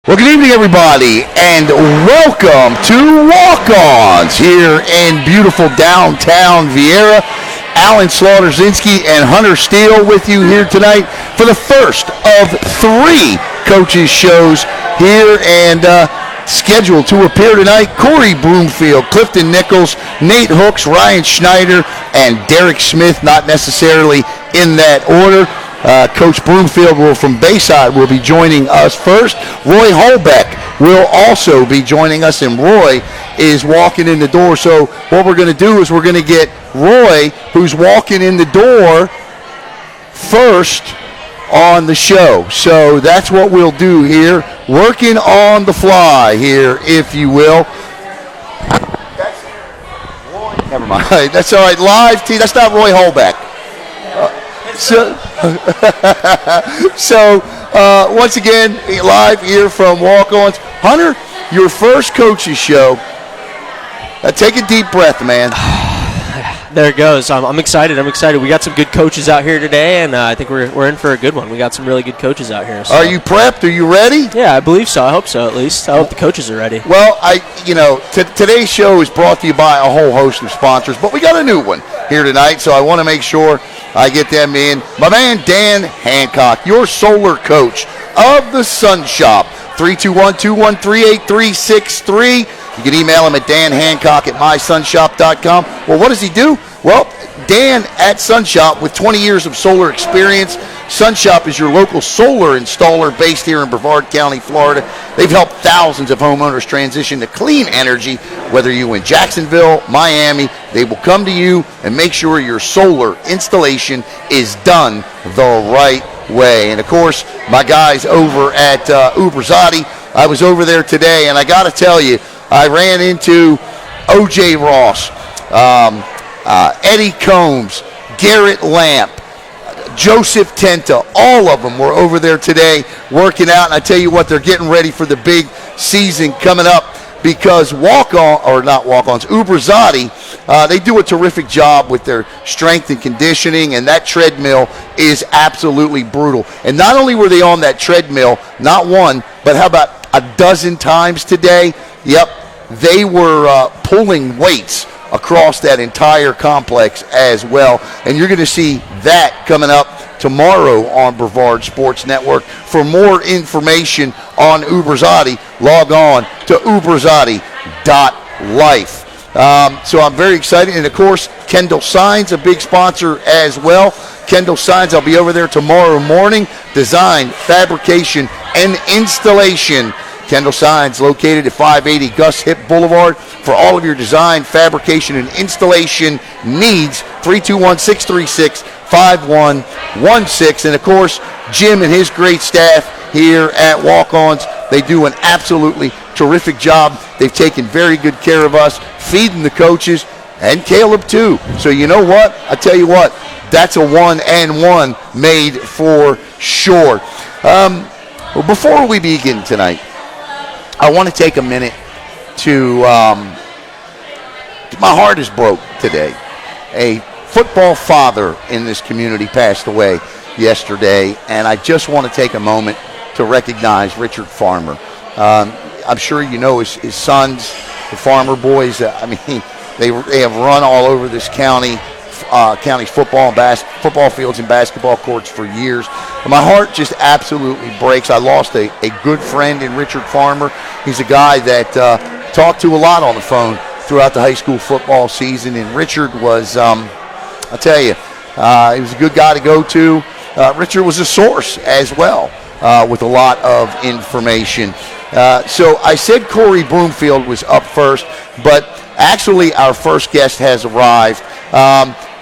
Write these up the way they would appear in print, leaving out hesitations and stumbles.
Well, good evening, everybody, and welcome to Walk-Ons here in beautiful downtown Viera. Alan Slaughterzinski and Hunter Steele with you here tonight for the first of 3 coaches' shows here, and scheduled to appear tonight: Corey Broomfield, Clifton Nichols, Nate Hooks, Ryan Schneider, and Derek Smith, not necessarily in that order. Coach Broomfield from Bayside will be joining us first. Roy Holbeck will also be joining us, and Roy is walking in the door. So what we're going to do is we're going to get Roy, who's walking in the door, first on the show. So that's what we'll do here, working on the fly here, if you will. That's Roy. Never mind. That's all right. Live T. That's not Roy Holbeck. So once again, live here from Walk-Ons. Hunter, your first coach's show. Take a deep breath, man. There it goes. I'm excited. We got some good coaches out here today, and I think we're in for a good one. We got some really good coaches out here. So. Are you prepped? Are you ready? Yeah, I believe so. I hope so, at least. I hope the coaches are ready. Well, today's show is brought to you by a whole host of sponsors, but we got a new one here tonight, so I want to make sure I get them in. My man Dan Hancock, your solar coach of the SunShop, 321-213-8363. You can email him at danhancock@mysunshop.com. Well, what does he do? Well, Dan at SunShop, with 20 years of solar experience. SunShop is your local solar installer based here in Brevard County, Florida. They've helped thousands of homeowners transition to clean energy. Whether you're in Jacksonville, Miami, they will come to you and make sure your solar installation is done the right way. And, of course, my guys over at UbrZati, I was over there today, and I got to tell you, I ran into O.J. Ross, Eddie Combs, Garrett Lamp, Joseph Tenta. All of them were over there today working out, and I tell you what, they're getting ready for the big season coming up, because UbrZati, they do a terrific job with their strength and conditioning, and that treadmill is absolutely brutal. And not only were they on that treadmill, not one, but how about a dozen times today? Yep, they were pulling weights across that entire complex as well. And you're going to see that coming up tomorrow on Brevard Sports Network. For more information on UbrZati, log on to ubrzati.life. So I'm very excited. And, of course, Kendall Signs, a big sponsor as well. Kendall Signs, I'll be over there tomorrow morning. Design, fabrication, and installation. Kendall Signs, located at 580 Gus Hip Boulevard. For all of your design, fabrication, and installation needs, 321-636-5116. And, of course, Jim and his great staff here at Walk-Ons, they do an absolutely terrific job. They've taken very good care of us, feeding the coaches, and Caleb too. So you know what? I tell you what, that's a 1-and-1 made for sure. Well, before we begin tonight, I want to take a minute to, my heart is broke today. A football father in this community passed away yesterday, and I just want to take a moment to recognize Richard Farmer. I'm sure you know his sons, the Farmer boys. They have run all over this county's football fields and basketball courts for years. And my heart just absolutely breaks. I lost a good friend in Richard Farmer. He's a guy that talked to a lot on the phone throughout the high school football season. And Richard was, I'll tell you, he was a good guy to go to. Richard was a source as well with a lot of information. So I said Corey Broomfield was up first, but actually our first guest has arrived.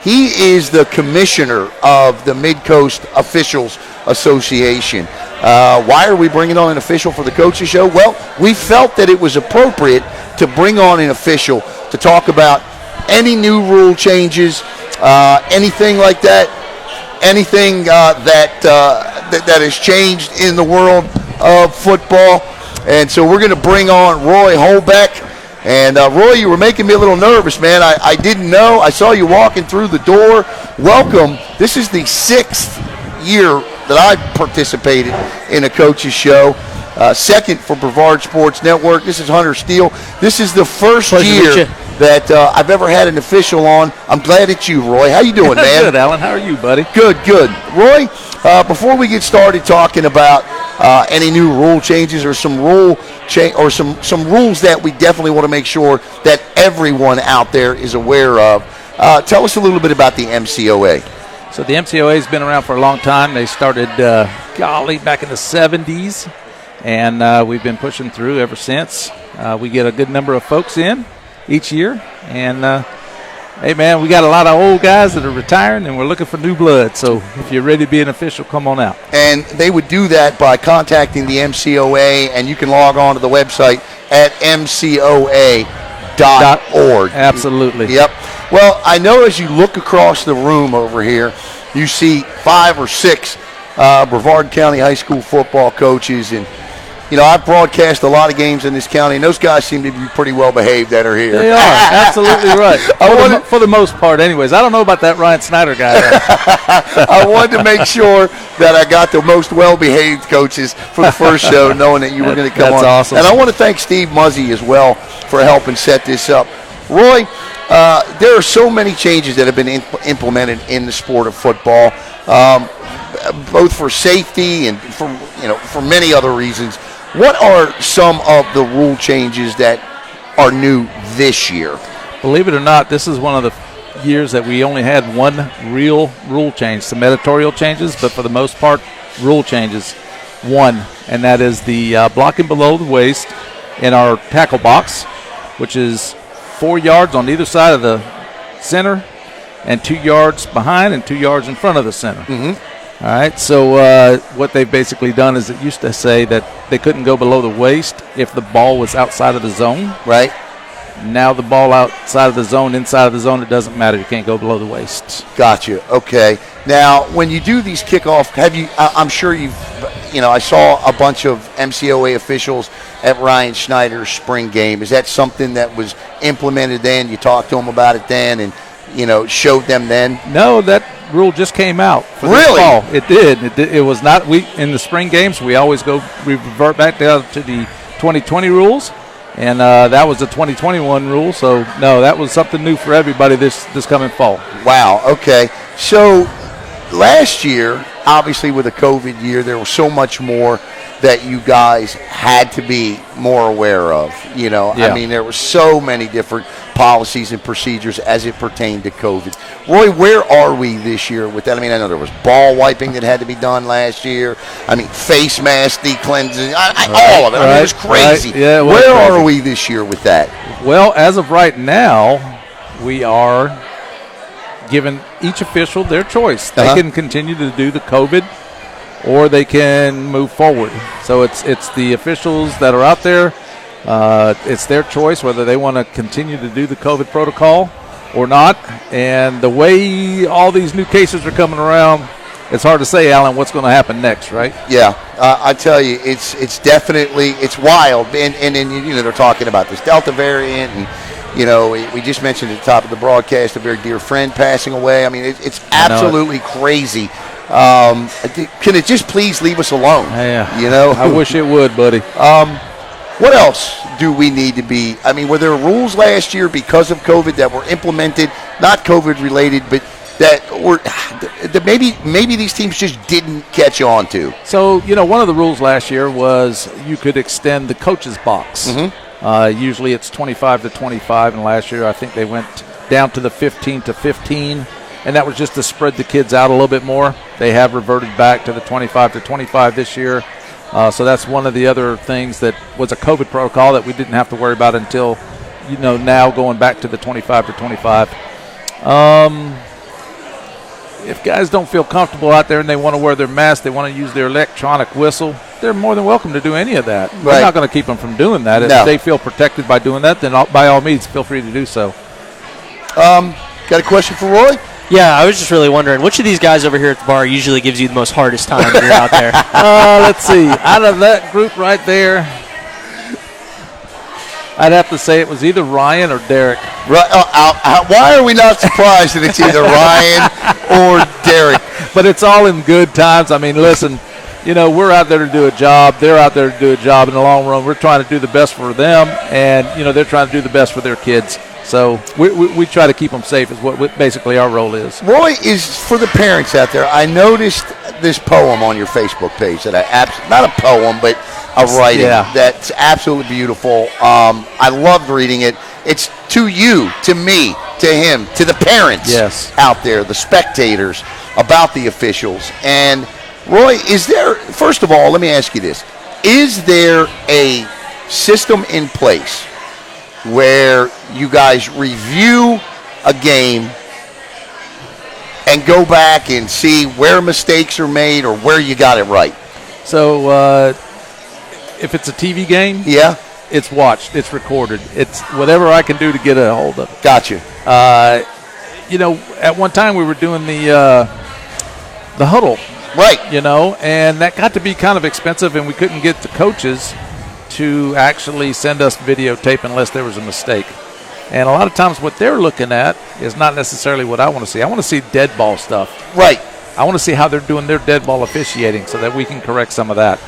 He is the commissioner of the Mid-Coast Officials Association. Why are we bringing on an official for the coaches show? Well, we felt that it was appropriate to bring on an official to talk about any new rule changes, anything like that, anything that has changed in the world of football. And so we're going to bring on Roy Holbeck. And, Roy, you were making me a little nervous, man. I didn't know. I saw you walking through the door. Welcome. This is the 6th year that I've participated in a coach's show. second for Brevard Sports Network. This is Hunter Steele. This is the first Pleasure to meet year you. that I've ever had an official on. I'm glad it's you, Roy. How you doing, man? Good, Alan. How are you, buddy? Good. Roy, before we get started talking about any new rule changes or some rules that we definitely want to make sure that everyone out there is aware of, tell us a little bit about the MCOA. So the MCOA has been around for a long time. They started, back in the 70s, and we've been pushing through ever since. We get a good number of folks in each year, and hey, man, we got a lot of old guys that are retiring, and we're looking for new blood. So if you're ready to be an official, come on out. And they would do that by contacting the MCOA, and you can log on to the website at mcoa.org. Absolutely. Yep. Well, I know as you look across the room over here, you see 5 or 6 Brevard County High School football coaches, and I've broadcast a lot of games in this county, and those guys seem to be pretty well behaved that are here. They are, absolutely right. For the most part, anyways. I don't know about that Ryan Schneider guy. I wanted to make sure that I got the most well-behaved coaches for the first show, knowing that you were going to come on. That's awesome. And I want to thank Steve Muzzy as well for helping set this up. Roy, there are so many changes that have been implemented in the sport of football, both for safety and for many other reasons. What are some of the rule changes that are new this year? Believe it or not, this is one of the years that we only had one real rule change. Some editorial changes, but for the most part, rule changes. One, and that is the blocking below the waist in our tackle box, which is 4 yards on either side of the center and 2 yards behind and 2 yards in front of the center. Mm-hmm. All right, so what they've basically done is it used to say that they couldn't go below the waist if the ball was outside of the zone. Right. Now the ball outside of the zone, inside of the zone, it doesn't matter. You can't go below the waist. Gotcha. Okay. Now, when you do these kickoff, I'm sure I saw a bunch of MCOA officials at Ryan Schneider's spring game. Is that something that was implemented then? You talked to them about it then and, showed them then? No, that rule just came out for this fall. It did. It was not. In the spring games, we always revert back down to the 2020 rules. And that was the 2021 rule. So, no, that was something new for everybody this coming fall. Wow, okay. So, last year, obviously with the COVID year, there was so much more that you guys had to be more aware of. Yeah. I mean, there were so many different policies and procedures as it pertained to COVID. Roy, where are we this year with that? I mean, I know there was ball wiping that had to be done last year. I mean, face mask decleansing, all of it. I mean, it was crazy. Right. Yeah, where are we this year with that? Well, as of right now, we are giving each official their choice. They can continue to do the COVID, or they can move forward. So it's the officials that are out there. It's their choice whether they want to continue to do the COVID protocol or not. And the way all these new cases are coming around, it's hard to say, Alan, what's going to happen next, right? Yeah, I tell you, it's definitely wild. And they're talking about this Delta variant, and we just mentioned at the top of the broadcast a very dear friend passing away. I mean, it's absolutely crazy. Can it just please leave us alone? Yeah. I wish it would, buddy. What else do we need to be? I mean, were there rules last year because of COVID that were implemented, not COVID related, but that maybe these teams just didn't catch on to? So, one of the rules last year was you could extend the coach's box. Mm-hmm. Usually it's 25 to 25, and last year I think they went down to the 15 to 15, and that was just to spread the kids out a little bit more. They have reverted back to the 25 to 25 this year. So that's one of the other things that was a COVID protocol that we didn't have to worry about until, now going back to the 25 to 25. If guys don't feel comfortable out there and they want to wear their mask, they want to use their electronic whistle, they're more than welcome to do any of that. Right. We're not going to keep them from doing that. If they feel protected by doing that, then by all means, feel free to do so. Got a question for Roy? Yeah, I was just really wondering, which of these guys over here at the bar usually gives you the most hardest time when you're out there? Let's see. Out of that group right there, I'd have to say it was either Ryan or Derek. Why are we not surprised that it's either Ryan or Derek? But it's all in good times. I mean, listen, we're out there to do a job. They're out there to do a job in the long run. We're trying to do the best for them, and, they're trying to do the best for their kids. So we try to keep them safe is what basically our role is. Roy, is for the parents out there, I noticed this poem on your Facebook page that not a poem, but a writing that's absolutely beautiful. I loved reading it. It's to you, to me, to him, to the parents out there, the spectators, about the officials. And Roy, first of all, let me ask you this. Is there a system in place where you guys review a game and go back and see where mistakes are made or where you got it right? So if it's a TV game, it's watched, it's recorded. It's whatever I can do to get a hold of it. Gotcha. At one time we were doing the huddle. Right. And that got to be kind of expensive, and we couldn't get the coaches to actually send us videotape unless there was a mistake. And a lot of times what they're looking at is not necessarily what I want to see. I want to see dead ball stuff. Right. I want to see how they're doing their dead ball officiating so that we can correct some of that.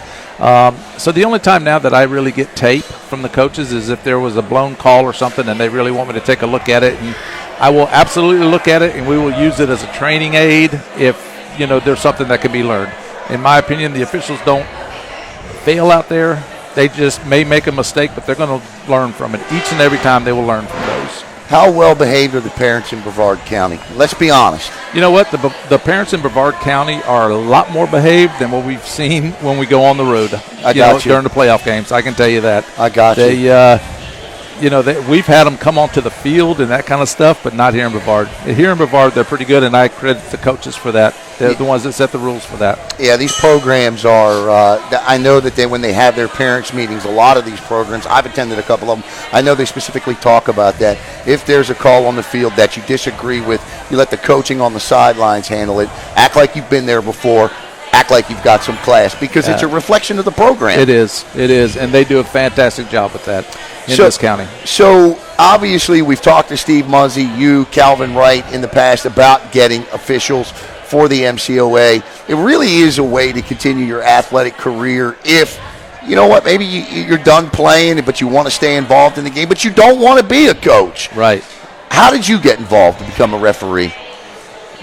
So the only time now that I really get tape from the coaches is if there was a blown call or something and they really want me to take a look at it. And I will absolutely look at it, and we will use it as a training aid if, there's something that can be learned. In my opinion, the officials don't fail out there. They just may make a mistake, but they're going to learn from it. Each and every time they will learn from those. How well behaved are the parents in Brevard County? Let's be honest. You know what? The parents in Brevard County are a lot more behaved than what we've seen when we go on the road. During the playoff games. I can tell you that. I got you. We've had them come onto the field and that kind of stuff, but not here in Brevard. Here in Brevard, they're pretty good, and I credit the coaches for that. They're the ones that set the rules for that. Yeah, these programs are I know that when they have their parents' meetings, a lot of these programs, I've attended a couple of them, I know they specifically talk about that. If there's a call on the field that you disagree with, you let the coaching on the sidelines handle it. Act like you've been there before. Act like you've got some class, because it's a reflection of the program. It is, and they do a fantastic job with that in this county. So, obviously, we've talked to Steve Muzzy, you, Calvin Wright, in the past about getting officials for the MCOA. It really is a way to continue your athletic career if, maybe you're done playing, but you want to stay involved in the game, but you don't want to be a coach. Right. How did you get involved to become a referee?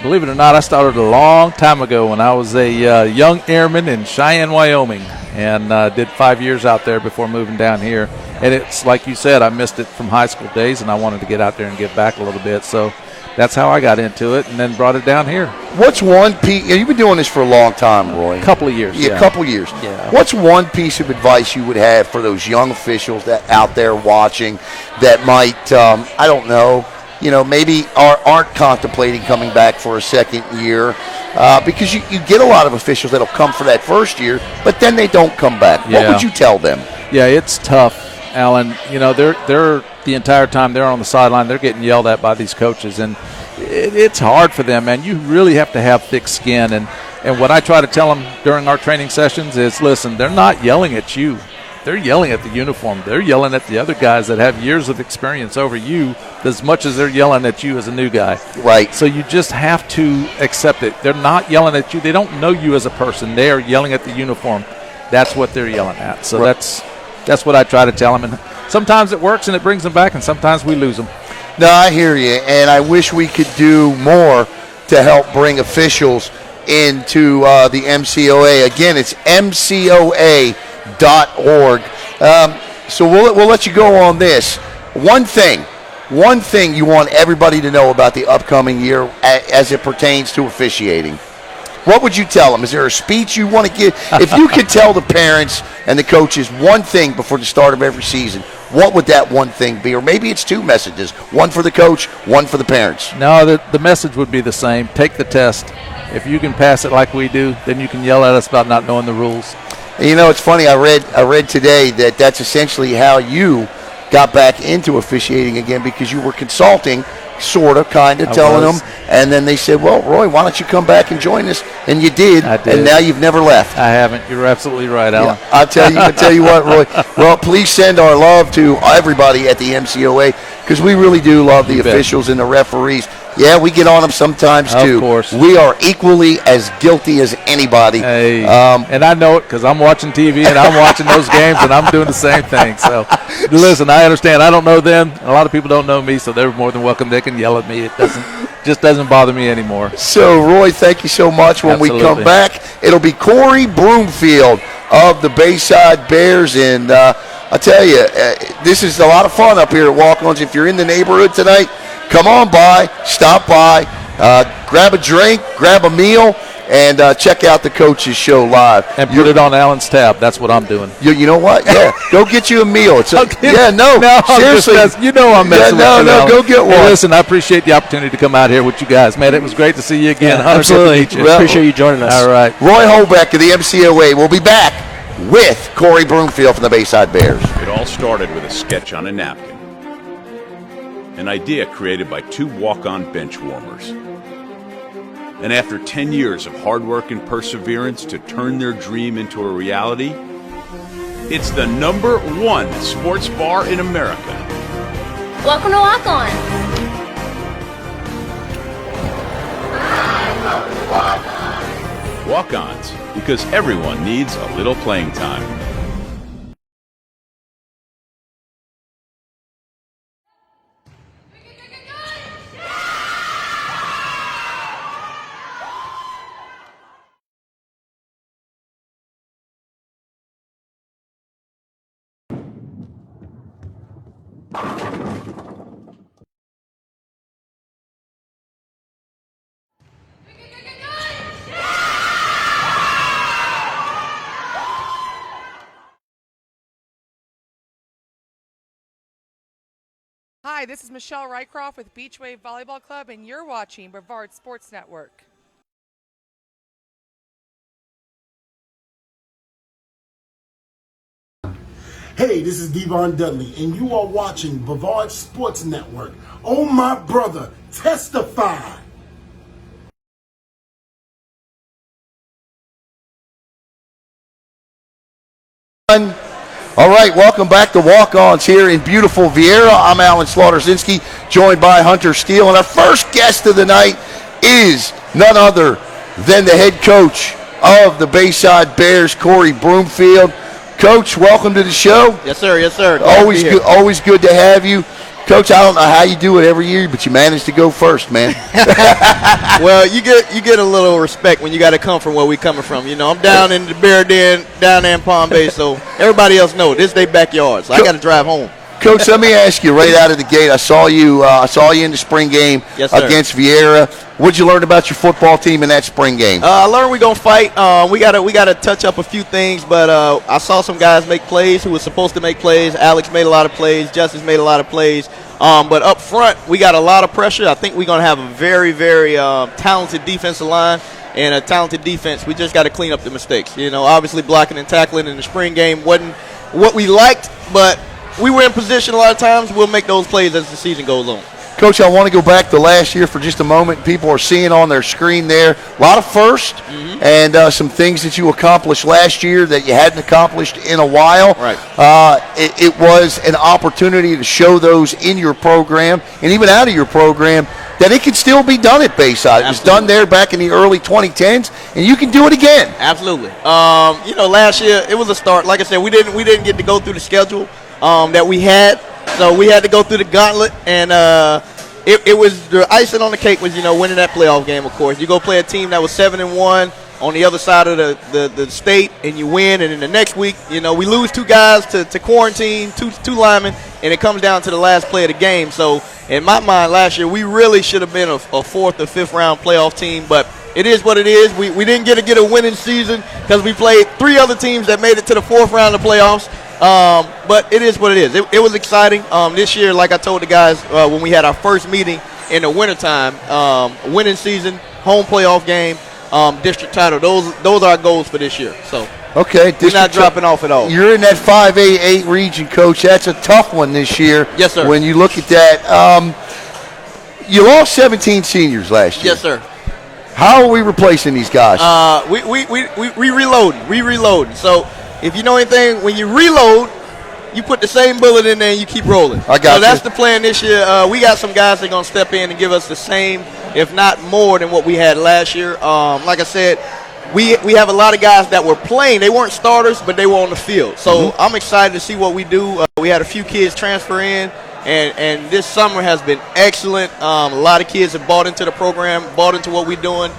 Believe it or not, I started a long time ago when I was a young airman in Cheyenne, Wyoming, and did 5 years out there before moving down here. And it's like you said, I missed it from high school days, and I wanted to get out there and give back a little bit. So that's how I got into it, and then brought it down here. What's one piece? You've been doing this for a long time, Roy. A couple of years. Yeah, a couple of years. Yeah. What's one piece of advice you would have for those young officials that out there watching that might, I don't know, maybe aren't contemplating coming back for a second year, because you get a lot of officials that'll come for that first year, but then they don't come back. What would you tell them? Yeah, it's tough, Alan. They're the entire time they're on the sideline, they're getting yelled at by these coaches, and it's hard for them, man. You really have to have thick skin, and what I try to tell them during our training sessions is, listen, they're not yelling at you. They're yelling at the uniform. They're yelling at the other guys that have years of experience over you as much as they're yelling at you as a new guy. Right. So you just have to accept it. They're not yelling at you. They don't know you as a person. They are yelling at the uniform. That's what they're yelling at. So that's what I try to tell them. And sometimes it works and it brings them back, and sometimes we lose them. No, I hear you, and I wish we could do more to help bring officials into the MCOA. Again, it's MCOA.org. So we'll let you go on this. One thing you want everybody to know about the upcoming year as it pertains to officiating. What would you tell them? Is there a speech you want to give? If you could tell the parents and the coaches one thing before the start of every season, what would that one thing be? Or maybe it's two messages, one for the coach, one for the parents. No, the message would be the same. Take the test. If you can pass it like we do, then you can yell at us about not knowing the rules. It's funny. I read today that that's essentially how you got back into officiating again, because you were consulting, sort of, kind of, telling them, and then they said, well, Roy, why don't you come back and join us? And you did, and now you've never left. I haven't. You're absolutely right, Alan. Yeah, I'll tell you what, Roy. Well, please send our love to everybody at the MCOA, because we really do love the officials and the referees. Yeah, we get on them sometimes, too. Of course. We are equally as guilty as anybody. Hey, and I know it because I'm watching TV and I'm watching those games and I'm doing the same thing. So, listen, I understand. I don't know them. A lot of people don't know me, so they're more than welcome. They can yell at me. It just doesn't bother me anymore. So, Roy, thank you so much. When we come back, it'll be Corey Broomfield of the Bayside Bears. And I tell you, this is a lot of fun up here at Walk-Ons. If you're in the neighborhood tonight, come on by, stop by, grab a drink, grab a meal, and check out the coaches show live. And put it on Alan's tab. That's what I'm doing. You know what? Yeah, go get you a meal. Seriously. You know I'm messing with you. No, go get one. Hey, listen, I appreciate the opportunity to come out here with you guys. Man, it was great to see you again. Yeah, absolutely. Appreciate you joining us. All right. Roy Holbeck of the MCOA will be back with Corey Broomfield from the Bayside Bears. It all started with a sketch on a napkin. An idea created by two walk-on bench warmers. And after 10 years of hard work and perseverance to turn their dream into a reality, it's the #1 sports bar in America. Welcome to Walk-On. Walk-ons, because everyone needs a little playing time. Hi, this is Michelle Rycroft with Beach Wave Volleyball Club, and you're watching Brevard Sports Network. Hey, this is Devon Dudley, and you are watching Brevard Sports Network. Oh, my brother, testify. All right, welcome back to Walk-Ons here in beautiful Viera. I'm Alan Slaughter-Zinski, joined by Hunter Steele, and our first guest of the night is none other than the head coach of the Bayside Bears, Corey Broomfield. Coach, welcome to the show. Yes, sir. Yes, sir. Always good to have you. Coach, I don't know how you do it every year, but you manage to go first, man. Well, you get a little respect when you got to come from where we coming from. You know, I'm down in the Bear Den, down there in Palm Bay, so everybody else know this their backyard, so I got to drive home. Coach, let me ask you right out of the gate. I saw you in the spring game against Viera. What'd you learn about your football team in that spring game? I learned we're gonna fight. We gotta touch up a few things, but I saw some guys make plays who were supposed to make plays. Alex made a lot of plays. Justice made a lot of plays. But up front, we got a lot of pressure. I think we're gonna have a very, very talented defensive line and a talented defense. We just got to clean up the mistakes. You know, obviously blocking and tackling in the spring game wasn't what we liked, but we were in position a lot of times. We'll make those plays as the season goes on. Coach, I want to go back to last year for just a moment. People are seeing on their screen there a lot of first and some things that you accomplished last year that you hadn't accomplished in a while. Right. It was an opportunity to show those in your program and even out of your program that it could still be done at Bayside. It was done there back in the early 2010s, and you can do it again. Absolutely. You know, last year it was a start. Like I said, we didn't get to go through the schedule that we had. So we had to go through the gauntlet, and it was the icing on the cake was, you know, winning that playoff game, of course. You go play a team that was 7-1 on the other side of the state, and you win, and in the next week, you know, we lose two guys to quarantine, two linemen, and it comes down to the last play of the game. So in my mind last year, we really should have been a fourth or fifth round playoff team, but it is what it is. We didn't get a winning season because we played three other teams that made it to the fourth round of playoffs. But it is what it is. It was exciting. This year, like I told the guys when we had our first meeting in the wintertime, winning season, home playoff game, district title. Those are our goals for this year. So okay, we're not dropping off at all. You're in that 5A8 region, Coach. That's a tough one this year. Yes, sir. When you look at that, you lost 17 seniors last year. Yes, sir. How are we replacing these guys? We reloading. So if you know anything, when you reload, you put the same bullet in there and you keep rolling. I got so that's you. the plan this year. We got some guys that are going to step in and give us the same, if not more, than what we had last year. Like I said, we have a lot of guys that were playing. They weren't starters, but they were on the field. So I'm excited to see what we do. We had a few kids transfer in, and this summer has been excellent. A lot of kids have bought into the program, bought into what we're doing.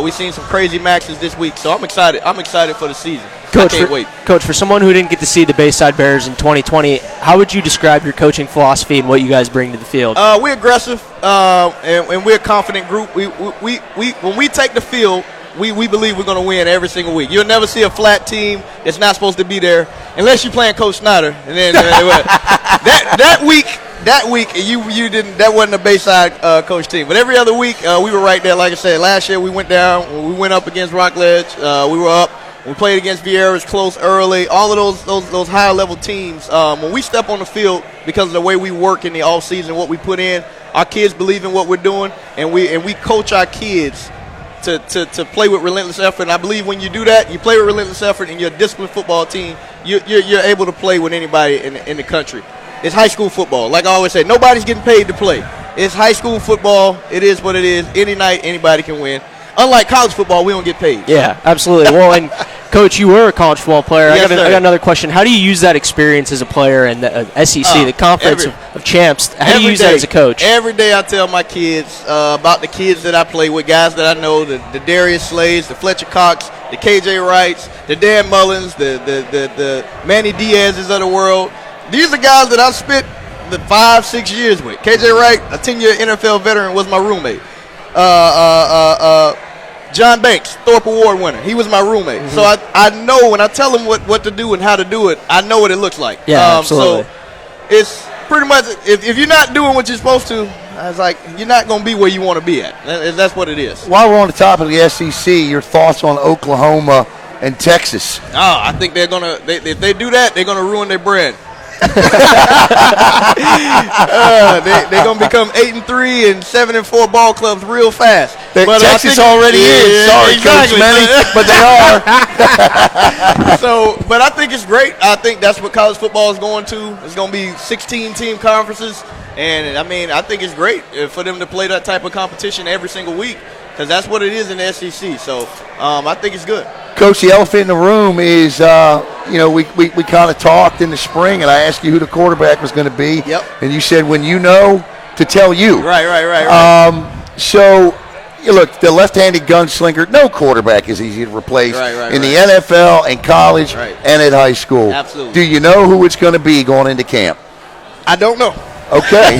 We've seen some crazy maxes this week, so I'm excited. I'm excited for the season. Coach, I can't wait. Coach, for someone who didn't get to see the Bayside Bears in 2020, how would you describe your coaching philosophy and what you guys bring to the field? We're aggressive, and we're a confident group. We when we take the field, we believe we're going to win every single week. You'll never see a flat team that's not supposed to be there unless you're playing Coach Schneider. And then that week you didn't. That wasn't a Bayside coach team. But every other week we were right there. Like I said, last year we went down. We went up against Rockledge. We were up. We played against Viera. It was close early. All of those higher level teams. When we step on the field, because of the way we work in the off season, what we put in, our kids believe in what we're doing, and we coach our kids to play with relentless effort. And I believe when you do that, you play with relentless effort, and you're a disciplined football team, you're able to play with anybody in the country. It's high school football. Like I always say, nobody's getting paid to play. It's high school football. It is what it is. Any night, anybody can win. Unlike college football, we don't get paid. Yeah, absolutely. Well, and Coach, you were a college football player. Yes, I got another question. How do you use that experience as a player and the SEC, the conference of champs? How do you use that as a coach? Every day I tell my kids about the kids that I play with, guys that I know, the Darius Slays, the Fletcher Cox, the KJ Wrights, the Dan Mullins, the Manny Diaz's of the world. These are guys that I spent the 5-6 years with. KJ Wright, a 10-year NFL veteran, was my roommate. John Banks, Thorpe Award winner. He was my roommate. Mm-hmm. So I know when I tell him what to do and how to do it, I know what it looks like. Yeah, absolutely. So it's pretty much, if you're not doing what you're supposed to, I was like, you're not going to be where you want to be at. That's what it is. While we're on the top of the SEC, your thoughts on Oklahoma and Texas? Oh, I think they're going to, if they do that, they're going to ruin their brand. They're going to become 8-3 and 7-4 ball clubs real fast. But Texas already is. Sorry, exactly. Coach Manny, but they are. But I think it's great. I think that's what college football is going to. It's going to be 16-team conferences. And, I mean, I think it's great for them to play that type of competition every single week because that's what it is in the SEC. So I think it's good. Coach, the elephant in the room is, we kind of talked in the spring, and I asked you who the quarterback was going to be. Yep. And you said when you know to tell you. Right. So, look, the left-handed gunslinger, no quarterback is easy to replace in the NFL and college and at high school. Absolutely. Do you know who it's going to be going into camp? I don't know. Okay.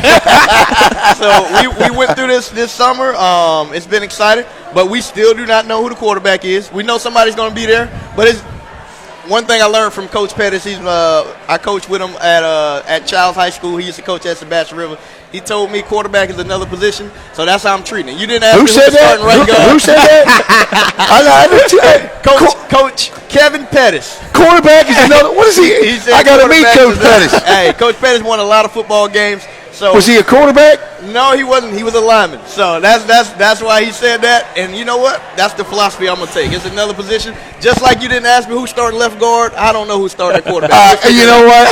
So we went through this summer. It's been exciting, but we still do not know who the quarterback is. We know somebody's going to be there, but it's one thing I learned from Coach Pettis. I coached with him at Childs High School. He used to coach at Sebastian River. He told me quarterback is another position, so that's how I'm treating it. You didn't ask me who the starting right guard. Who said that? Coach Kevin Pettis. Quarterback is another. What is he? I got to meet Coach Pettis. Hey, Coach Pettis won a lot of football games. So was he a quarterback? No, he wasn't. He was a lineman. So that's why he said that. And you know what? That's the philosophy I'm gonna take. It's another position. Just like you didn't ask me who started left guard, I don't know who started quarterback. You know what?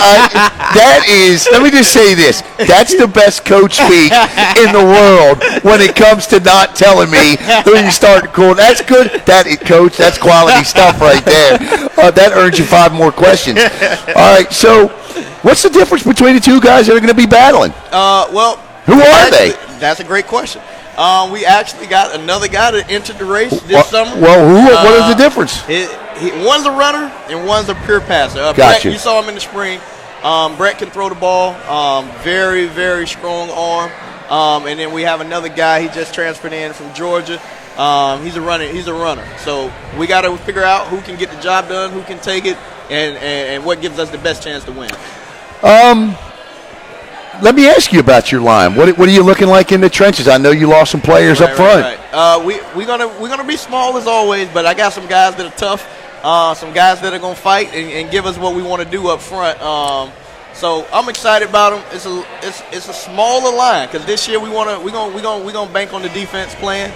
That is. Let me just say this. That's the best coach speak in the world when it comes to not telling me who you started quarterback. That's good. Coach. That's quality stuff right there. That earns you 5 more questions. All right. So, what's the difference between the two guys that are going to be battling? Who are they? That's a great question. We actually got another guy that entered the race this summer. Well, what is the difference? One's a runner and one's a pure passer. Gotcha. Brett, you saw him in the spring. Brett can throw the ball. Very, very strong arm. And then we have another guy. He just transferred in from Georgia. He's a runner. So we got to figure out who can get the job done, who can take it, and what gives us the best chance to win. Let me ask you about your line. What are you looking like in the trenches? I know you lost some players up front. We're gonna be small as always, but I got some guys that are tough, some guys that are gonna fight and give us what we want to do up front. So I'm excited about them. It's a smaller line because this year we're gonna bank on the defense plan.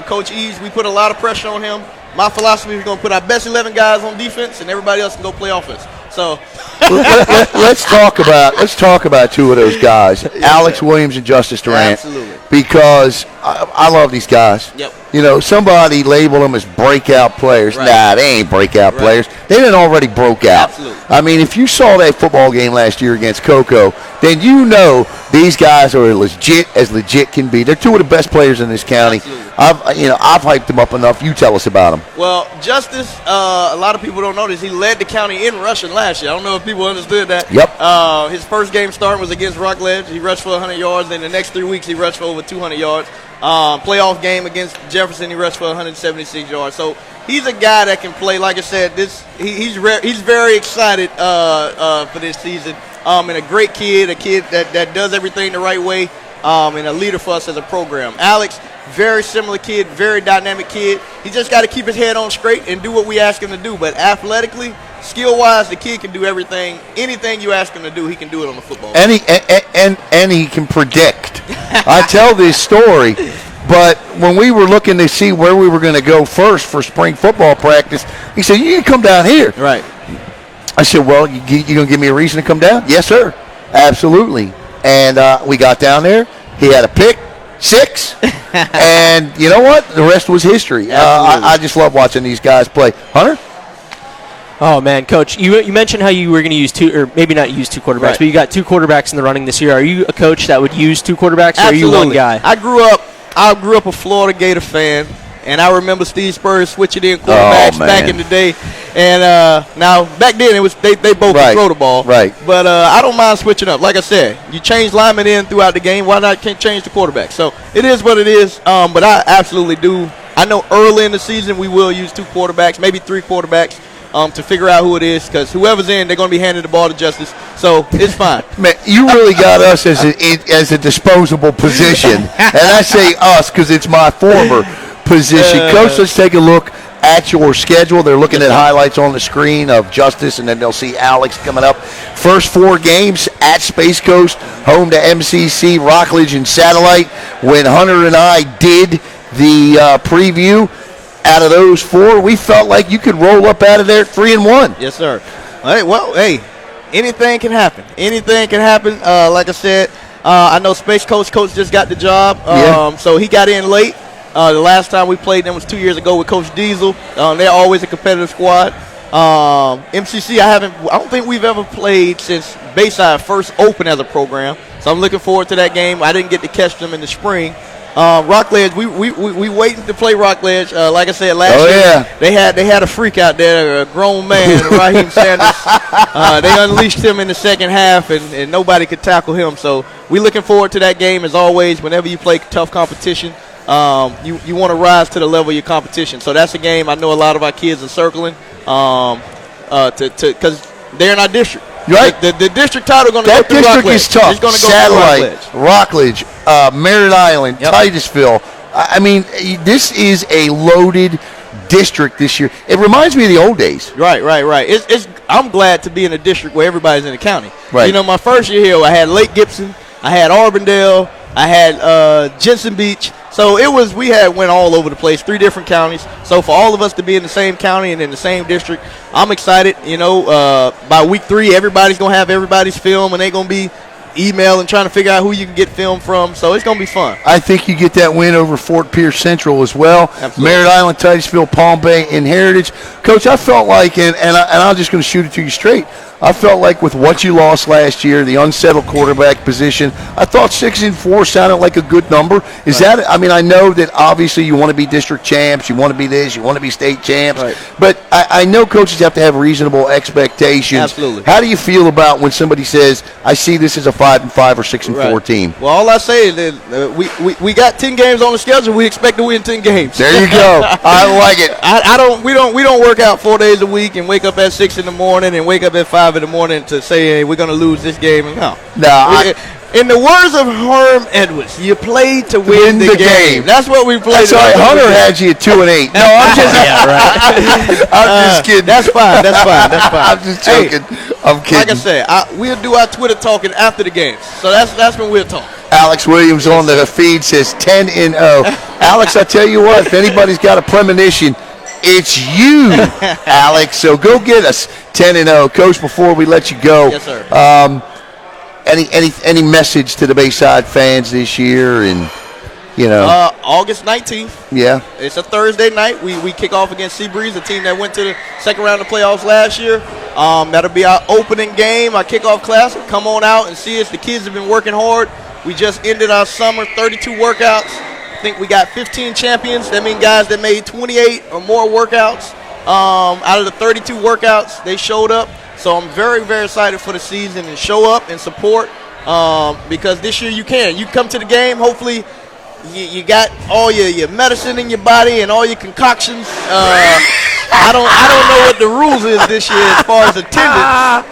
Coach Eves, we put a lot of pressure on him. My philosophy is we're gonna put our best 11 guys on defense and everybody else can go play offense. So let's talk about two of those guys, Alex Williams and Justice Durant. Absolutely. Because I love these guys. Yep. You know, somebody labeled them as breakout players. Right. Nah, they ain't breakout players. They didn't already broke out. Absolutely. I mean, if you saw that football game last year against Cocoa, then you know these guys are as legit can be. They're two of the best players in this county. Absolutely. I've hyped them up enough. You tell us about them. Well, Justice, a lot of people don't know this. He led the county in rushing last year. I don't know if people understood that. Yep. His first game start was against Rockledge. He rushed for 100 yards. Then the next 3 weeks, he rushed for over 200 yards. Playoff game against Jefferson, he rushed for 176 yards. So he's a guy that can play. Like I said, he's very excited for this season. And a great kid, a kid that does everything the right way, and a leader for us as a program. Alex, very similar kid, very dynamic kid. He just got to keep his head on straight and do what we ask him to do. But athletically, skill-wise, the kid can do everything. Anything you ask him to do, he can do it on the football field. And he can predict. I tell this story, but when we were looking to see where we were going to go first for spring football practice, he said, "You can come down here." Right. I said, "Well, you going to give me a reason to come down?" "Yes, sir. Absolutely." And we got down there. He had a pick, 6. And you know what? The rest was history. I just love watching these guys play. Hunter? Oh, man, Coach, you mentioned how you were going to use two, or maybe not use two quarterbacks, Right. but you got two quarterbacks in the running this year. Are you a coach that would use two quarterbacks, or Absolutely. are you one guy? I grew up a Florida Gator fan, and I remember Steve Spurrier switching in quarterbacks back in the day. And now back then it was they both could throw the ball. Right. But I don't mind switching up. Like I said, you change linemen in throughout the game. Why not can't change the quarterback? So it is what it is. But I absolutely do. I know early in the season we will use 2 quarterbacks, maybe 3 quarterbacks. To figure out who it is, because whoever's in, they're going to be handing the ball to Justice, so it's fine. Man, you really got us as a disposable position, and I say us because it's my former position. Coach, let's take a look at your schedule. They're looking at highlights on the screen of Justice, and then they'll see Alex coming up. First 4 games at Space Coast, home to MCC, Rockledge, and Satellite. When Hunter and I did the preview, out of those 4, we felt like you could roll up out of there 3-1. Yes, sir. All right, well, hey, anything can happen. Anything can happen. Like I said, I know Space Coast coach just got the job, so he got in late. The last time we played them was 2 years ago with Coach Diesel. They're always a competitive squad. MCC, I don't think we've ever played since Bayside first opened as a program, so I'm looking forward to that game. I didn't get to catch them in the spring. Rockledge, we waiting to play Rockledge. Like I said last year, they had a freak out there, a grown man, Raheem Sanders. They unleashed him in the second half, and nobody could tackle him. So we looking forward to that game as always. Whenever you play tough competition, you want to rise to the level of your competition. So that's a game I know a lot of our kids are circling because they're in our district. Right. The district title going to go through That Rockledge. district is tough. It's gonna go Satellite, Rockledge, Merritt Island, Yep. Titusville. I mean, this is a loaded district this year. It reminds me of the old days. Right. I'm glad to be in a district where everybody's in the county. Right. You know, my first year here, I had Lake Gibson, I had Auburndale, I had Jensen Beach. So we went all over the place, 3 different counties. So for all of us to be in the same county and in the same district, I'm excited. You know, by week 3, everybody's going to have everybody's film, and they're going to be emailing, trying to figure out who you can get film from. So it's going to be fun. I think you get that win over Fort Pierce Central as well. Absolutely. Merritt Island, Titusville, Palm Bay, and Heritage. Coach, I felt like, and I'm just going to shoot it to you straight, I felt like with what you lost last year, the unsettled quarterback position, I thought 6-4 sounded like a good number. Is that? I mean, I know that obviously you want to be district champs, you want to be this, you want to be state champs, but I know coaches have to have reasonable expectations. Absolutely. How do you feel about when somebody says, "I see this as a 5-5 or 6-4 team"? Well, all I say is that we got 10 games on the schedule. We expect to win 10 games. There you go. I like it. We don't work out 4 days a week and wake up at 6 in the morning and wake up at 5 in the morning to say, hey, we're going to lose this game. No. In the words of Herm Edwards, you play to win the game. That's what we play. Sorry, Hunter had you at 2-8. No, I'm just I'm just kidding. That's fine. I'm just joking. I'm kidding. Like I said, we'll do our Twitter talking after the games. So that's when we'll talk. Alex Williams on the feed says 10-0. Alex, I tell you what, if anybody's got a premonition, it's you, Alex. So go get us 10-0. Coach, before we let you go, Yes, sir. Any message to the Bayside fans this year? And, August 19th. Yeah. It's a Thursday night. We kick off against Seabreeze, a team that went to the second round of the playoffs last year. That'll be our opening game, our kickoff class. Come on out and see us. The kids have been working hard. We just ended our summer 32 workouts. I think we got 15 champions. That means guys that made 28 or more workouts. Out of the 32 workouts, they showed up. So I'm very, very excited for the season and show up and support because this year you can. You come to the game, hopefully you got all your medicine in your body and all your concoctions. I don't know what the rules is this year as far as attendance,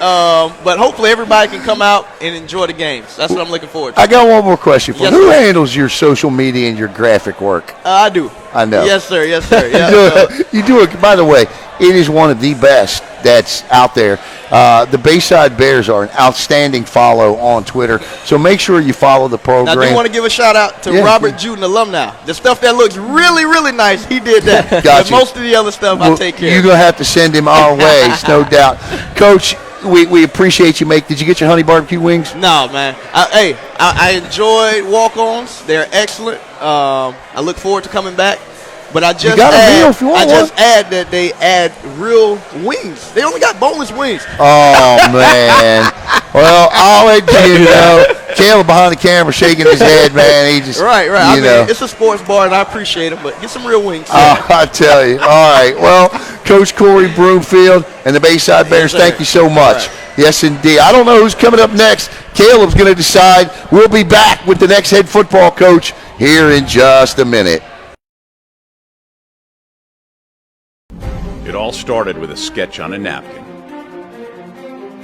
but hopefully everybody can come out and enjoy the games. That's what I'm looking forward to. I got one more question for you. Yes, Who sir. handles your social media and your graphic work? I do. I know. Yes, sir. Yes, sir. Yeah, You do it. By the way, it is one of the best that's out there. The Bayside Bears are an outstanding follow on Twitter, so make sure you follow the program. Now, I do want to give a shout out to Robert Juden, alumni. The stuff that looks really, really nice, he did that. But most of the other stuff I take care of. You're going to have to send him our way, it's no doubt. Coach, we appreciate you. Did you get your honey barbecue wings? No, man. I enjoyed walk-ons. They're excellent. I look forward to coming back. But I just add that they add real wings. They only got boneless wings. Oh, man. Well, I'll let you know. Caleb behind the camera shaking his head, man. He just right. I mean, it's a sports bar, and I appreciate it. But get some real wings. I tell you. All right. Well, Coach Corey Broomfield and the Bayside Bears, thank you so much. Right. Yes, indeed. I don't know who's coming up next. Caleb's going to decide. We'll be back with the next head football coach here in just a minute. It all started with a sketch on a napkin.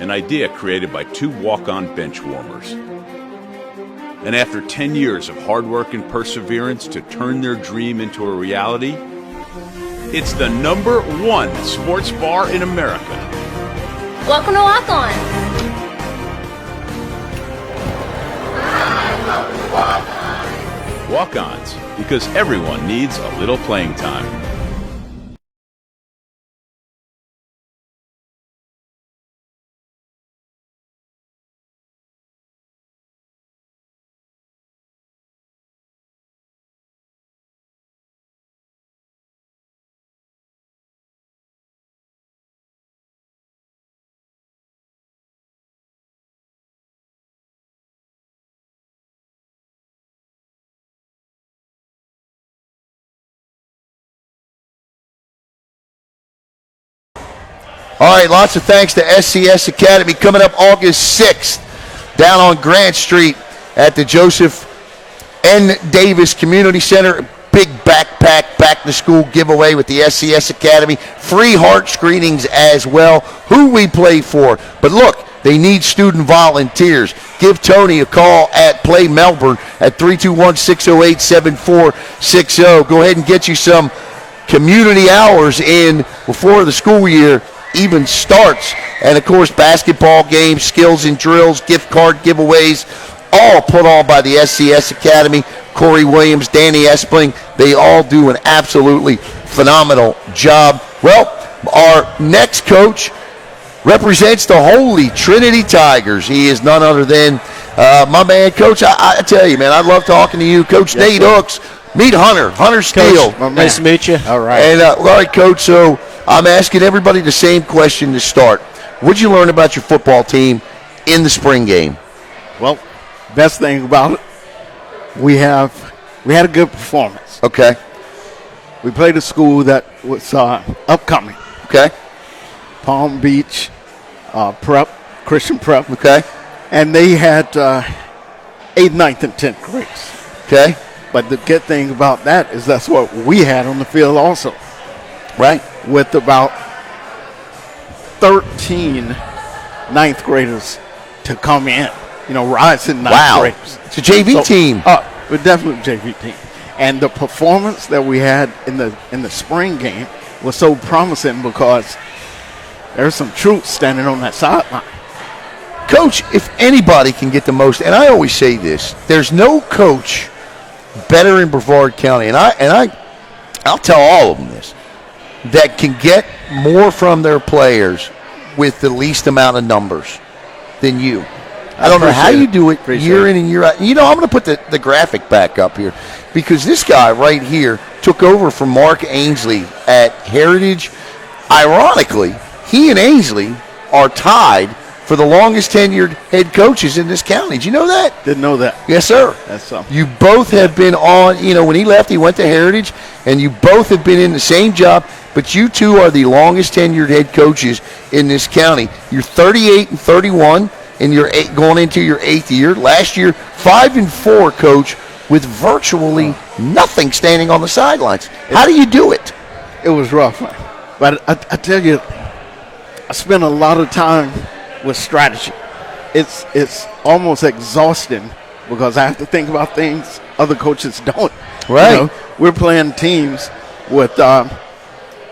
An idea created by two walk-on bench warmers. And after 10 years of hard work and perseverance to turn their dream into a reality, it's the #1 sports bar in America. Welcome to Walk On. Walk-ons, because everyone needs a little playing time. All right, lots of thanks to SCS Academy. Coming up August 6th down on Grant Street at the Joseph N. Davis Community Center. Big backpack back-to-school giveaway with the SCS Academy. Free heart screenings as well. Who we play for. But look, they need student volunteers. Give Tony a call at Play Melbourne at 321-608-7460. Go ahead and get you some community hours in before the school year even starts. And of course, basketball games, skills and drills, gift card giveaways, all put on by the SCS Academy. Corey Williams, Danny Espling, they all do an absolutely phenomenal job. Well, our next coach represents the Holy Trinity Tigers. He is none other than my man, Coach. I tell you, man, I love talking to you. Coach Nate Hooks. Meet Hunter Steele. Nice to meet you. All right. And all right, Coach, so I'm asking everybody the same question to start. What did you learn about your football team in the spring game? Well, best thing about it, we had a good performance. Okay. We played a school that was upcoming. Okay. Palm Beach Prep, Christian Prep. Okay. And they had 8th, 9th, and 10th grades. Okay. But the good thing about that is that's what we had on the field also. Right. With about 13 ninth graders to come in. Rising ninth graders. It's a JV team. We're definitely a JV team. And the performance that we had in the spring game was so promising because there's some troops standing on that sideline. Coach, if anybody can get the most, and I always say this, there's no coach better in Brevard County, and I'll tell all of them this. that can get more from their players with the least amount of numbers than you. I don't know how you do it year in and year out. You know, I'm going to put the graphic back up here because this guy right here took over from Mark Ainsley at Heritage. Ironically, he and Ainsley are tied for the longest tenured head coaches in this county. Did you know that? Didn't know that. Yes, sir. That's something. You both have been on, you know, when he left, he went to Heritage, and you both have been in the same job, but you two are the longest tenured head coaches in this county. You're 38 and 31, and you're going into your 8th year. Last year, 5-4, coach, with virtually nothing standing on the sidelines. How do you do it? It was rough, man. But I tell you, I spent a lot of time with strategy. It's almost exhausting because I have to think about things other coaches don't. Right. You know, we're playing teams with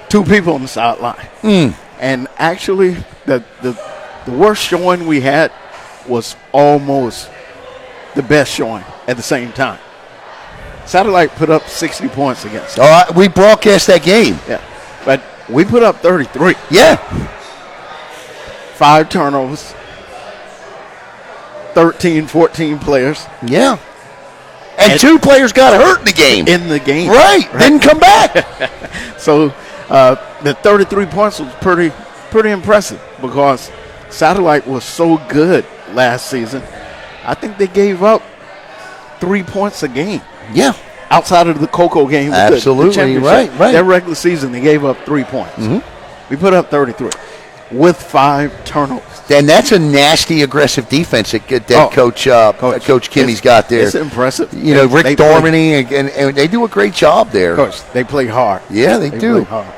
2 people on the sideline. And actually, the worst showing we had was almost the best showing at the same time. Satellite put up 60 points against us. We broadcast that game. Yeah. But we put up 33. Yeah. 5 turnovers, 13, 14 players. Yeah. And 2 players got hurt in the game. Right. Didn't come back. So the 33 points was pretty impressive because Satellite was so good last season. I think they gave up 3 points a game. Yeah. Outside of the Cocoa game. Absolutely. Right. Their regular season, they gave up 3 points. We put up 33 with 5 turnovers. And that's a nasty, aggressive defense that Coach Kimmy's got there. It's impressive. You know, Rick Dormany, and they do a great job there. Coach, they play hard. Yeah, they do. Play hard.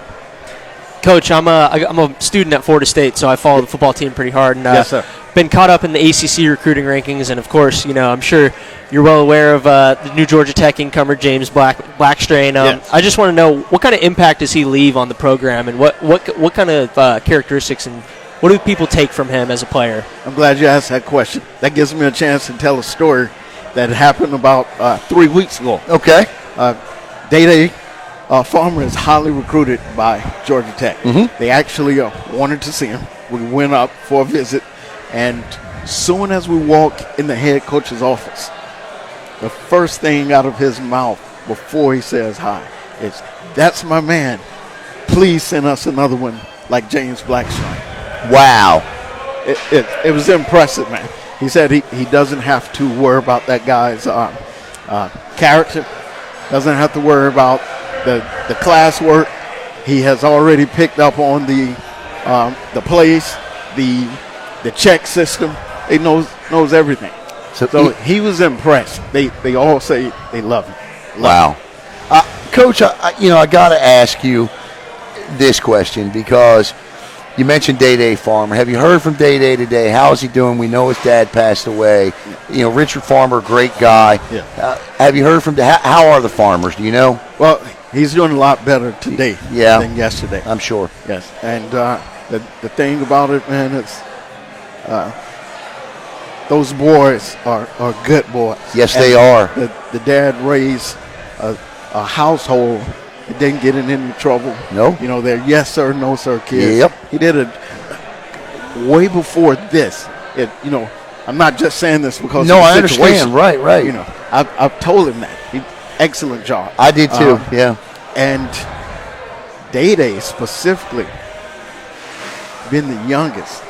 Coach, I'm a student at Florida State, so I follow the football team pretty hard. And, yes, sir. Been caught up in the ACC recruiting rankings, and of course, you know, I'm sure you're well aware of the new Georgia Tech incomer James Blackstrain. Yes. I just want to know what kind of impact does he leave on the program, and what kind of characteristics and what do people take from him as a player? I'm glad you asked that question. That gives me a chance to tell a story that happened about 3 weeks ago. Okay. Day Farmer is highly recruited by Georgia Tech. They actually wanted to see him. We went up for a visit. And soon as we walk in the head coach's office, the first thing out of his mouth before he says hi is, "That's my man. Please send us another one like James Blackstrain." Wow. It was impressive, man. He said he doesn't have to worry about that guy's character, doesn't have to worry about the classwork. He has already picked up on the plays, the check system. He knows everything. So he was impressed. They all say they love him. Wow. Coach, I got to ask you this question because you mentioned Day Farmer. Have you heard from Day today? How is he doing? We know his dad passed away. You know, Richard Farmer, great guy. Yeah. Have you heard from how are the Farmers? Do you know? Well, he's doing a lot better today than yesterday. I'm sure. Yes. And the thing about it, man, is those boys are good boys. Yes, they are. The dad raised a household that didn't get in any trouble. No. You know, they're yes sir, no sir kids. Yep. He did it way before this. I'm not just saying this because no, of the I situation. understand. Right. You know, I've told him that. Excellent job. I did too. Yeah. And Day specifically, been the youngest.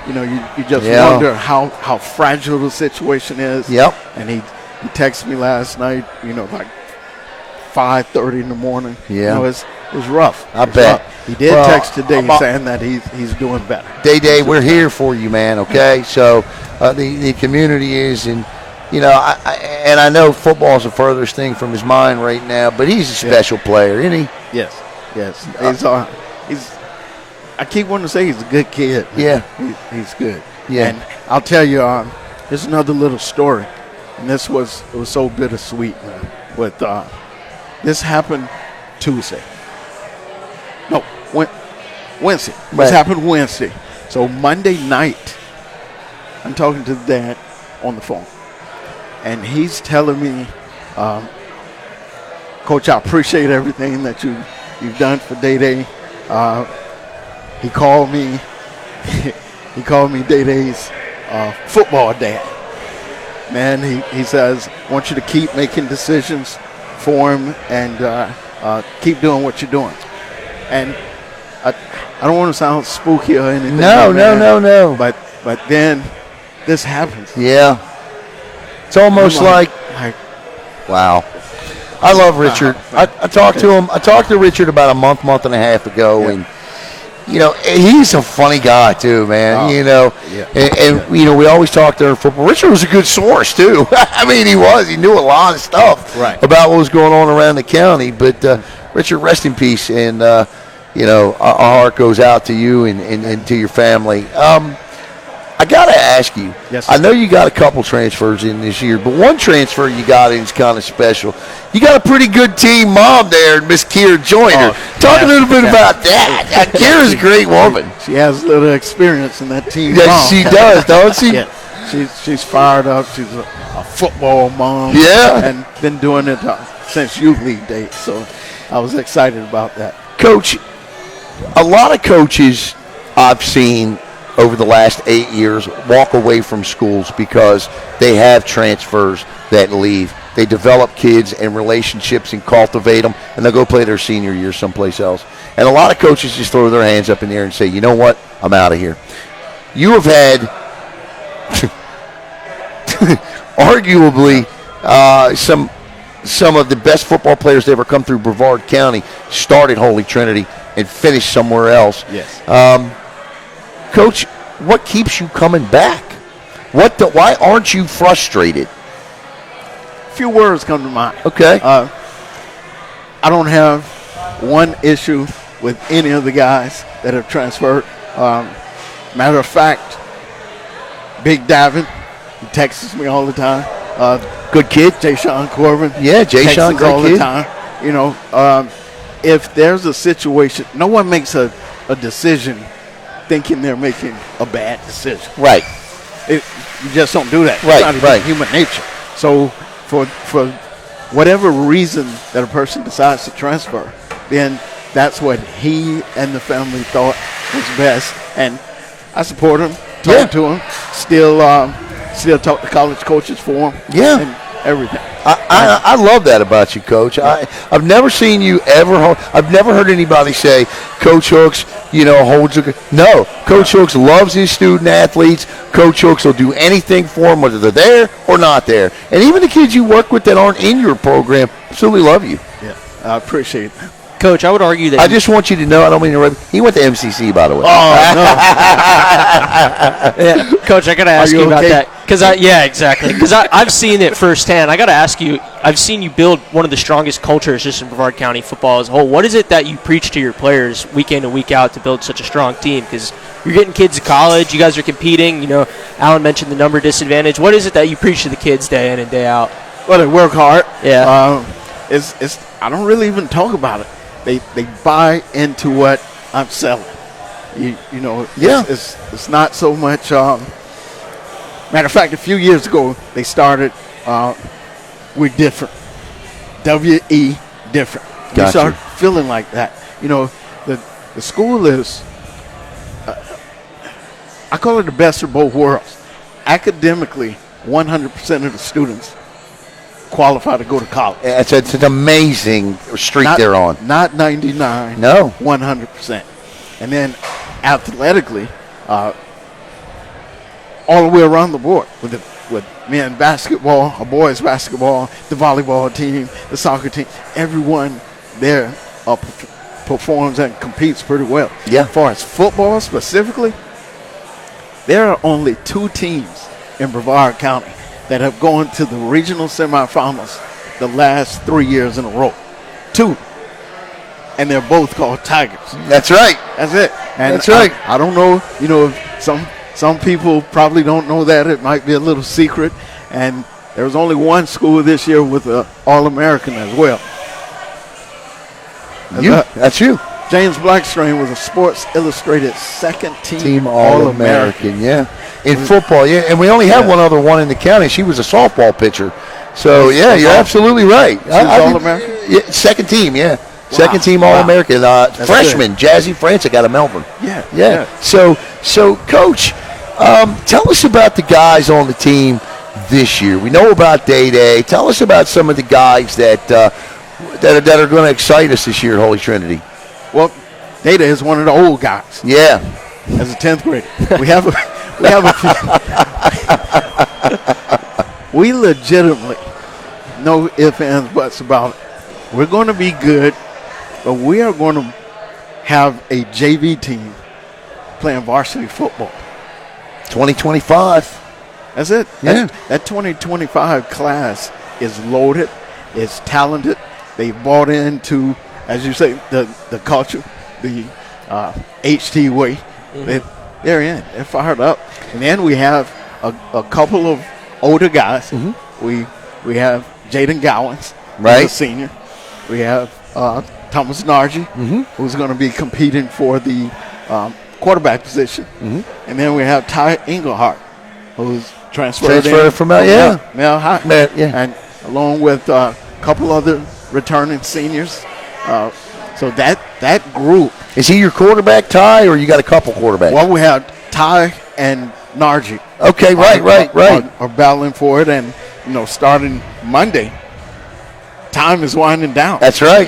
You know, you just wonder how fragile the situation is. Yep. And he texted me last night, like 5:30 in the morning. Yeah. It's rough. I bet. Rough. He did text today saying that he's doing better. Day, we're here for you, man, okay? So the community is, and, I know football's the furthest thing from his mind right now, but he's a special player, isn't he? Yes. I keep wanting to say he's a good kid. Yeah. He's good. Yeah. And I'll tell you, there's another little story, and it was so bittersweet, man. With this happened Tuesday. No, Wednesday. Right. This happened Wednesday. So Monday night, I'm talking to the dad on the phone, and he's telling me, Coach, I appreciate everything that you've done for Day. he called me. He called me Day-Day's football dad. Man, he says, I want you to keep making decisions for him and keep doing what you're doing. And I don't want to sound spooky or anything. No. But then this happens. Yeah. It's almost like wow. I love Richard. I talked to him. I talked to Richard about a month and a half ago, and he's a funny guy too, man. And we always talk to football. Richard was a good source too. I mean, he was. He knew a lot of stuff about what was going on around the county. But Richard, rest in peace, and our heart goes out to you and to your family. I got to ask you, I know you got a couple transfers in this year, but one transfer you got in is kind of special. You got a pretty good team mom there, Miss Kira Joyner. Talk a little bit about that. Kira's a great woman. She has a little experience in that team. Yes, she does, don't she? Yeah. She's fired up. She's a football mom. Yeah. And been doing it since youth league days. So I was excited about that. Coach, a lot of coaches I've seen over the last 8 years walk away from schools because they have transfers that leave. They develop kids and relationships and cultivate them, and they'll go play their senior year someplace else. And a lot of coaches just throw their hands up in the air and say, you know what, I'm out of here. You have had arguably some of the best football players to ever come through Brevard County start at Holy Trinity and finish somewhere else. Yes. Coach, what keeps you coming back? Why aren't you frustrated? A few words come to mind. Okay. I don't have one issue with any of the guys that have transferred. Matter of fact, Big Davin, he texts me all the time. Good kid. Jay Sean Corbin. Yeah, Jay Sean, great all kid. the time. If there's a situation, no one makes a decision thinking they're making a bad decision. Right. You just don't do that. Right, it's not human nature. So for whatever reason that a person decides to transfer, then that's what he and the family thought was best. And I support him, talk to him, still talk to college coaches for him. Yeah. And everything. I love that about you, Coach. I've never seen you I've never heard anybody say, Coach Hooks, holds a... No, Coach Hooks loves his student athletes. Coach Hooks will do anything for them, whether they're there or not there. And even the kids you work with that aren't in your program absolutely love you. Yeah, I appreciate that. Coach, I would argue that... I just want you to know, I don't mean to interrupt. He went to MCC, by the way. Oh, no. Yeah, Coach, I got to ask you about that. Exactly. Because I've seen it firsthand. I got to ask you, I've seen you build one of the strongest cultures just in Brevard County football as a whole. What is it that you preach to your players week in and week out to build such a strong team? Because you're getting kids to college. You guys are competing. Alan mentioned the number disadvantage. What is it that you preach to the kids day in and day out? Well, they work hard. Yeah. I don't really even talk about it. They buy into what I'm selling. It's not so much. Matter of fact, a few years ago they started. We're different. W-E different. Gotcha. We start feeling like that. The school is. I call it the best of both worlds. Academically, 100% of the students qualify to go to college. It's an amazing streak they're on. Not 99. No. 100%. And then athletically, all the way around the board with men basketball, boys basketball, the volleyball team, the soccer team, everyone there performs and competes pretty well. Yeah. As far as football specifically, there are only 2 teams in Brevard County that have gone to the regional semifinals the last 3 years in a row. 2. And they're both called Tigers. That's right. That's it. And that's right. I don't know, some people probably don't know that. It might be a little secret. And there was only one school this year with an All-American as well. That's you. James Blackstone was a Sports Illustrated second team All-American, yeah. In football, yeah. And we only have one other one in the county. She was a softball pitcher. So, you're absolutely right. She was All-American? Yeah, second team, yeah. Second team All-American. Freshman, Jazzy Francis out of Melbourne. Yeah. So Coach, tell us about the guys on the team this year. We know about Day. Tell us about some of the guys that are going to excite us this year at Holy Trinity. Well, Day is one of the old guys. Yeah. As a 10th grader. We legitimately, no ifs, ands, buts about it. We're going to be good, but we are going to have a JV team playing varsity football. 2025. That's it. Yeah. That 2025 class is loaded. It's talented. They bought into, as you say, the culture, the HT way. They're in. They're fired up. And then we have a couple of older guys. We have Jaden Gowans, right, who's a senior. We have Thomas Nargi, who's going to be competing for the quarterback position. And then we have Ty Englehart, who's transferred from Mel High. And along with a couple other returning seniors. So that group. Is he your quarterback, Ty, or you got a couple quarterbacks? Well, we have Ty and Nargi. Okay, right. Are battling for it, and starting Monday, time is winding down. That's right.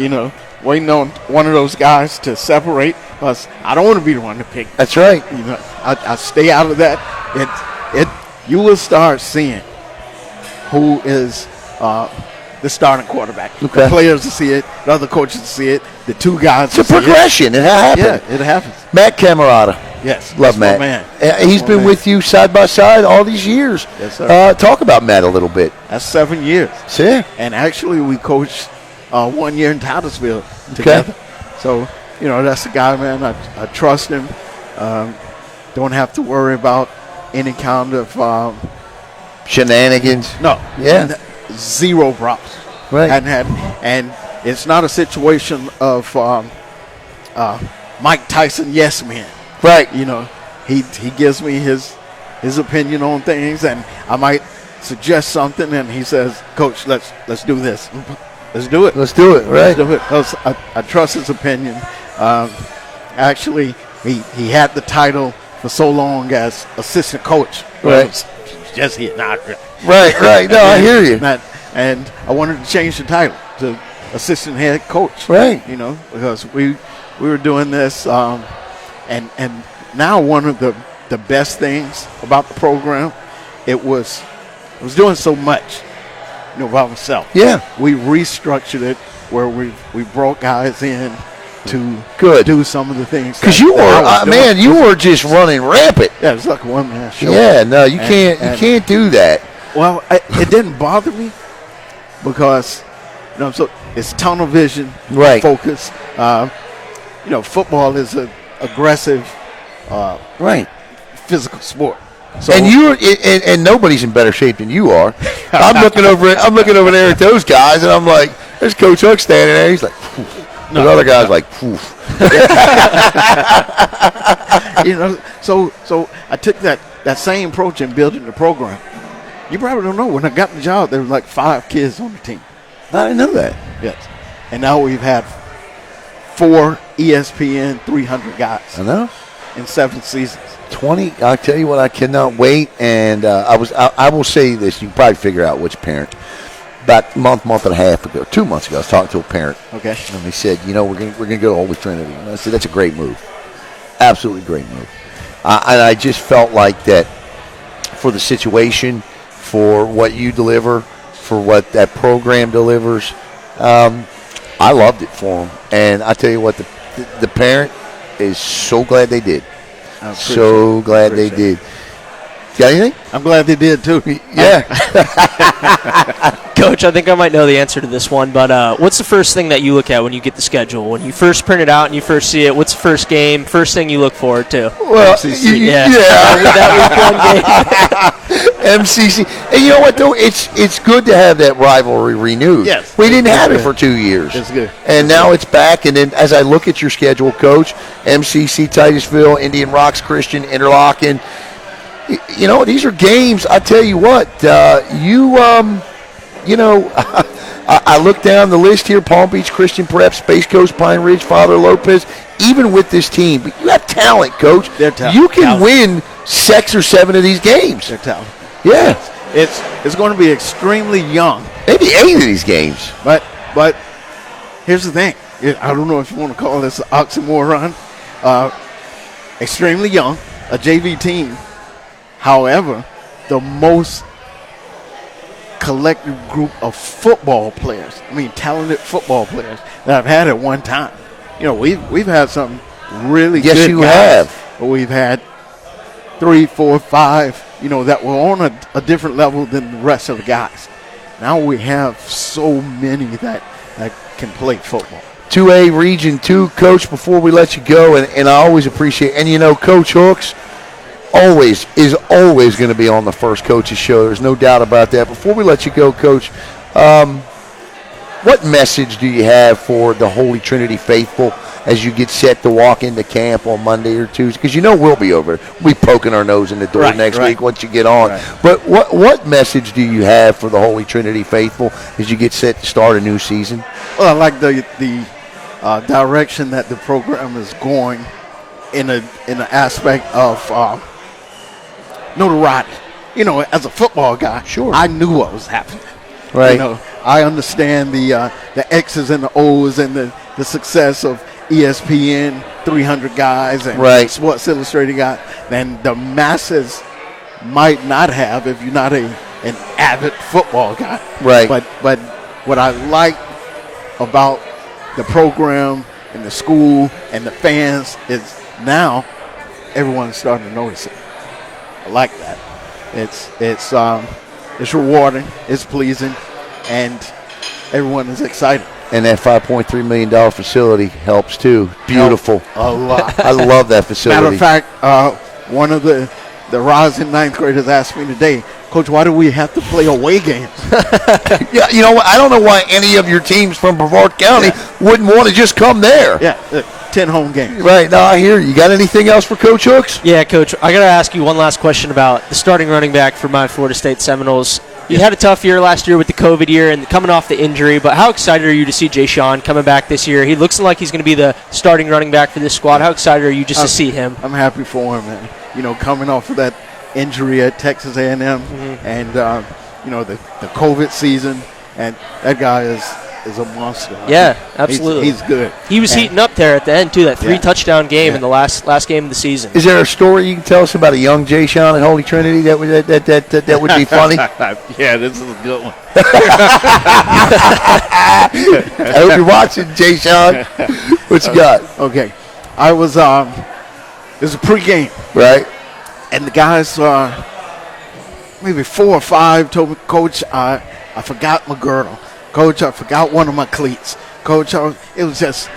Waiting on one of those guys to separate us. I don't want to be the one to pick. That's right. I stay out of that. You will start seeing who is the starting quarterback. Okay. The players will see it. The other coaches will see it. The two guys will see it. It's a progression. It happens. Yeah, it happens. Matt Camerata. Yes. Love Matt. Man. He's been with you side by side all these years. Yes, sir. Talk about Matt a little bit. That's 7 years. Yeah. And actually, we coached 1 year in Titusville together. So, that's the guy, man. I trust him. Don't have to worry about any kind of shenanigans. No. Yeah. Zero problems. Right. And it's not a situation of Mike Tyson yes man. Right. He gives me his opinion on things, and I might suggest something, and he says, "Coach, let's do this. Let's do it. Let's do it." Right. Let's do it. 'Cause I trust his opinion. Actually, he had the title for so long as assistant coach. Right. Just here, not really. Right. No, I hear you. And I wanted to change the title to assistant head coach. Right. Because we were doing this, and now one of the best things about the program, I was doing so much, by myself. Yeah. We restructured it where we brought guys in to do some of the things. Because you were, you were just running rampant. Yeah, it was like a one-man show. Yeah, no, you can't do that. Well, it didn't bother me because, so it's tunnel vision, right? Focus. Football is an aggressive, right, physical sport. So, and nobody's in better shape than you are. I'm looking over there at those guys, and I'm like, there's Coach Hook standing there. He's like, the other guy's like, poof. So I took that same approach in building the program. You probably don't know, when I got the job, there were like 5 kids on the team. I didn't know that. Yes. And now we've had 4 ESPN 300 guys. I know. In 7 seasons. 20. I'll tell you what, I cannot wait. And I will say this. You can probably figure out which parent. About a month and a half ago, 2 months ago, I was talking to a parent. Okay. And they said, we're gonna go to Holy Trinity. And I said, that's a great move. Absolutely great move. And I just felt like that for the situation, for what you deliver, for what that program delivers, I loved it for them. And I tell you what, the parent is so glad they did. So glad they did. Got anything? I'm glad they did, too. Yeah. Coach, I think I might know the answer to this one, but what's the first thing that you look at when you get the schedule? When you first print it out and you first see it, what's the first game, first thing you look forward to? Well, that MCC. And you know what, though? It's good to have that rivalry renewed. Yes. We didn't have it for 2 years. It's good. And now it's back. And then as I look at your schedule, Coach, MCC, Titusville, Indian Rocks, Christian, Interlochen, these are games. I tell you what, I look down the list here: Palm Beach Christian Prep, Space Coast, Pine Ridge, Father Lopez. Even with this team, but you have talent, Coach. They're talented. You can win 6 or 7 of these games. They're talented. Yeah. It's going to be extremely young. Maybe 8 of these games. But here's the thing. I don't know if you want to call this an oxymoron. Extremely young, a JV team. However, the most collective group of football players, talented football players that I've had at one time. We've had some really good guys. Yes, you have. But we've had 3, 4, 5, that were on a different level than the rest of the guys. Now we have so many that can play football. 2A Region 2, Coach, before we let you go, and I always appreciate, and Coach Hooks is always going to be on the First Coaches Show. There's no doubt about that. Before we let you go, Coach, what message do you have for the Holy Trinity faithful as you get set to walk into camp on Monday or Tuesday? Because we'll be over there. We'll be poking our nose in the door next week once you get on. Right. But what message do you have for the Holy Trinity faithful as you get set to start a new season? Well, I like the direction that the program is going in an aspect of notoriety. As a football guy, sure, I knew what was happening. Right. I understand the X's and the O's and the success of ESPN, 300 guys, and Sports Illustrated guys. And the masses might not have if you're not an avid football guy. Right. But what I like about the program and the school and the fans is now everyone's starting to notice it. I like that. It's rewarding, it's pleasing, and everyone is excited. And that $5.3 million facility helps too. Beautiful. A lot. I love that facility. Matter of fact, one of the rising ninth graders asked me today, Coach, why do we have to play away games? Yeah, I don't know why any of your teams from Brevard County wouldn't want to just come there. Yeah, 10 home games. Right. No, I hear you. Got anything else for Coach Hooks? Yeah, Coach. I got to ask you one last question about the starting running back for my Florida State Seminoles. You had a tough year last year with the COVID year and coming off the injury, but how excited are you to see Jay Sean coming back this year? He looks like he's going to be the starting running back for this squad. How excited are you just to see him? I'm happy for him, man. Coming off of that injury at Texas A&M and, the COVID season, and that guy is a monster. Yeah, absolutely. He's good. He was heating up there at the end, too, that 3-touchdown game in the last game of the season. Is there a story you can tell us about a young Jay Sean at Holy Trinity that would be funny? Yeah, this is a good one. I hope you're watching, Jay Sean. What you got? Okay. I was, it was a pregame. Right. And the guys, maybe 4 or 5, told me, Coach, I forgot my girdle. Coach, I forgot one of my cleats. Coach, it was just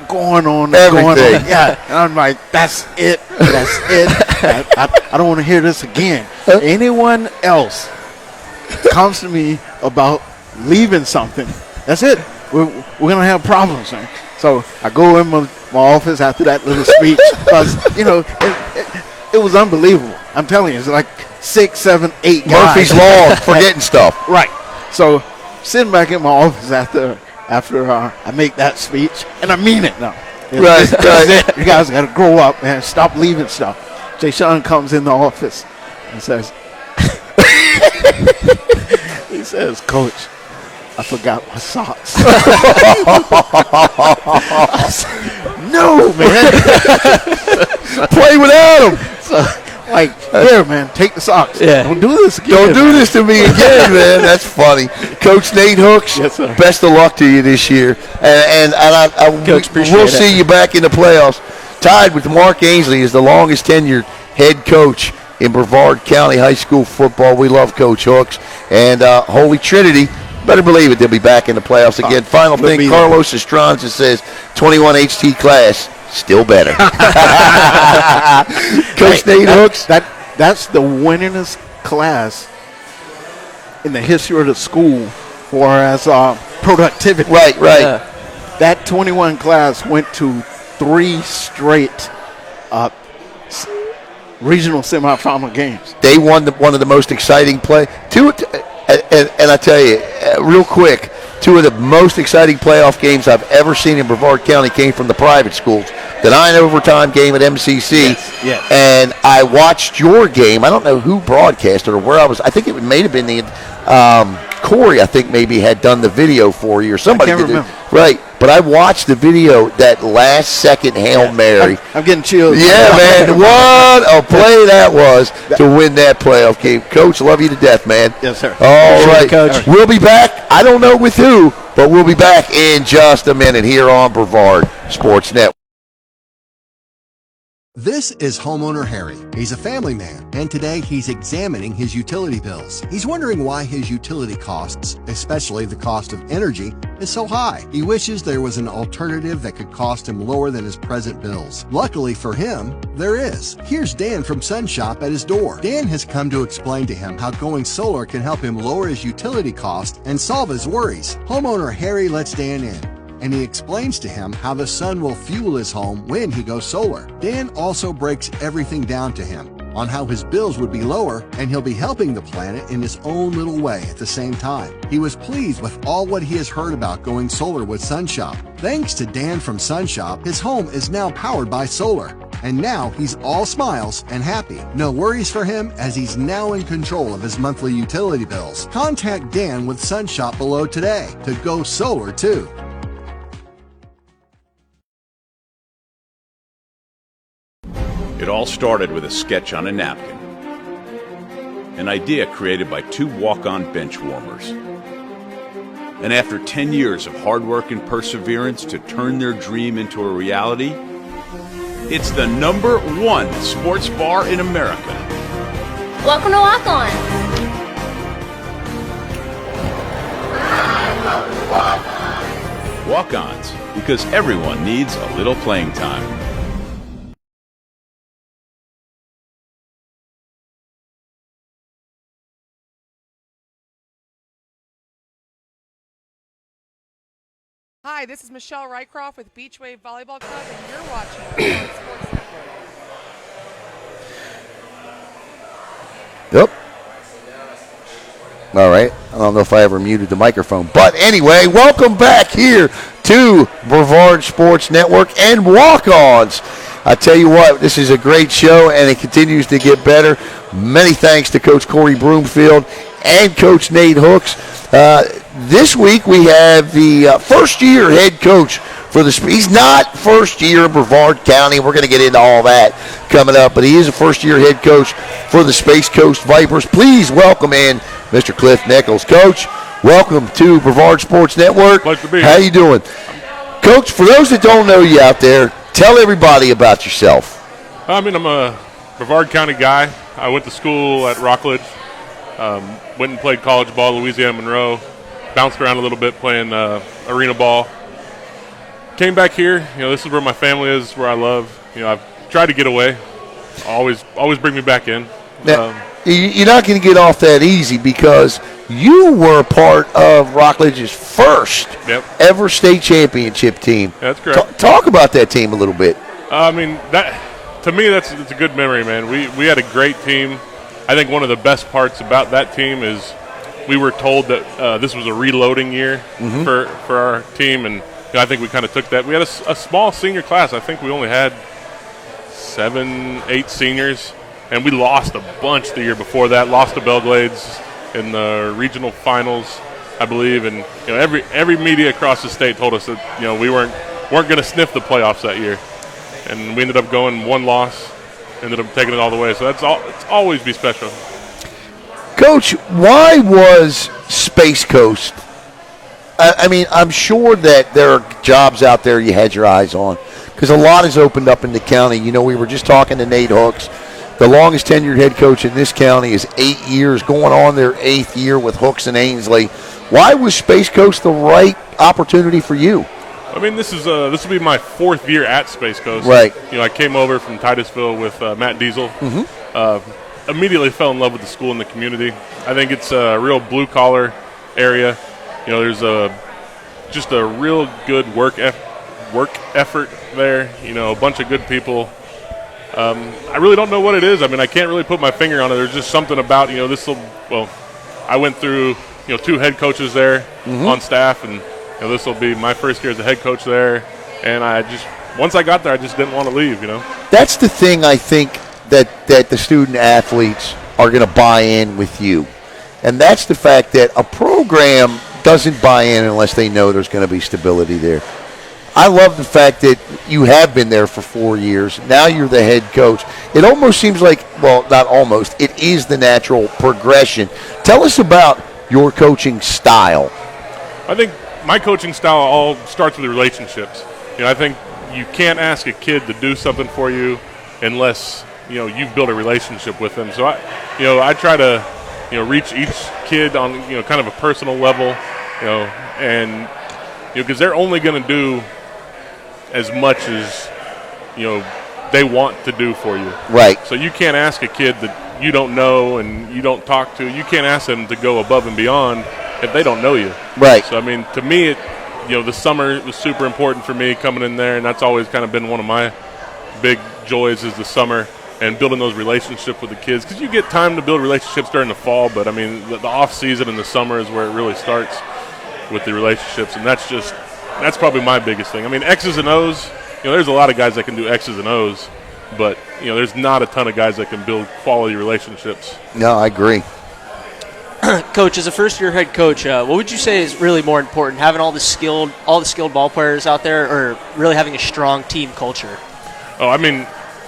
going on. Yeah, and I'm like, that's it. I don't want to hear this again. Anyone else comes to me about leaving something, that's it. We're going to have problems, man. So I go in my office after that little speech because, it was unbelievable. I'm telling you, it's like 6, 7, 8 guys. Murphy's Law, forgetting stuff. Right. So sitting back in my office after I make that speech, and I mean it now. Right. You guys got to grow up and stop leaving stuff. Jay Sean comes in the office and says, he says, Coach, I forgot my socks. I said, no, man. Play without them. So, here, man, take the socks. Yeah. Don't do this again. Don't do this to me again, man. That's funny. Coach Nate Hooks, yes, sir. Best of luck to you this year. And Coach, we'll see you back in the playoffs. Tied with Mark Ainsley as the longest tenured head coach in Brevard County High School football. We love Coach Hooks. And Holy Trinity, better believe it, they'll be back in the playoffs again. Final thing, Carlos Estrada says 21 HT class. Still better. Coach Nate Hooks. That's the winningest class in the history of the school for as productivity. Right. Yeah. That 21 class went to 3 straight regional semifinal games. They won one of the most exciting play. And I tell you, real quick, two of the most exciting playoff games I've ever seen in Brevard County came from the private schools. The 9-overtime game at MCC, yes. And I watched your game. I don't know who broadcasted or where I was. I think it may have been the Corey, I think maybe had done the video for you or somebody. I can't remember. Right, but I watched the video, that last second Hail Mary. I'm getting chills. Yeah, man, what a play that was to win that playoff game. Coach, love you to death, man. Yes, sir. All right, Coach. We'll be back. I don't know with who, but we'll be back in just a minute here on Brevard Sports Network. This is homeowner Harry. He's a family man, and today he's examining his utility bills. He's wondering why his utility costs, especially the cost of energy, is so high. He wishes there was an alternative that could cost him lower than his present bills. Luckily for him, there is. Here's Dan from SunShop at his door. Dan has come to explain to him how going solar can help him lower his utility cost and solve his worries. Homeowner Harry lets Dan in, and he explains to him how the sun will fuel his home when he goes solar. Dan also breaks everything down to him on how his bills would be lower, and he'll be helping the planet in his own little way at the same time. He was pleased with all what he has heard about going solar with SunShop. Thanks to Dan from SunShop, his home is now powered by solar. And now he's all smiles and happy. No worries for him, as he's now in control of his monthly utility bills. Contact Dan with SunShop below today to go solar too. It all started with a sketch on a napkin. An idea created by two walk-on bench warmers. And after 10 years of hard work and perseverance to turn their dream into a reality, it's the #1 sports bar in America. Welcome to Walk On. Walk-ons, because everyone needs a little playing time. Hi, this is Michelle Rycroft with Beach Wave Volleyball Club, and you're watching Brevard Sports Network. Yep. All right. I don't know if I ever muted the microphone. But anyway, welcome back here to Brevard Sports Network and Walk-Ons. I tell you what, this is a great show, and it continues to get better. Many thanks to Coach Corey Broomfield and Coach Nate Hooks. This week we have the first-year head coach for the. He's not first year in Brevard County. We're going to get into all that coming up, but he is a first-year head coach for the Space Coast Vipers. Please welcome in Mr. Clifton Nichols. Coach, welcome to Brevard Sports Network. Pleasure to be here. How you doing? Coach, for those that don't know you out there, tell everybody about yourself. I'm a Brevard County guy. I went to school at Rockledge, went and played college ball, Louisiana Monroe, bounced around a little bit playing arena ball. Came back here. This is where my family is, where I love. I've tried to get away. Always bring me back in. Now, you're not going to get off that easy because you were part of Rockledge's first ever state championship team. That's correct. Talk about that team a little bit. To me, it's a good memory, man. We had a great team. I think one of the best parts about that team is we were told that this was a reloading year for our team, and I think we kind of took that. We had a small senior class. I think we only had 7, 8 seniors, and we lost a bunch the year before that. Lost to Belglades in the regional finals, I believe, and every media across the state told us that we weren't going to sniff the playoffs that year, and we ended up going 1 loss, ended up taking it all the way. So it's always be special. Coach, why was Space Coast? I'm sure that there are jobs out there you had your eyes on because a lot has opened up in the county. We were just talking to Nate Hooks. The longest tenured head coach in this county is 8 years, going on their 8th year with Hooks and Ainsley. Why was Space Coast the right opportunity for you? This will be my 4th year at Space Coast. Right. I came over from Titusville with Matt Diesel. Immediately fell in love with the school and the community. I think it's a real blue-collar area. There's just a real good work effort there. A bunch of good people. I really don't know what it is. I can't really put my finger on it. There's just something about, I went through 2 head coaches there on staff, and this will be my first year as a head coach there. And once I got there, I just didn't want to leave. That's the thing I think that the student athletes are going to buy in with you, and that's the fact that a program doesn't buy in unless they know there's going to be stability there. I love the fact that you have been there for 4 years. Now you're the head coach. It almost seems like, well, not almost, it is the natural progression. Tell us about your coaching style. I think my coaching style all starts with the relationships. I think you can't ask a kid to do something for you unless, you've built a relationship with them. So I try to, reach each kid on, kind of a personal level, and, because they're only going to do as much as they want to do for you. Right. So you can't ask a kid that you don't know and you don't talk to. You can't ask them to go above and beyond if they don't know you. Right. So to me, the summer was super important for me coming in there, and that's always kind of been one of my big joys is the summer and building those relationships with the kids, because you get time to build relationships during the fall, but the off season in the summer is where it really starts with the relationships, and that's probably my biggest thing. X's and O's, there's a lot of guys that can do X's and O's, but, there's not a ton of guys that can build quality relationships. No, I agree. Coach, as a first-year head coach, what would you say is really more important, having all the skilled ball players out there, or really having a strong team culture? Oh,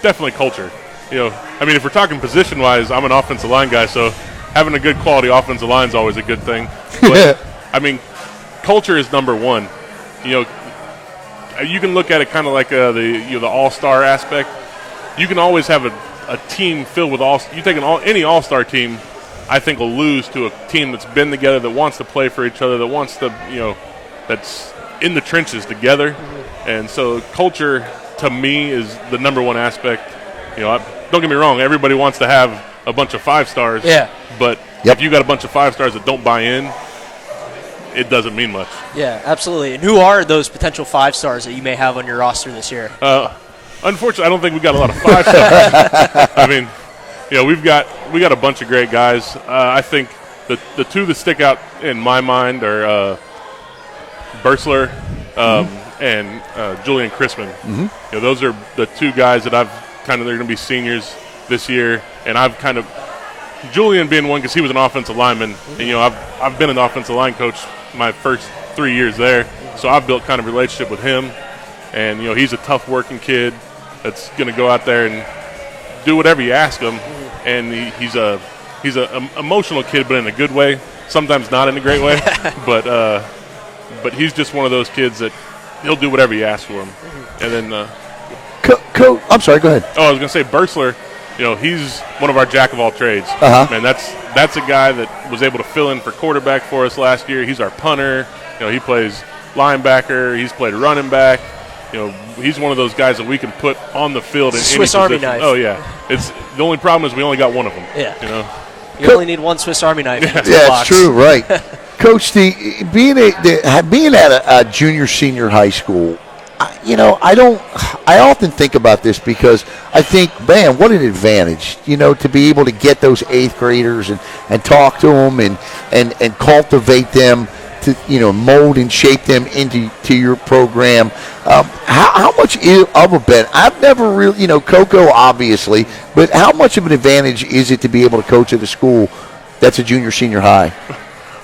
definitely culture. If we're talking position-wise, I'm an offensive line guy, so having a good quality offensive line is always a good thing. But, culture is number one. You can look at it kind of like the all-star aspect. You can always have a team filled with you take any all-star team, I think, will lose to a team that's been together, that wants to play for each other, that wants to, that's in the trenches together. And so culture, to me, is the number one aspect. Don't get me wrong, everybody wants to have a bunch of 5 stars. Yeah. But if you got a bunch of 5 stars that don't buy in, it doesn't mean much. Yeah, absolutely. And who are those potential 5 stars that you may have on your roster this year? Unfortunately, I don't think we got a lot of 5 stars. We've got a bunch of great guys. I think the 2 that stick out in my mind are Bursler and Julian Chrisman. Mm-hmm. Those are the 2 guys that they're going to be seniors this year, and I've kind of Julian being one because he was an offensive lineman, and I've been an offensive line coach my first 3 years there, so I've built kind of a relationship with him, and he's a tough working kid that's going to go out there and do whatever you ask him, and he's a emotional kid, but in a good way. Sometimes not in a great way, but he's just one of those kids that he'll do whatever you ask for him. And then I'm sorry, go ahead. Oh, I was going to say Bursler. He's one of our jack of all trades. Man, that's a guy that was able to fill in for quarterback for us last year. He's our punter. He plays linebacker. He's played running back. He's one of those guys that we can put on the field in Swiss any Army position. knife. Oh yeah. It's the only problem is we only got one of them. Yeah. You only need one Swiss Army knife. Yeah, it's true, right? Coach, being at a junior senior high school, I often think about this because I think, man, what an advantage, to be able to get those 8th graders and talk to them and cultivate them to, mold and shape them into your program. How much of a bet? I've never really, Coco obviously, but how much of an advantage is it to be able to coach at a school that's a junior senior high?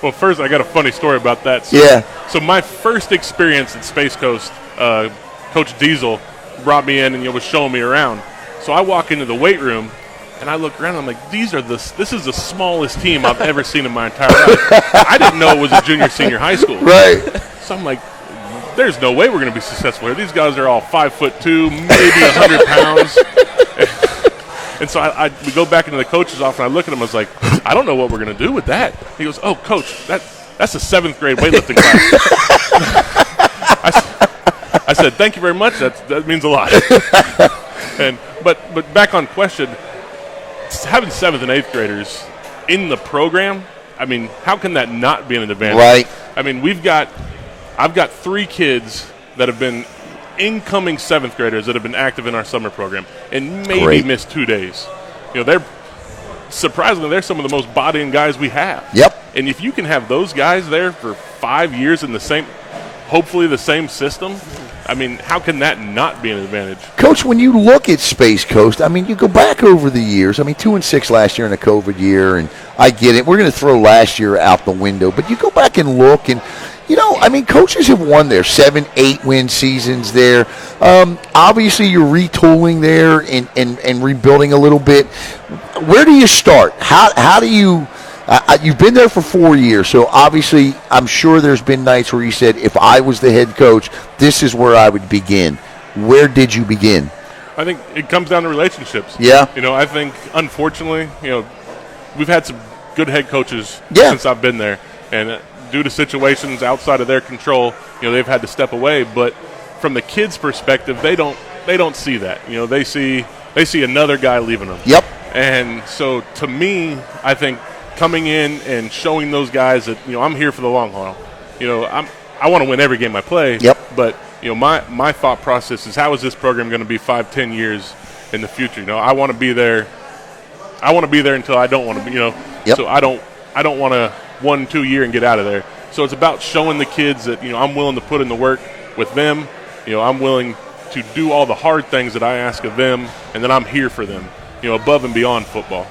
Well, first, I got a funny story about that. So my first experience at Space Coast, Coach Diesel brought me in and was showing me around. So I walk into the weight room and I look around and I'm like, this is the smallest team I've ever seen in my entire life. I didn't know it was a junior senior high school. Right. So I'm like, there's no way we're going to be successful here. These guys are all 5'2", maybe 100 pounds. And so we go back into the coach's office and I look at him. I was like, I don't know what we're going to do with that. He goes, oh, Coach, that's a 7th grade weightlifting class. I said, thank you very much. That means a lot. But back on question, having 7th and 8th graders in the program, how can that not be an advantage? Right. I've got 3 kids that have been incoming 7th graders that have been active in our summer program and maybe missed 2 days. They're surprisingly, they're some of the most bought-in guys we have. Yep. And if you can have those guys there for 5 years in hopefully the same system, I mean, how can that not be an advantage? Coach, when you look at Space Coast, I mean, you go back over the years. I mean, 2-6 last year in a COVID year, and I get it. We're going to throw last year out the window. But you go back and look, and, I mean, coaches have won there, 7-8 win seasons there. Obviously, you're retooling there and rebuilding a little bit. Where do you start? How do you you've been there for 4 years, so obviously I'm sure there's been nights where you said, if I was the head coach, this is where I would begin. Where did you begin? I think it comes down to relationships. Yeah. I think, unfortunately, we've had some good head coaches since I've been there, and due to situations outside of their control, they've had to step away. But from the kids' perspective, they don't see that. They see another guy leaving them. Yep. And so, to me, I think coming in and showing those guys that I'm here for the long haul. I want to win every game I play. Yep. But my thought process is, how is this program going to be 5-10 years in the future? I want to be there. I want to be there until I don't want to be. Yep. So I don't want to 1-2 year and get out of there. So it's about showing the kids that I'm willing to put in the work with them. I'm willing to do all the hard things that I ask of them, and then I'm here for them. Above and beyond football.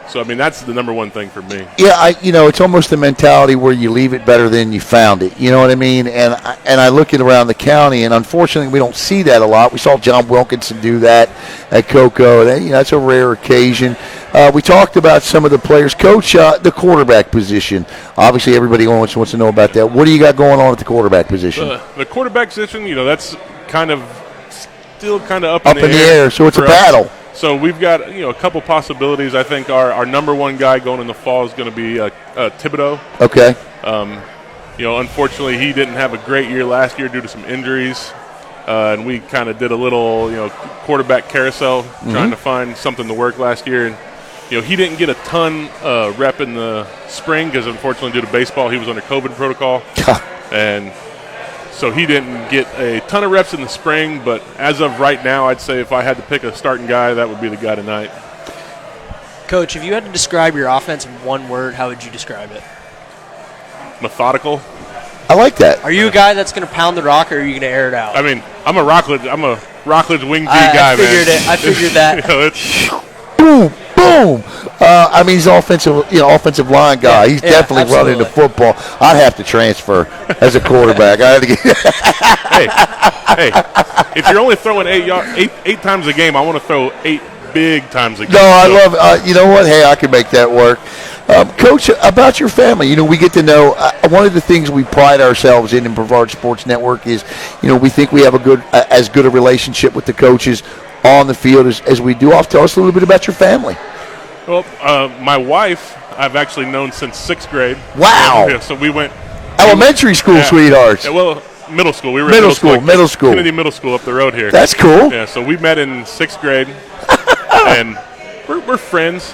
So, I mean, that's the number one thing for me. Yeah, it's almost the mentality where you leave it better than you found it. You know what I mean? And I look at around the county, and unfortunately we don't see that a lot. We saw John Wilkinson do that at Cocoa. That's a rare occasion. We talked about some of the players. Coach, the quarterback position. Obviously, everybody wants to know about that. What do you got going on at the quarterback position? The quarterback position, that's still kind of up in the air. So it's a battle. So we've got a couple possibilities. I think our number one guy going in the fall is going to be Thibodeau. Okay. Unfortunately, he didn't have a great year last year due to some injuries, and we kind of did a little quarterback carousel trying to find something to work last year. And he didn't get a ton rep in the spring because unfortunately due to baseball he was under COVID protocol, and so he didn't get a ton of reps in the spring, but as of right now, I'd say if I had to pick a starting guy, that would be the guy tonight. Coach, if you had to describe your offense in one word, how would you describe it? Methodical. I like that. Are you a guy that's going to pound the rock, or are you going to air it out? I mean, I'm a Rockledge wing G guy, I figured that. Boom, boom. He's an offensive line guy. He's definitely running the football. I'd have to transfer as a quarterback. I had to get hey, if you're only throwing eight times a game, I want to throw 8 big times a game. No, I love. You know what? Hey, I can make that work. Coach, about your family, we get to know. One of the things we pride ourselves in Brevard Sports Network is, we think we have as good a relationship with the coaches on the field as we do off. Tell us a little bit about your family. Well, my wife, I've actually known since 6th grade. Wow. Yeah, so we went elementary school sweethearts. Yeah, well, middle school. We were middle school. Kennedy Middle School up the road here. That's cool. Yeah, so we met in 6th grade, and we're friends.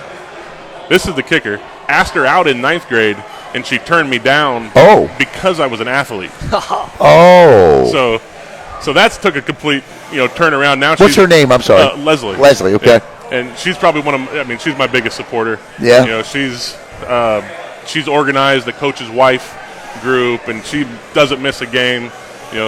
This is the kicker. Asked her out in 9th grade, and she turned me down because I was an athlete. So that's took a complete turnarourn. Now what's her name? I'm sorry. Leslie. Leslie. Okay. Yeah. And she's probably she's my biggest supporter. Yeah. She's organized the coach's wife group, and she doesn't miss a game.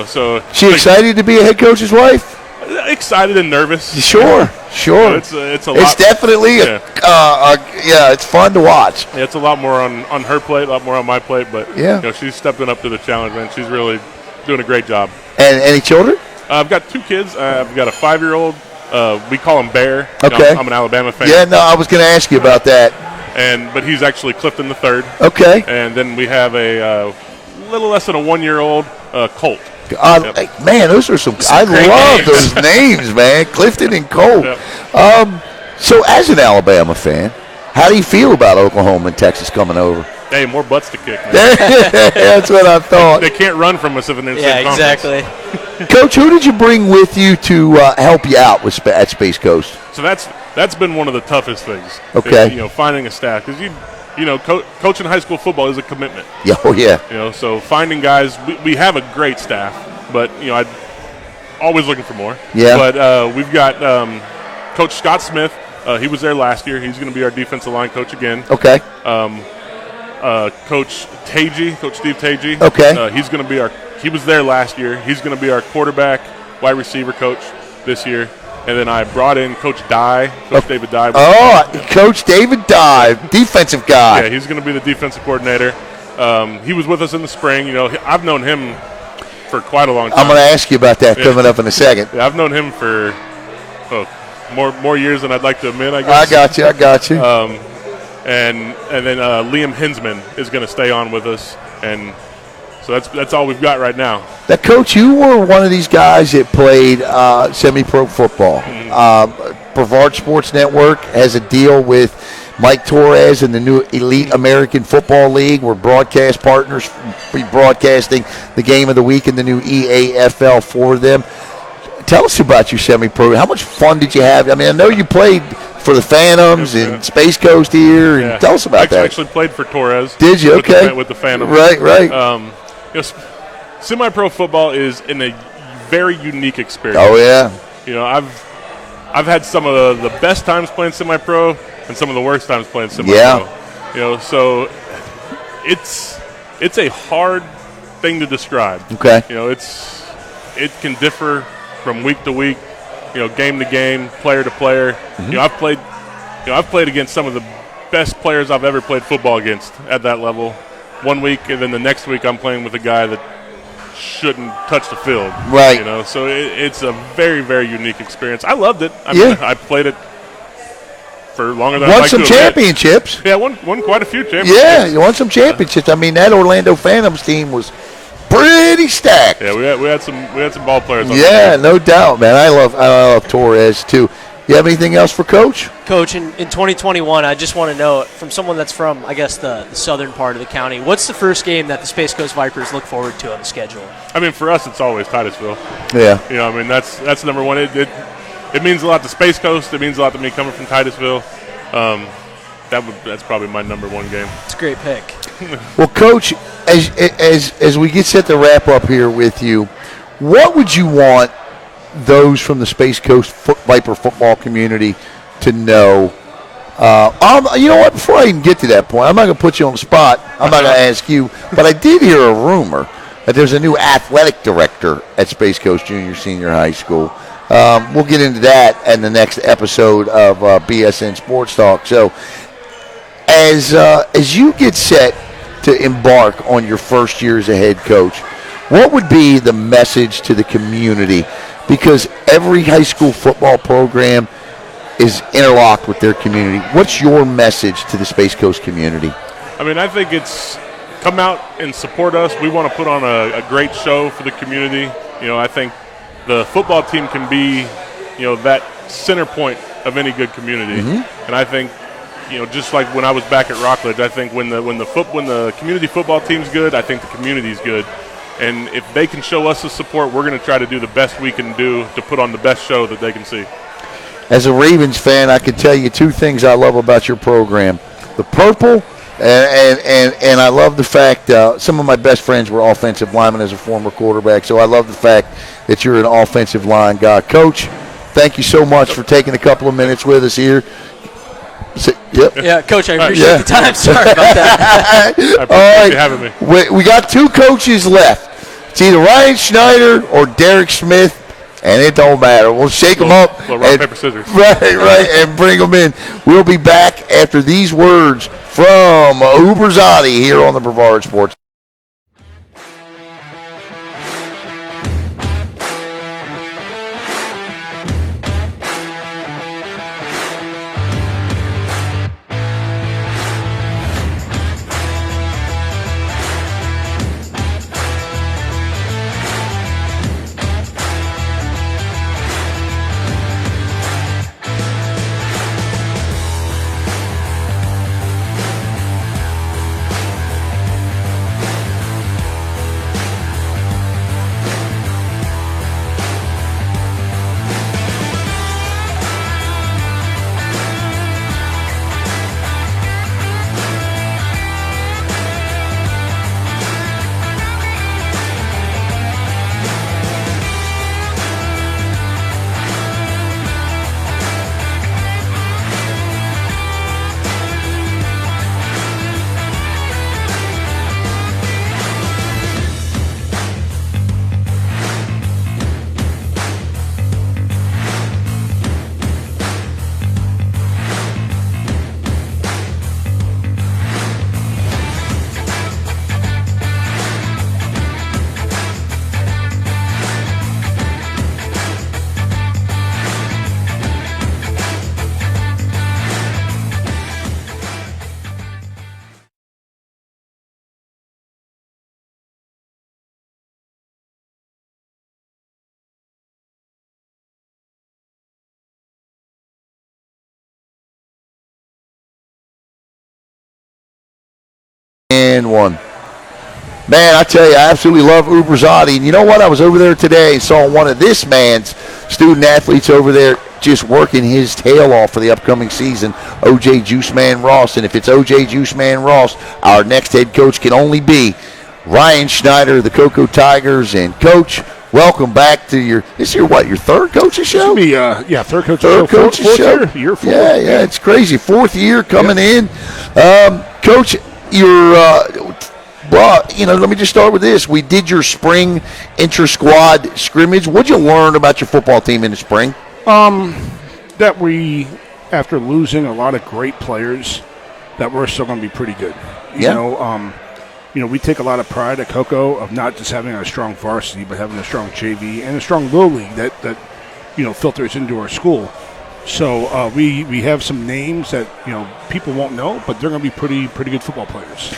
So she excited to be a head coach's wife? Excited and nervous. Sure. It's a lot. It's definitely it's fun to watch. Yeah, it's a lot more on her plate, a lot more on my plate, but she's stepping up to the challenge, man. She's really doing a great job. And any children? I've got 2 kids. I've got a 5-year-old. We call him Bear. Okay. I'm an Alabama fan. Yeah, no, I was going to ask you about that. But he's actually Clifton the third. Okay. And then we have a little less than a 1-year-old Colt. Man, those are some I love those names, man. Clifton and Colt. Yep. So as an Alabama fan, how do you feel about Oklahoma and Texas coming over? Hey, more butts to kick, man. That's what I thought. They can't run from us if they're in the same conference. Exactly. Coach, who did you bring with you to help you out at Space Coast? So that's been one of the toughest things. Okay. Is, finding a staff, because coaching high school football is a commitment. Yeah, oh yeah. So finding guys, we have a great staff, but I'm always looking for more. Yeah. But we've got Coach Scott Smith. He was there last year. He's going to be our defensive line coach again. Okay. Coach Steve Tagey. Okay. He was there last year. He's going to be our quarterback, wide receiver coach this year. And then I brought in Coach David Dye. Coach David Dye, defensive guy. Yeah, he's going to be the defensive coordinator. He was with us in the spring. You know, I've known him for quite a long time. I'm going to ask you about that coming up in a second. Yeah, I've known him for more years than I'd like to admit, I guess. I got you. And then Liam Hinsman is going to stay on with us, and so that's all we've got right now. Now, Coach, you were one of these guys that played semi-pro football. Brevard Sports Network has a deal with Mike Torres and the new Elite American Football League. We're broadcast partners. We're broadcasting the game of the week in the new EAFL for them. Tell us about your semi-pro. How much fun did you have? I mean, I know you played for the Phantoms and Space Coast here. And tell us about that. I actually played for Torres. Did you? Okay. With the Phantoms. Right. Semi-pro football is a very unique experience. Oh, yeah. You know, I've had some of the best times playing semi-pro and some of the worst times playing semi-pro. Yeah. You know, so it's a hard thing to describe. Okay. You know, it can differ from week to week, you know, game to game, player to player. Mm-hmm. You know, I've played against some of the best players I've ever played football against at that level. One week, and then the next week I'm playing with a guy that shouldn't touch the field. Right. You know, so it's a very, very unique experience. I loved it. I mean, I played it for longer than I'd like to admit. Won some championships. Yeah, won quite a few championships. Yeah, you won some championships. I mean, that Orlando Phantoms team was pretty stacked. Yeah, we had some ball players. Yeah, no doubt, man. I love Torres too. You have anything else for Coach? Coach, in 2021, I just want to know, from someone that's from, I guess, the southern part of the county, what's the first game that the Space Coast Vipers look forward to on the schedule? I mean, for us, it's always Titusville. Yeah. You know, I mean, that's number one. It means a lot to Space Coast. It means a lot to me coming from Titusville. That's probably my number one game. It's a great pick. Well, Coach, as we get set to wrap up here with you, what would you want those from the Space Coast Viper football community to know? You know what? Before I even get to that point, I'm not going to put you on the spot. I'm not going to ask you, but I did hear a rumor that there's a new athletic director at Space Coast Junior Senior High School. We'll get into that in the next episode of BSN Sports Talk. So, as you get set to embark on your first year as a head coach, what would be the message to the community? Because every high school football program is interlocked with their community. What's your message to the Space Coast community? I mean, I think it's come out and support us. We want to put on a great show for the community. You know, I think the football team can be, you know, that center point of any good community. Mm-hmm. And I think, you know, just like when I was back at Rockledge, I think when the community football team's good, I think the community's good. And if they can show us the support, we're going to try to do the best we can do to put on the best show that they can see. As a Ravens fan, I can tell you two things I love about your program. The purple, and I love the fact some of my best friends were offensive linemen as a former quarterback, so I love the fact that you're an offensive line guy. Coach, thank you so much for taking a couple of minutes with us here. Yep. Yeah, Coach, I appreciate the time. Sorry about that. I appreciate you having me. We got two coaches left. It's either Ryan Schneider or Derek Smith, and it don't matter. We'll shake them up. Rock, paper, scissors. Right, and bring them in. We'll be back after these words from UbrZati here on the Brevard Sports. and 1. Man, I tell you, I absolutely love UbrZati. And you know what? I was over there today and saw one of this man's student athletes over there just working his tail off for the upcoming season, O.J. Juiceman Ross. And if it's O.J. Juiceman Ross, our next head coach can only be Ryan Schneider, the Cocoa Tigers. And, Coach, welcome back to your third coach's show? This will be, third coach's show. Fourth year 4. Yeah, it's crazy. 4th year coming in. Coach, you're let me just start with this. We did your spring inter-squad scrimmage. What'd you learn about your football team in the spring? That we, after losing a lot of great players, that we're still going to be pretty good. We take a lot of pride at Cocoa of not just having a strong varsity, but having a strong JV and a strong Little League that filters into our school. So we have some names that people won't know, but they're going to be pretty good football players.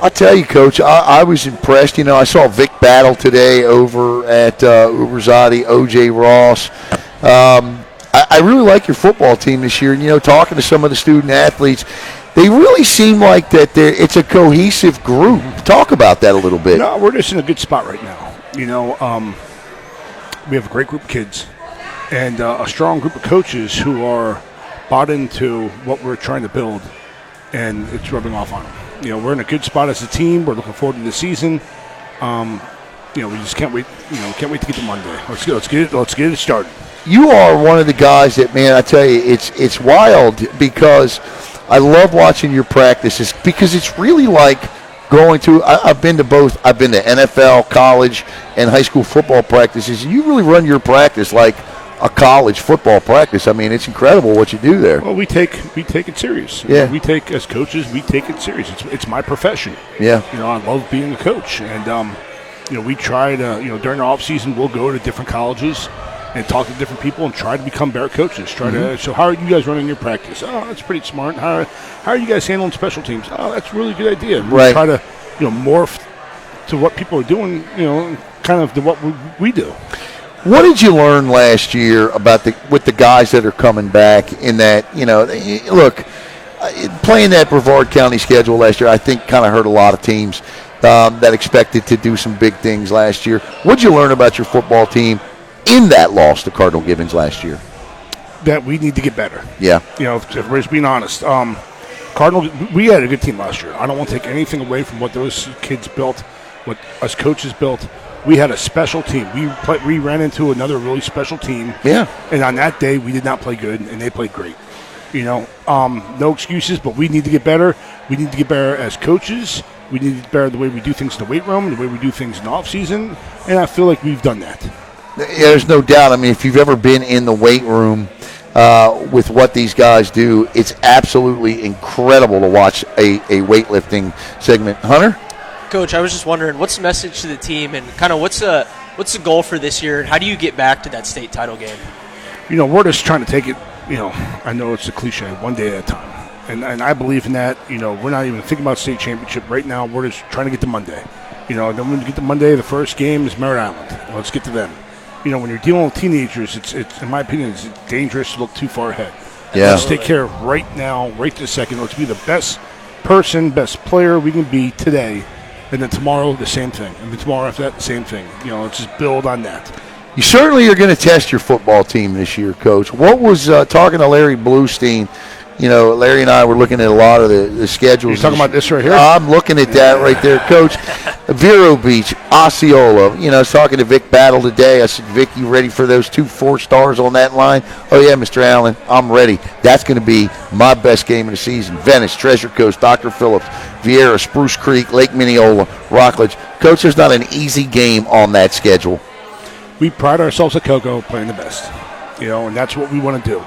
I'll tell you, Coach, I was impressed. I saw Vic battle today over at UbrZati, O.J. Ross. I really like your football team this year. And, talking to some of the student athletes, they really seem like that it's a cohesive group. Talk about that a little bit. No, we're just in a good spot right now. We have a great group of kids and a strong group of coaches who are bought into what we're trying to build, and it's rubbing off on them. We're in a good spot as a team. We're looking forward to the season. We just can't wait. Can't wait to get to Monday. Let's get it started. You are one of the guys that, man, I tell you, it's wild because I love watching your practices because it's really like going to. I've been to both. I've been to NFL, college, and high school football practices. And you really run your practice like a college football practice. I mean, it's incredible what you do there. Well, we take it serious. Yeah. As coaches, we take it serious. It's my profession. Yeah. I love being a coach, and we try to during the off season we'll go to different colleges and talk to different people and try to become better coaches. So how are you guys running your practice? Oh, that's pretty smart. How are you guys handling special teams? Oh, that's a really good idea. Right. We try to morph to what people are doing. Kind of to what we do. What did you learn last year with the guys that are coming back in that, look, playing that Brevard County schedule last year, I think kind of hurt a lot of teams that expected to do some big things last year. What did you learn about your football team in that loss to Cardinal Gibbons last year? That we need to get better. Yeah. If everybody's being honest. Cardinal, we had a good team last year. I don't want to take anything away from what those kids built, what us coaches built. We had a special team. We ran into another really special team. Yeah. And on that day, we did not play good, and they played great. No excuses, but we need to get better. We need to get better as coaches. We need to get better the way we do things in the weight room, the way we do things in the off season, and I feel like we've done that. Yeah, there's no doubt. I mean, if you've ever been in the weight room with what these guys do, it's absolutely incredible to watch a weightlifting segment. Hunter? Coach, I was just wondering, what's the message to the team, and kind of what's the goal for this year, and how do you get back to that state title game? We're just trying to take it, I know it's a cliche, one day at a time. And I believe in that. We're not even thinking about state championship right now. We're just trying to get to Monday. Then when we get to Monday, the first game is Merritt Island. Let's get to them. When you're dealing with teenagers, it's in my opinion, it's dangerous to look too far ahead. Yeah. Let's take care of right now, right this second. Let's be the best person, best player we can be today. And then tomorrow, the same thing. And then tomorrow after that, the same thing. Let's just build on that. You certainly are going to test your football team this year, Coach. What was talking to Larry Bluestein? Larry and I were looking at a lot of the schedules. You're talking about this right here? I'm looking at that right there, Coach. Vero Beach, Osceola. I was talking to Vic Battle today. I said, Vic, you ready for those 2 4-stars on that line? Oh, yeah, Mr. Allen, I'm ready. That's going to be my best game of the season. Venice, Treasure Coast, Dr. Phillips, Viera, Spruce Creek, Lake Mineola, Rockledge. Coach, there's not an easy game on that schedule. We pride ourselves at Cocoa playing the best, and that's what we want to do.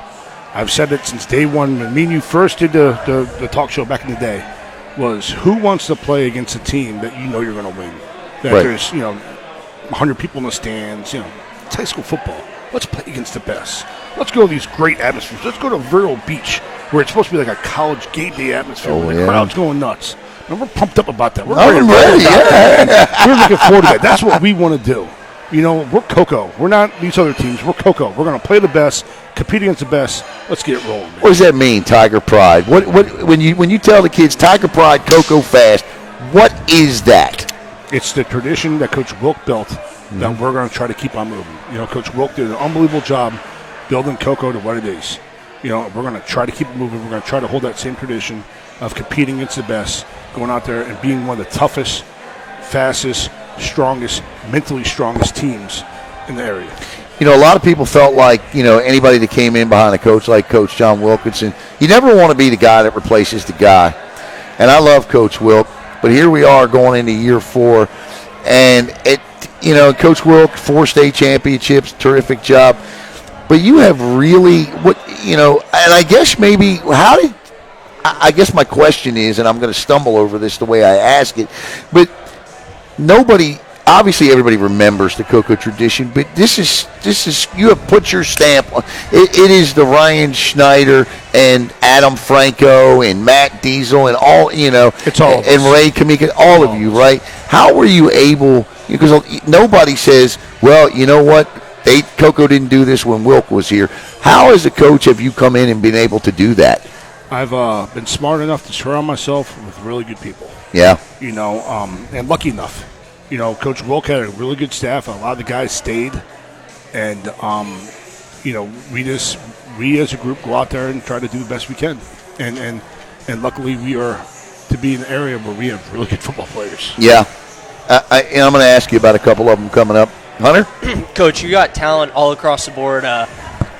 I've said it since day one. When me and you first did the talk show back in the day, was who wants to play against a team that you're going to win? That right. There's 100 people in the stands. It's high school football. Let's play against the best. Let's go to these great atmospheres. Let's go to Vero Beach, where it's supposed to be like a college game day atmosphere, where the crowd's going nuts. And we're pumped up about that. We're ready. Yeah. We're looking forward to that. That's what we want to do. We're Cocoa. We're not these other teams. We're Cocoa. We're going to play the best, compete against the best. Let's get it rolling. Man. What does that mean, Tiger Pride? What when you tell the kids Tiger Pride, Cocoa Fast? What is that? It's the tradition that Coach Wilk built that we're going to try to keep on moving. You know, Coach Wilk did an unbelievable job building Cocoa to what it is. You know, we're going to try to keep it moving. We're going to try to hold that same tradition of competing against the best, going out there and being one of the toughest, fastest, strongest, mentally strongest teams in the area. You know, a lot of people felt like, you know, anybody that came in behind a coach like Coach John Wilkinson, you never want to be the guy that replaces the guy. And I love Coach Wilk, but here we are going into year 4, and you know, Coach Wilk, 4 state championships, terrific job. But you have really, and I guess maybe, I guess my question is, and I'm going to stumble over this the way I ask it, but obviously everybody remembers the Cocoa tradition, but this is you have put your stamp on it. It is the Ryan Schneider and Adam Franco and Matt Diesel and all, you know, it's all and Ray Kamika, all of you, right? How were you able, because nobody says, well, you know what, Cocoa didn't do this when Wilk was here. How as a coach have you come in and been able to do that? I've been smart enough to surround myself with really good people. Yeah. You know, and lucky enough. You know, Coach Wilk had a really good staff. A lot of the guys stayed. And, you know, we as a group go out there and try to do the best we can. And luckily we are to be in an area where we have really good football players. Yeah. I'm going to ask you about a couple of them coming up. Hunter? Coach, you got talent all across the board.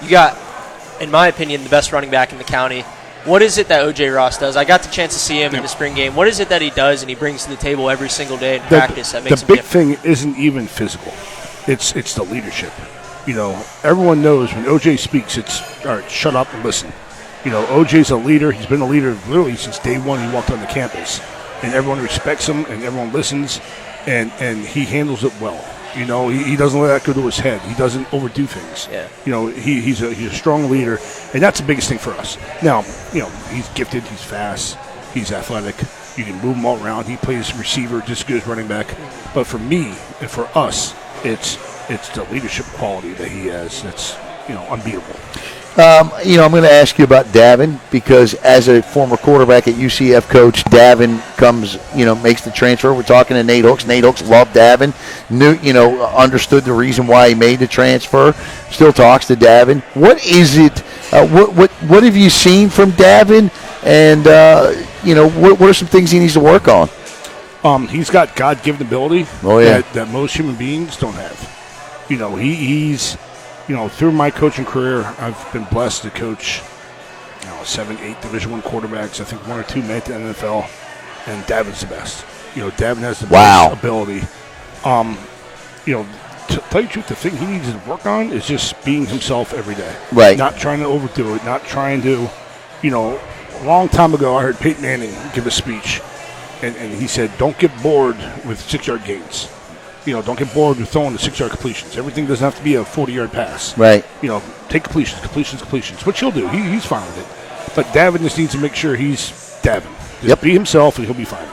You got, in my opinion, the best running back in the county. What is it that O.J. Ross does? I got the chance to see him in the spring game. What is it that he does and he brings to the table every single day in practice that makes him different? The big thing isn't even physical. It's the leadership. You know, everyone knows when O.J. speaks, it's, all right, shut up and listen. You know, O.J.'s a leader. He's been a leader literally since day one he walked on the campus. And everyone respects him and everyone listens, and he handles it well. You know, he doesn't let that go to his head. He doesn't overdo things. Yeah. You know, he's a strong leader, and that's the biggest thing for us. Now, you know, he's gifted, he's fast, he's athletic. You can move him all around. He plays receiver just as good as running back. But for me and for us, it's the leadership quality that he has that's, you know, unbeatable. You know, I'm going to ask you about Davin because as a former quarterback at UCF coach, Davin makes the transfer. We're talking to Nate Hooks. Nate Hooks loved Davin, understood the reason why he made the transfer, still talks to Davin. What is it, what have you seen from Davin, and, what are some things he needs to work on? He's got God-given ability that most human beings don't have. You know, he's... You know, through my coaching career, I've been blessed to coach, 7, 8 Division I quarterbacks. I think 1 or 2 made the NFL, and Davin's the best. You know, Davin has the best ability. To tell you the truth, the thing he needs to work on is just being himself every day. Right. Not trying to overdo it, not trying to, a long time ago I heard Peyton Manning give a speech, and he said, don't get bored with 6-yard gains. Don't get bored with throwing the 6-yard completions. Everything doesn't have to be a 40-yard pass. Right. Take completions, which he'll do. He's fine with it. But Davin just needs to make sure he's Davin. Just be himself, and he'll be fine.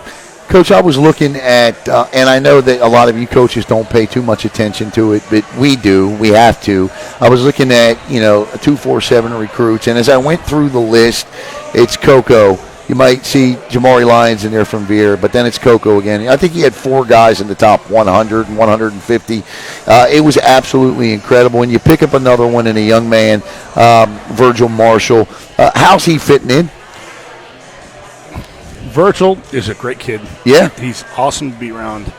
Coach, I was looking at, and I know that a lot of you coaches don't pay too much attention to it, but we do. We have to. I was looking at, 247 recruits, and as I went through the list, it's Cocoa. You might see Jamari Lyons in there from Viera, but then it's Cocoa again. I think he had 4 guys in the top 100 and 150. It was absolutely incredible. And you pick up another one in a young man, Virgil Marshall. How's he fitting in? Virgil is a great kid. Yeah. He's awesome to be around.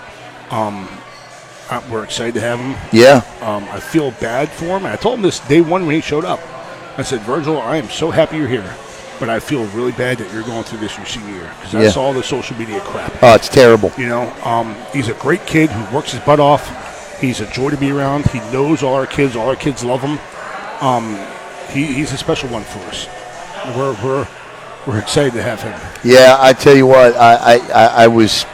We're excited to have him. Yeah. I feel bad for him. I told him this day one when he showed up. I said, Virgil, I am so happy you're here. But I feel really bad that you're going through this your senior year because that's all the social media crap. Oh, it's terrible. He's a great kid who works his butt off. He's a joy to be around. He knows all our kids. All our kids love him. He's a special one for us. We're excited to have him. Yeah, I tell you what, I was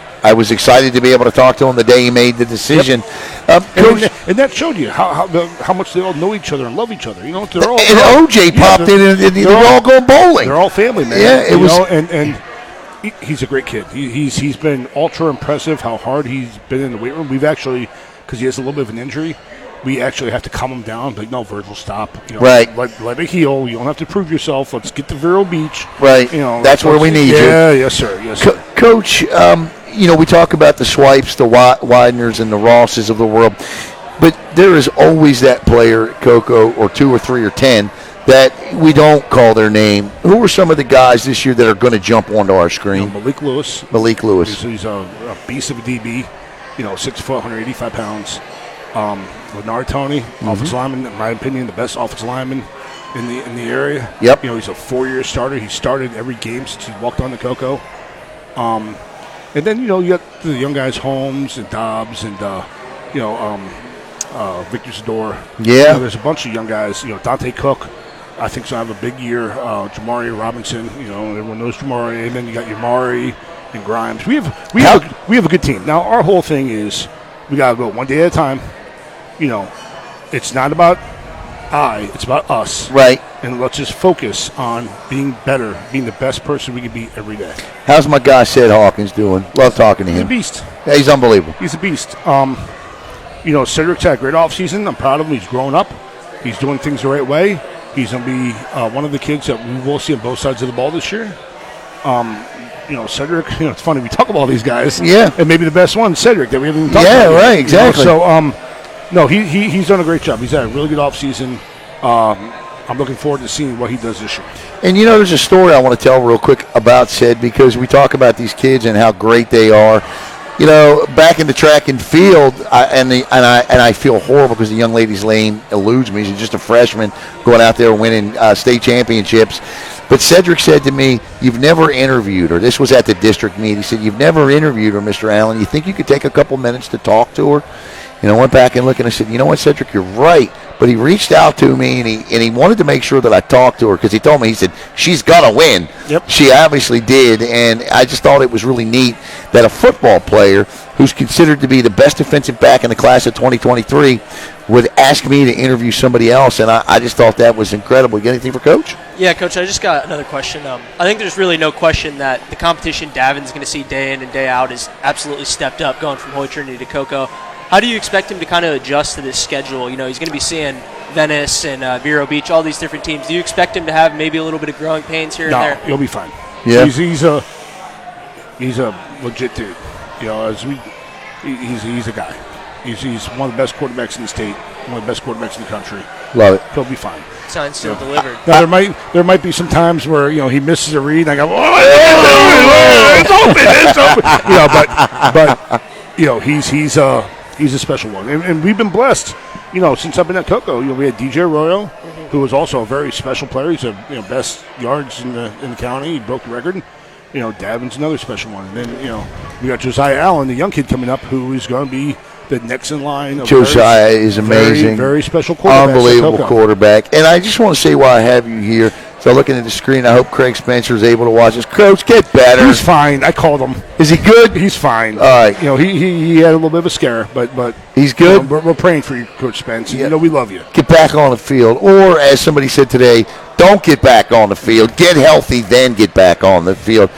excited to be able to talk to him the day he made the decision. Coach, and that showed you how much they all know each other and love each other. They're all OJ popped in, and they're all going bowling. They're all family, man. Yeah, and he's a great kid. He's been ultra impressive how hard he's been in the weight room. We've actually, because he has a little bit of an injury, we actually have to calm him down. Like, no, Virgil, stop. Right. Let it heal. You don't have to prove yourself. Let's get to Vero Beach. Right. That's where we need you. Yeah, yes, sir. Yes, sir. Coach, we talk about the Swipes, the Wideners, and the Rosses of the world, but there is always that player at Cocoa, or 2 or 3 or 10, that we don't call their name. Who are some of the guys this year that are going to jump onto our screen? Malik Lewis. He's a beast of a DB, 6 foot, 185 pounds. Leonard Tony, offensive lineman, in my opinion, the best offensive lineman in the area. Yep. He's a 4-year starter. He started every game since he walked on the Cocoa. And then, you got the young guys, Holmes and Dobbs and, Victor Zador. Yeah. There's a bunch of young guys. Dante Cook, I think, so have a big year. Jamari Robinson, everyone knows Jamari. And then you got Yamari and Grimes. We have a good team. Now, our whole thing is we got to go one day at a time. It's not about it's about us. Right. And let's just focus on being better, being the best person we can be every day. How's my guy Sid Hawkins doing? Love talking to him. He's a beast. Yeah, he's unbelievable. He's a beast. Cedric's had a great offseason. I'm proud of him. He's grown up. He's doing things the right way. He's going to be one of the kids that we will see on both sides of the ball this year. Cedric, it's funny. We talk about all these guys. Yeah. And maybe the best one, Cedric, that we haven't even talked about. Yeah, right, exactly. No, he's done a great job. He's had a really good offseason. I'm looking forward to seeing what he does this year. And there's a story I want to tell real quick about Sid, because we talk about these kids and how great they are. Back in the track and field, I feel horrible because the young lady's name eludes me. She's just a freshman going out there winning state championships. But Cedric said to me, "You've never interviewed her." This was at the district meet. He said, "You've never interviewed her, Mr. Allen. You think you could take a couple minutes to talk to her?" I went back and looked, and I said, "You know what, Cedric, you're right." But he reached out to me, and he wanted to make sure that I talked to her, because he told me, he said, "She's going to win." Yep. She obviously did, and I just thought it was really neat that a football player who's considered to be the best defensive back in the class of 2023 would ask me to interview somebody else, and I just thought that was incredible. You got anything for Coach? Yeah, Coach, I just got another question. I think there's really no question that the competition Davin's going to see day in and day out is absolutely stepped up, going from Holy Trinity to Cocoa. How do you expect him to kind of adjust to this schedule? He's going to be seeing Venice and Vero Beach, all these different teams. Do you expect him to have maybe a little bit of growing pains here and there? No, he'll be fine. Yeah. He's a legit dude. He's a guy. He's one of the best quarterbacks in the state, one of the best quarterbacks in the country. Love it. He'll be fine. Signs still delivered. Now, there might be some times where he misses a read, and I go, it's open. But he's a special one, and we've been blessed. Since I've been at Cocoa, we had DJ Arroyo, who was also a very special player. He's a best yards in the county. He broke the record. Davin's another special one, and then we got Josiah Allen, the young kid coming up, who is going to be the next in line. Josiah is amazing. Very, very special quarterback. Unbelievable quarterback. And I just want to say while I have you here, so looking at the screen, I hope Craig Spencer is able to watch this. Coach, get better. He's fine. I called him. Is he good? He's fine. All right. He had a little bit of a scare, but he's good. We're praying for you, Coach Spence. Yeah. We love you. Get back on the field. Or, as somebody said today, don't get back on the field. Get healthy, then get back on the field.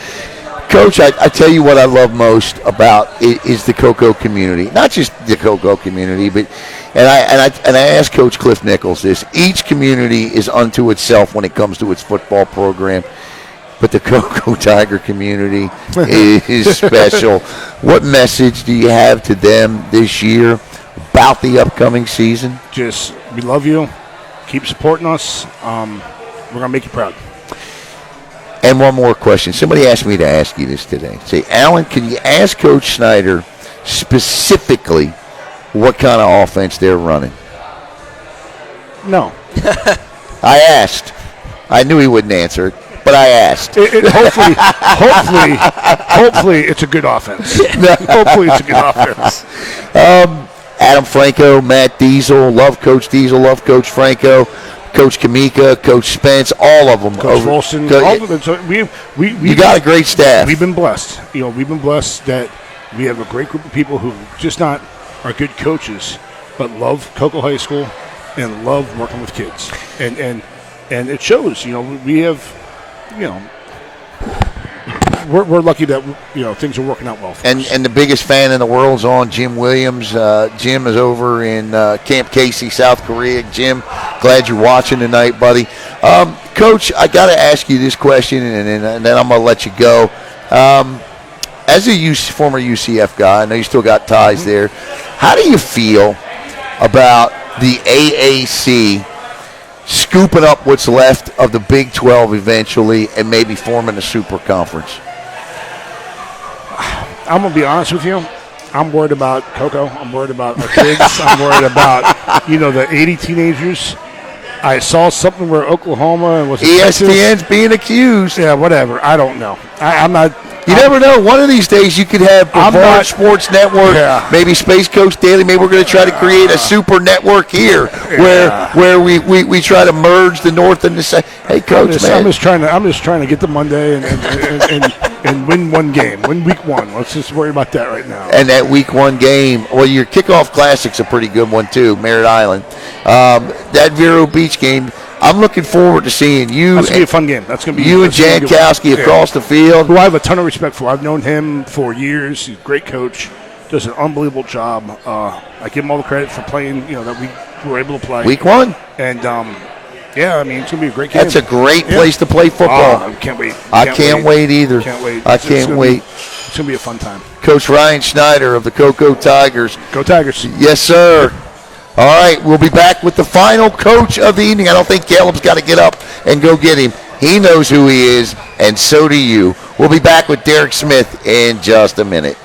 Coach, I tell you what I love most about it is the Cocoa community. Not just the Cocoa community, but and I asked Coach Clifton Nichols this. Each community is unto itself when it comes to its football program, but the Cocoa Tiger community is special. What message do you have to them this year about the upcoming season? Just, we love you. Keep supporting us. We're going to make you proud. And one more question. Somebody asked me to ask you this today. Say, Alan, can you ask Coach Schneider specifically what kind of offense they're running? No. I asked. I knew he wouldn't answer it, but I asked. Hopefully it's a good offense. Hopefully it's a good offense. Adam Franco, Matt Diesel, love Coach Diesel, love Coach Franco. Coach Kamika, Coach Spence, all of them. Coach Wilson, all of them. So you got a great staff. We've been blessed. We've been blessed that we have a great group of people who just not are good coaches, but love Cocoa High School and love working with kids. And it shows. We have. We're lucky that things are working out well for us. And the biggest fan in the world is on Jim Williams. Jim is over in Camp Casey, South Korea. Jim, glad you're watching tonight, buddy. Coach, I got to ask you this question, and then I'm going to let you go. as a former UCF guy, I know you still got ties there. How do you feel about the AAC scooping up what's left of the Big 12 eventually and maybe forming a super conference? I'm going to be honest with you. I'm worried about Coco. I'm worried about our kids. I'm worried about, the 80 teenagers. I saw something where Oklahoma and was ESPN's being accused. Yeah, whatever. I don't know. I'm not. You never know. One of these days you could have Brevard Sports Network, maybe Space Coast Daily. Maybe we're going to try to create a super network here where we try to merge the North and the South. Hey, Coach, I'm just trying to get to Monday and win one game, win week one. Let's just worry about that right now. And that week one game, well, your kickoff classic's a pretty good one too, Merritt Island. That Vero Beach game, I'm looking forward to seeing you. That's going to be a fun game. That's going to be you and Jankowski across the field. Who I have a ton of respect for. I've known him for years. He's a great coach. Does an unbelievable job. I give him all the credit for playing, that we were able to play. Week one. And, it's going to be a great game. That's a great place to play football. I can't wait. I can't wait either. Can't wait. I can't wait. It's going to be a fun time. Coach Ryan Schneider of the Cocoa Tigers. Go Tigers. Yes, sir. All right, we'll be back with the final coach of the evening. I don't think Caleb's got to get up and go get him. He knows who he is, and so do you. We'll be back with Derek Smith in just a minute.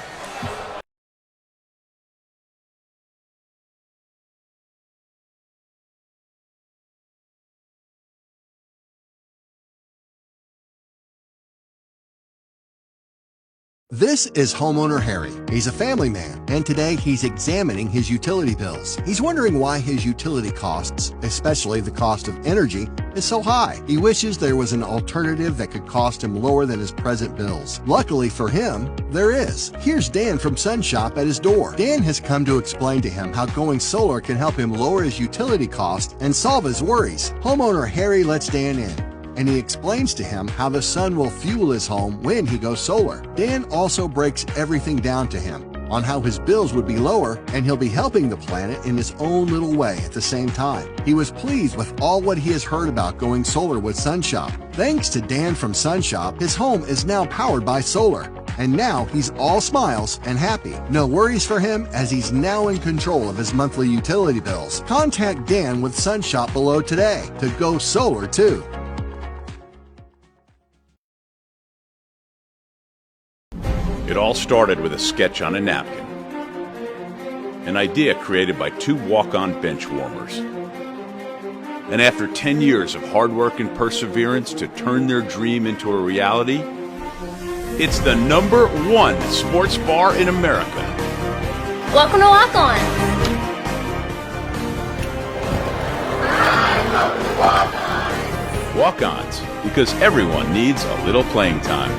This is homeowner Harry. He's a family man, and today he's examining his utility bills. He's wondering why his utility costs, especially the cost of energy, is so high. He wishes there was an alternative that could cost him lower than his present bills. Luckily for him, there is. Here's Dan from SunShop at his door. Dan has come to explain to him how going solar can help him lower his utility costs and solve his worries. Homeowner Harry lets Dan in, and he explains to him how the sun will fuel his home when he goes solar. Dan also breaks everything down to him on how his bills would be lower, and he'll be helping the planet in his own little way at the same time. He was pleased with all what he has heard about going solar with SunShop. Thanks to Dan from SunShop, his home is now powered by solar. And now he's all smiles and happy. No worries for him, as he's now in control of his monthly utility bills. Contact Dan with SunShop below today to go solar too. It all started with a sketch on a napkin. An idea created by two walk-on bench warmers. And after 10 years of hard work and perseverance to turn their dream into a reality, it's the #1 sports bar in America. Welcome to Walk On. Walk-ons, because everyone needs a little playing time.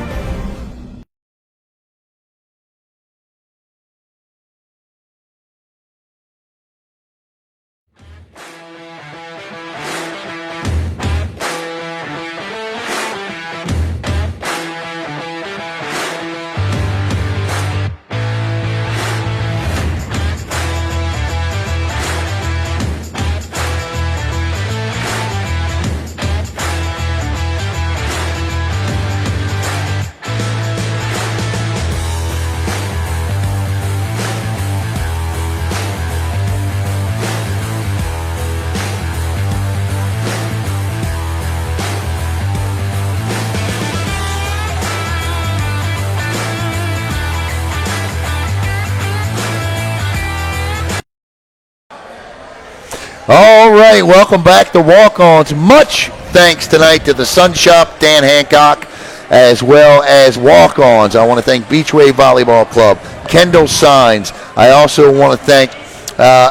All right, welcome back to Walk-Ons. Much thanks tonight to the SunShop, Dan Hancock, as well as Walk-Ons. I want to thank Beachway Volleyball Club, Kendall Signs. I also want to thank,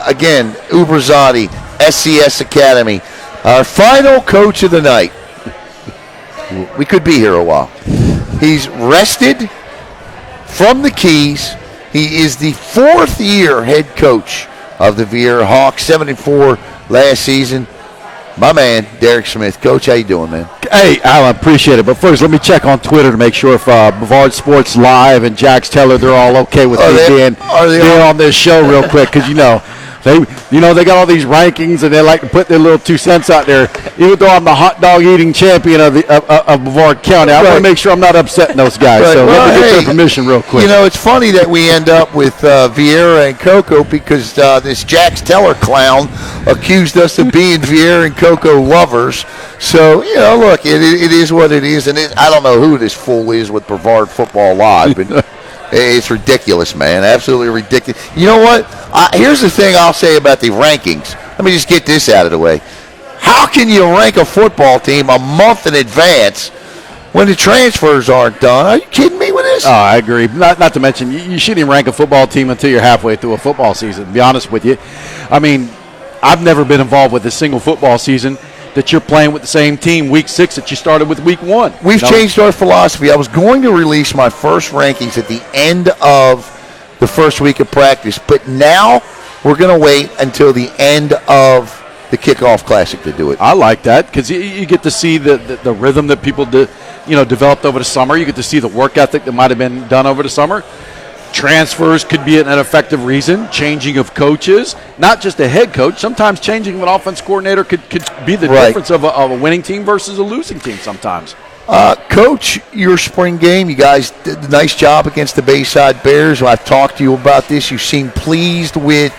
again, UbrZati, SCS Academy. Our final coach of the night. We could be here a while. He's rested from the Keys. He is the 4th-year head coach of the Viera Hawks, 7-4 last season. My man, Derek Smith. Coach, how you doing, man? Hey, I appreciate it. But first, let me check on Twitter to make sure if Brevard Sports Live and Jax Teller, they're all okay with me being on this show real quick. Because, They got all these rankings, and they like to put their little 2 cents out there. Even though I'm the hot dog eating champion of Brevard County, I want to make sure I'm not upsetting those guys. Right. So let me get their permission real quick. It's funny that we end up with Viera and Coco because this Jax Teller clown accused us of being Viera and Coco lovers. So, look, it is what it is. And I don't know who this fool is with Brevard Football Live, but it's ridiculous, man. Absolutely ridiculous. You know what? Here's the thing I'll say about the rankings. Let me just get this out of the way. How can you rank a football team a month in advance when the transfers aren't done? Are you kidding me with this? Oh, I agree. Not to mention, you shouldn't even rank a football team until you're halfway through a football season, to be honest with you. I mean, I've never been involved with a single football season that you're playing with the same team week 6 that you started with week 1. We've changed our philosophy. I was going to release my first rankings at the end of the first week of practice, but now we're going to wait until the end of the kickoff classic to do it. I like that because you get to see the rhythm that people developed over the summer. You get to see the work ethic that might have been done over the summer. Transfers could be an effective reason. Changing of coaches, not just a head coach. Sometimes changing of an offense coordinator could be the difference of a winning team versus a losing team sometimes. Coach, your spring game, you guys did a nice job against the Bayside Bears. I've talked to you about this. You seem pleased with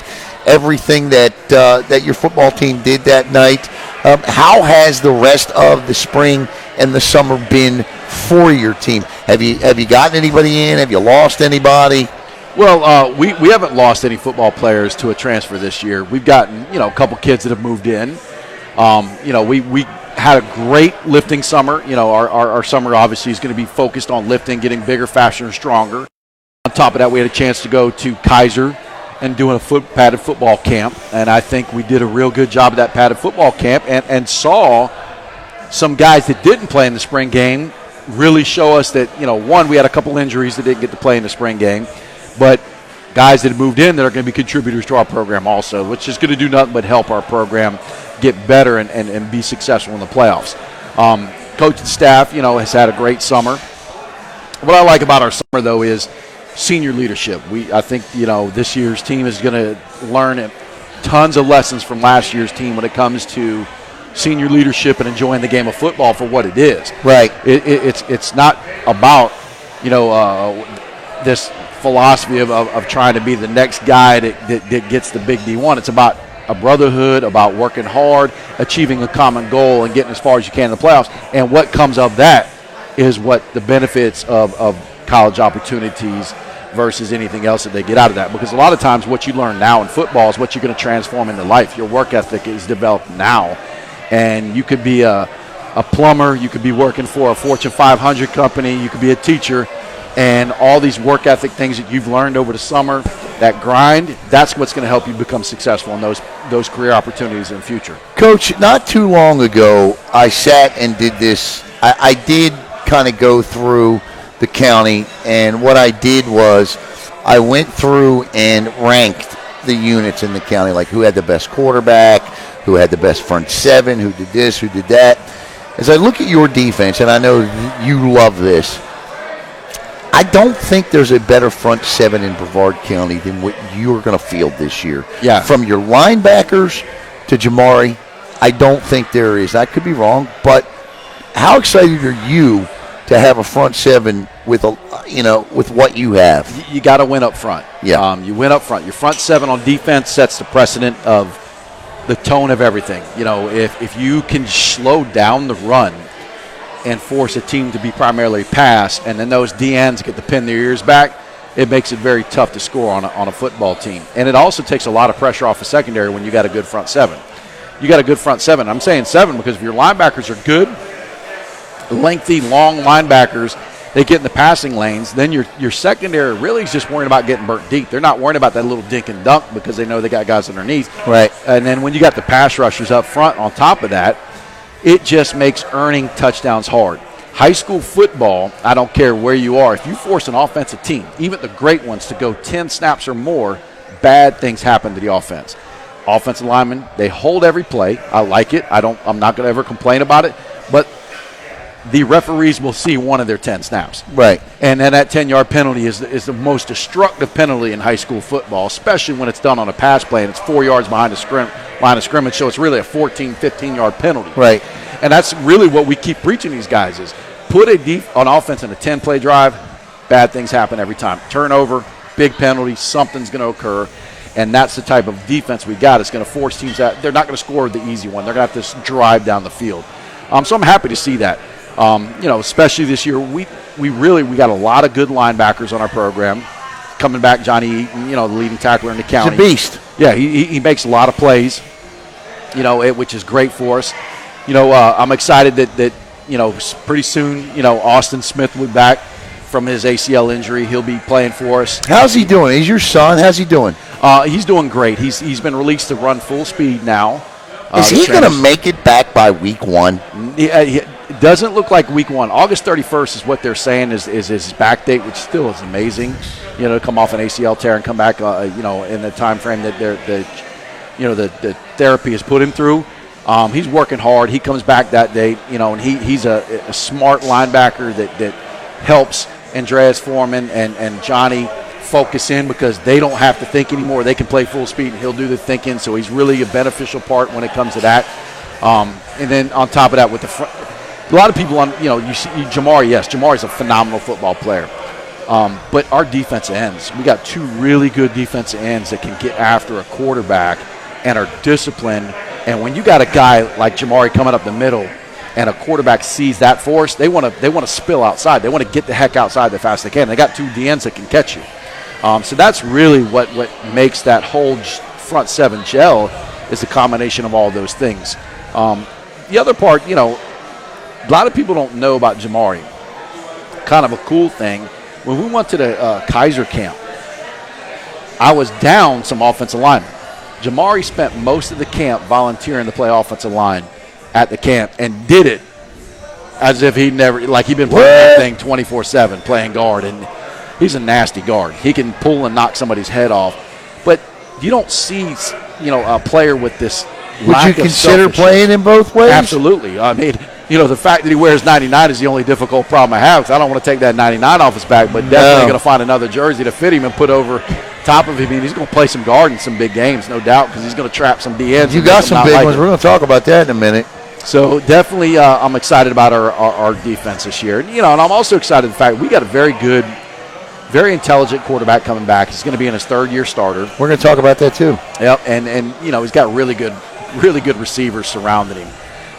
everything that your football team did that night. How has the rest of the spring and the summer been for your team? Have you gotten anybody in? Have you lost anybody? Well, we haven't lost any football players to a transfer this year. We've gotten a couple kids that have moved in. We had a great lifting summer. Our summer obviously is going to be focused on lifting, getting bigger, faster, and stronger. On top of that, we had a chance to go to Kaiser and doing a padded football camp, and I think we did a real good job of that padded football camp and saw some guys that didn't play in the spring game really show us that, one, we had a couple injuries that didn't get to play in the spring game, but guys that have moved in that are going to be contributors to our program also, which is going to do nothing but help our program get better and be successful in the playoffs. Coach and staff, has had a great summer. What I like about our summer, though, is senior leadership. I think, this year's team is going to learn tons of lessons from last year's team when it comes to senior leadership and enjoying the game of football for what it is. Right. It's not about, this philosophy of trying to be the next guy that gets the big D1. It's about a brotherhood, about working hard, achieving a common goal, and getting as far as you can in the playoffs. And what comes of that is what the benefits of college opportunities versus anything else that they get out of that. Because a lot of times what you learn now in football is what you're going to transform into life. Your work ethic is developed now. And you could be a plumber, you could be working for a Fortune 500 company, you could be a teacher, and all these work ethic things that you've learned over the summer, that grind, that's what's going to help you become successful in those career opportunities in the future. Coach, not too long ago, I sat and did this. I did kind of go through the county, and what I did was I went through and ranked the units in the county, like who had the best quarterback, who had the best front seven, who did this, who did that. As I look at your defense, and I know you love this, I don't think there's a better front seven in Brevard County than what you're going to field this year. Yeah. From your linebackers to Jamari, I don't think there is. I could be wrong, but how excited are you to have a front seven with with what you have? You got to win up front. Yeah. You win up front. Your front seven on defense sets the precedent of the tone of everything. If you can slow down the run and force a team to be primarily pass, and then those DNs get to pin their ears back, it makes it very tough to score on a football team. And it also takes a lot of pressure off the secondary when you got a good front seven. You got a good front seven. I'm saying seven because if your linebackers are good, lengthy, long linebackers, they get in the passing lanes, then your secondary really is just worrying about getting burnt deep. They're not worrying about that little dink and dunk because they know they got guys underneath. Right. And then when you got the pass rushers up front on top of that, it just makes earning touchdowns hard. High school football, I don't care where you are, if you force an offensive team, even the great ones, to go 10 snaps or more, bad things happen to the offense. Offensive linemen, they hold every play. I like it. I'm not going to ever complain about it. But the referees will see one of their 10 snaps. Right. And then that 10-yard penalty is the most destructive penalty in high school football, especially when it's done on a pass play and it's 4 yards behind the line of scrimmage, so it's really a 14, 15-yard penalty. Right. And that's really what we keep preaching these guys is put on offense in a 10-play drive, bad things happen every time. Turnover, big penalty, something's going to occur. And that's the type of defense we got. It's going to force teams out. They're not going to score the easy one. They're going to have to drive down the field. So I'm happy to see that. Especially this year, we got a lot of good linebackers on our program. Coming back, Johnny Eaton, the leading tackler in the county. He's a beast. Yeah, he makes a lot of plays, which is great for us. I'm excited that pretty soon, Austin Smith will be back from his ACL injury. He'll be playing for us. How's he doing? He's your son. How's he doing? He's doing great. He's been released to run full speed now. Is he going to make it back by week 1? It doesn't look like week 1. August 31st is what they're saying is his back date, which still is amazing. To come off an ACL tear and come back, in the time frame that the therapy has put him through. He's working hard. He comes back that day, and he's a smart linebacker that helps Andreas Foreman and Johnny focus in because they don't have to think anymore. They can play full speed, and he'll do the thinking. So he's really a beneficial part when it comes to that. And then on top of that, with the front, a lot of people you see Jamari. Yes, Jamari's a phenomenal football player. But our defensive ends, we got 2 really good defensive ends that can get after a quarterback and are disciplined. And when you got a guy like Jamari coming up the middle, and a quarterback sees that force, they want to spill outside. They want to get the heck outside the fast they can. They got 2 DNs that can catch you. So that's really what makes that whole front 7 gel is the combination of all those things. The other part, a lot of people don't know about Jamari. Kind of a cool thing. When we went to the Kaiser camp, I was down some offensive linemen. Jamari spent most of the camp volunteering to play offensive line at the camp and did it as if he'd been playing that thing 24/7, playing guard, and he's a nasty guard. He can pull and knock somebody's head off, but you don't see a player with this. Would you consider playing in both ways? Absolutely. I mean, the fact that he wears 99 is the only difficult problem I have because I don't want to take that 99 off his back, but definitely going to find another jersey to fit him and put over top of him. He's going to play some guard in some big games, no doubt, because he's going to trap some DNs. You got some big ones. We're going to talk about that in a minute. So definitely I'm excited about our defense this year. And I'm also excited the fact we got a very good, very intelligent quarterback coming back. He's going to be in his 3rd-year starter. We're going to talk about that too. Yep, and he's got really good receivers surrounding him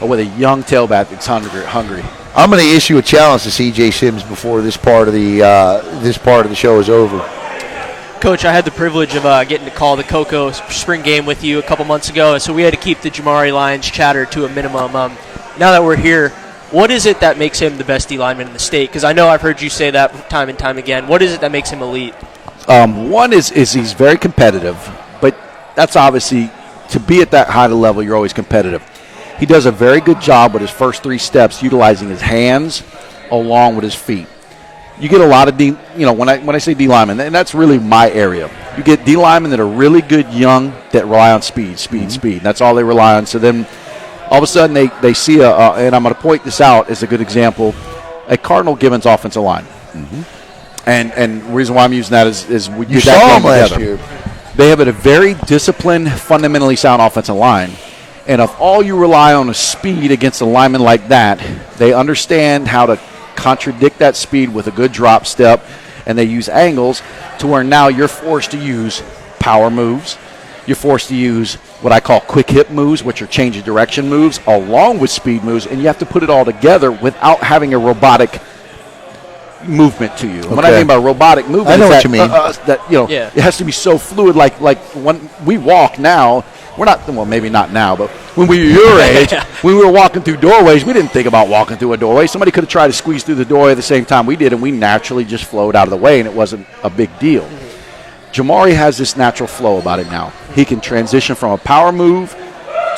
with a young tailback that's hungry. I'm going to issue a challenge to C.J. Sims before this part of the show is over. Coach, I had the privilege of getting to call the Cocoa spring game with you a couple months ago, so we had to keep the Jamari Lyons chatter to a minimum. Now that we're here, what is it that makes him the best D lineman in the state? Because I know I've heard you say that time and time again. What is it that makes him elite? One is he's very competitive, but that's obviously to be at that high level, you're always competitive. He does a very good job with his first 3 steps, utilizing his hands along with his feet. You get a lot of D, when I say D linemen, and that's really my area. You get D linemen that are really good young that rely on speed. That's all they rely on. So then all of a sudden they see and I'm going to point this out as a good example, a Cardinal Gibbons offensive line. Mm-hmm. And the reason why I'm using that is we did that game last together. year. They have a very disciplined, fundamentally sound offensive line. And if all you rely on is speed against a lineman like that, they understand how to contradict that speed with a good drop step, and they use angles to where now you're forced to use power moves. You're forced to use what I call quick hip moves, which are change of direction moves, along with speed moves, and you have to put it all together without having a robotic movement to you. Okay. What I mean by robotic movement, I know is what you mean. It has to be so fluid. Like when we walk now, we're not. Well, maybe not now, but when we were your age, when we were walking through doorways, we didn't think about walking through a doorway. Somebody could have tried to squeeze through the doorway at the same time we did, and we naturally just flowed out of the way, and it wasn't a big deal. Jamari has this natural flow about it now. He can transition from a power move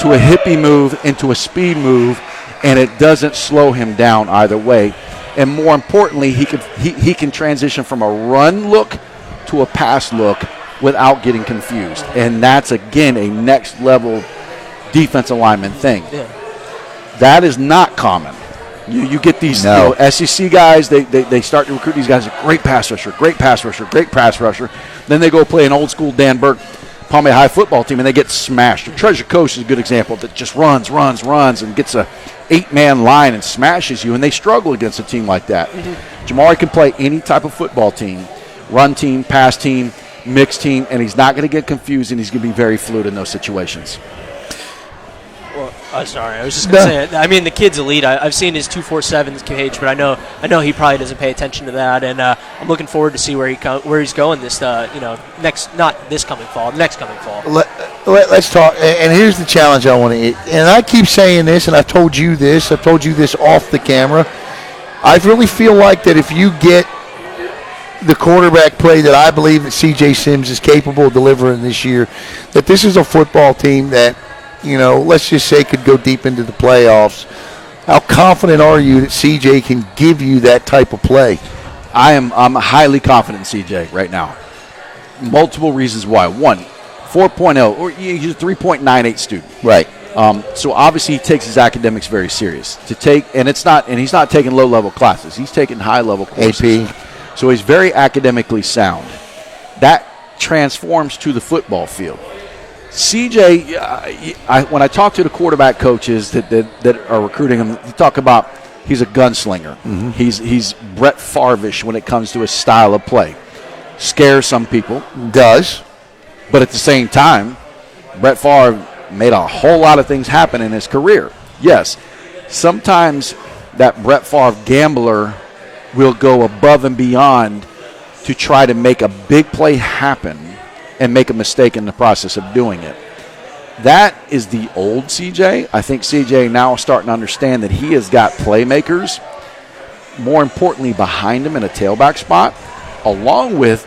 to a hippie move into a speed move, and it doesn't slow him down either way. And more importantly, he can transition from a run look to a pass look without getting confused. And that's, again, a next level defensive lineman thing. Yeah. That is not common. You get these SEC guys, they start to recruit these guys, great pass rusher. Then they go play an old school Dan Burke Palm Bay High football team, and they get smashed. Treasure Coast is a good example that just runs, and gets a 8-man line and smashes you, and they struggle against a team like that. Jamari can play any type of football team, run team, pass team, mixed team, and he's not going to get confused, and he's going to be very fluid in those situations. Well, sorry, I was just going to say, I mean, the kid's elite. I've seen his 247 page, but I know he probably doesn't pay attention to that, and I'm looking forward to see where he's going this, not this coming fall, next coming fall. Let's talk, and here's the challenge I want to, and I keep saying this, and I've told you this off the camera. I really feel like that if you get the quarterback play that I believe that C.J. Sims is capable of delivering this year, that this is a football team that, let's just say could go deep into the playoffs. How confident are you that C.J. can give you that type of play? I'm highly confident in C.J. right now. Multiple reasons why. One, 4.0, or he's a 3.98 student. Right. So obviously he takes his academics very serious. And he's not taking low-level classes. He's taking high-level courses. AP. So he's very academically sound. That transforms to the football field. CJ, when I talk to the quarterback coaches that are recruiting him, they talk about he's a gunslinger. Mm-hmm. He's Brett Favre-ish when it comes to his style of play. Scares some people. Does. But at the same time, Brett Favre made a whole lot of things happen in his career. Yes, sometimes that Brett Favre gambler will go above and beyond to try to make a big play happen and make a mistake in the process of doing it. That is the old CJ. I think CJ now is starting to understand that he has got playmakers, more importantly behind him in a tailback spot, along with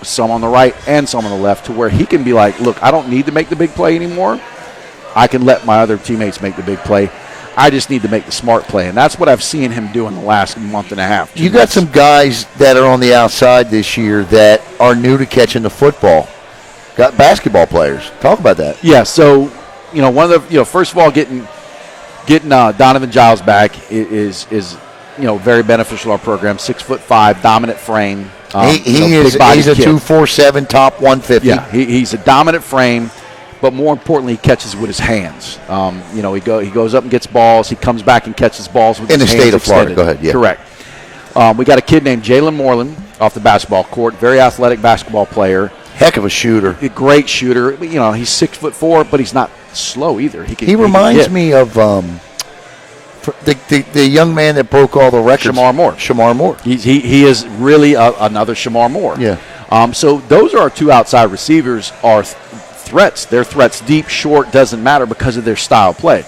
some on the right and some on the left, to where he can be like, look, I don't need to make the big play anymore. I can let my other teammates make the big play. I just need to make the smart play, and that's what I've seen him do in the last month and a half. You got some guys that are on the outside this year that are new to catching the football. Got basketball players. Talk about that. Yeah, so, one of the, first of all, getting Donovan Giles back is very beneficial to our program. 6'5", dominant frame. He's a 247, top 150. Yeah, he's a dominant frame. But more importantly, he catches with his hands. He goes up and gets balls. He comes back and catches balls with his hands in the state of Florida. Extended. Go ahead. Yeah. Correct. We got a kid named Jalen Moreland off the basketball court. Very athletic basketball player. Heck of a shooter. A great shooter. He's 6'4", but he's not slow either. He reminds me of the young man that broke all the records. Shamar Moore. He is really another Shamar Moore. Yeah. So those are our two outside receivers. Are threats. They're threats deep, short, doesn't matter because of their style of play.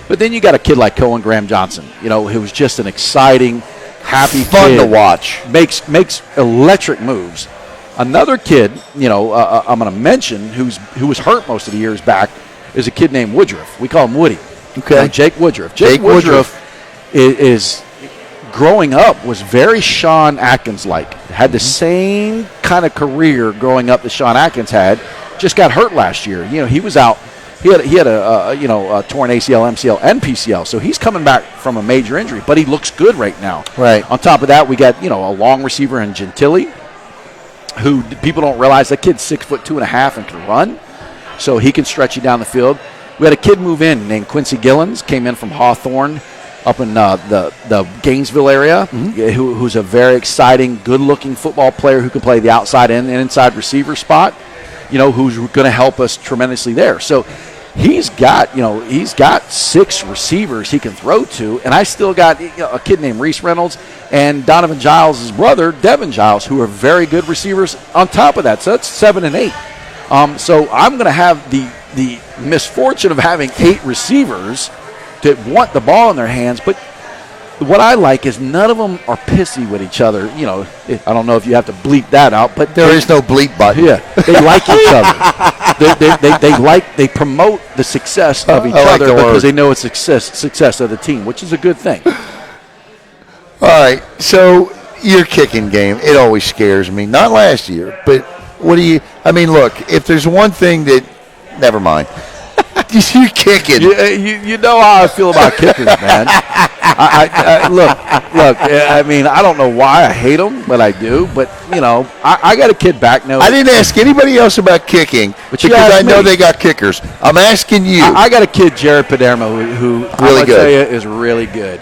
But then you got a kid like Cohen Graham Johnson, who was just an exciting, happy fun kid. To watch. Makes electric moves. Another kid, I'm going to mention who was hurt most of the years back is a kid named Woodruff. We call him Woody. Okay. Jake Woodruff. Jake Woodruff is growing up was very Sean Atkins-like. Had the same kind of career growing up that Sean Atkins had. Just got hurt last year. He was out. He had a torn ACL, MCL, and PCL. So he's coming back from a major injury, but he looks good right now. Right. On top of that, we got a long receiver in Gentili, who people don't realize that kid's 6'2.5" and can run, so he can stretch you down the field. We had a kid move in named Quincy Gillens, came in from Hawthorne, up in the Gainesville area, who's a very exciting, good-looking football player who can play the outside and inside receiver spot. Who's going to help us tremendously there. So he's got 6 receivers he can throw to, and I still got a kid named Reese Reynolds and Donovan Giles' brother, Devin Giles, who are very good receivers on top of that. So that's 7 and 8. So I'm going to have the misfortune of having 8 receivers that want the ball in their hands, but what I like is none of them are pissy with each other. I don't know if you have to bleep that out, but there is no bleep button. Yeah, they like each other. They promote the success of each other because they know it's success of the team, which is a good thing. All right, so your kicking game, it always scares me. Not last year, but look, if there's one thing that, never mind. You're kicking. You know how I feel about kickers, man. Look. I mean, I don't know why I hate them, but I do. But I got a kid back now. I didn't ask anybody else about kicking because I know they got kickers. I'm asking you. I got a kid, Jared Padermo, who really good. Tell you, is really good.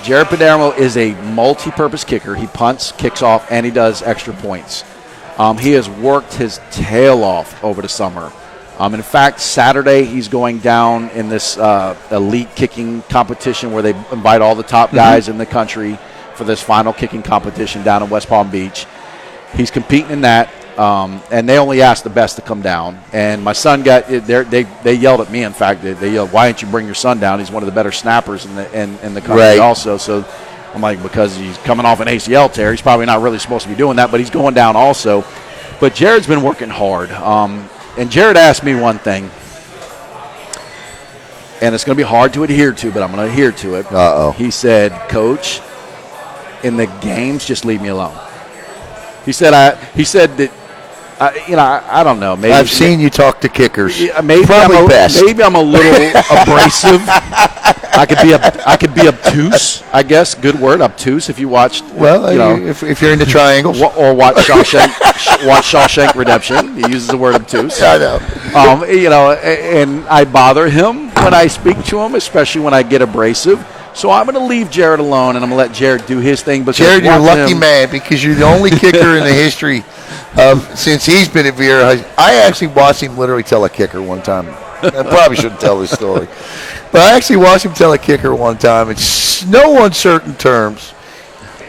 Jared Padermo is a multi-purpose kicker. He punts, kicks off, and he does extra points. He has worked his tail off over the summer. In fact, Saturday he's going down in this elite kicking competition where they invite all the top guys in the country for this final kicking competition down in West Palm Beach. He's competing in that, and they only asked the best to come down. And my son got they yelled at me. In fact, they yelled, "Why didn't you bring your son down? He's one of the better snappers in the country also." So I'm like, because he's coming off an ACL tear, he's probably not really supposed to be doing that, but he's going down also. But Jared's been working hard. And Jared asked me one thing, and it's going to be hard to adhere to, but I'm going to adhere to it. He said, "Coach, in the games, just leave me alone." He said that, I don't know. Maybe I've seen you talk to kickers. Maybe Probably I'm a little abrasive. I could be obtuse, I guess. Good word, obtuse. If you watched, if you're into triangles or watch Shawshank Redemption, he uses the word obtuse. I know. And I bother him when I speak to him, especially when I get abrasive. So I'm going to leave Jared alone, and I'm going to let Jared do his thing. Because Jared, you're a lucky man because you're the only kicker in the history since he's been at Viera. I actually watched him literally tell a kicker one time. I probably shouldn't tell this story. But I actually watched him tell a kicker one time in no uncertain terms.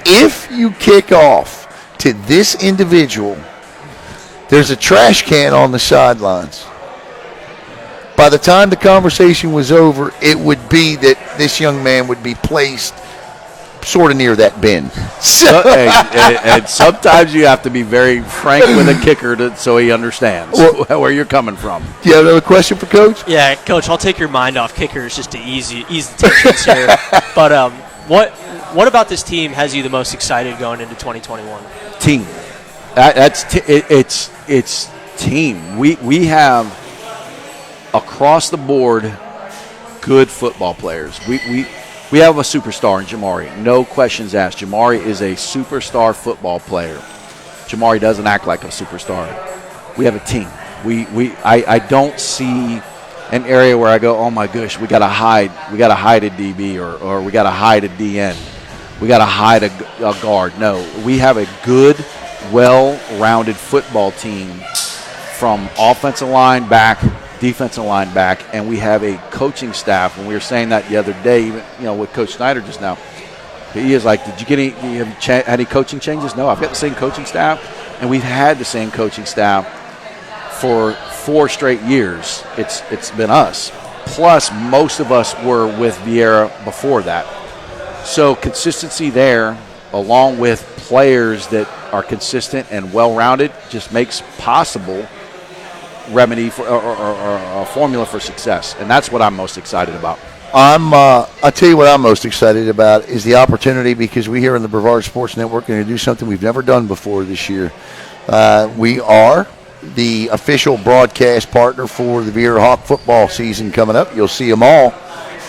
If you kick off to this individual, there's a trash can on the sidelines. By the time the conversation was over, it would be that this young man would be placed sort of near that bin. And sometimes you have to be very frank with a kicker so he understands where you're coming from. Do you have another question for Coach? Yeah, Coach, I'll take your mind off kickers just to ease the tensions here. But what about this team has you the most excited going into 2021? Team. It's team. We have across the board good football players. We have a superstar in Jamari. No questions asked. Jamari is a superstar football player. Jamari doesn't act like a superstar. We have a team. I don't see an area where I go, oh my gosh, we gotta hide a DB or we gotta hide a DN. We gotta hide a guard. No. We have a good, well-rounded football team from offensive line back, defensive line back, and we have a coaching staff. And we were saying that the other day, even with Coach Schneider just now. He is like, did you get any coaching changes? No, I've got the same coaching staff, and we've had the same coaching staff for 4 straight years. It's been us. Plus, most of us were with Viera before that. So consistency there, along with players that are consistent and well-rounded, just makes possible remedy for or a formula for success, and that's what I'm most excited about. I'll tell you what I'm most excited about is the opportunity, because we here in the Brevard Sports Network are going to do something we've never done before this year. We are the official broadcast partner for the Viera Hawk football season coming up. You'll see them all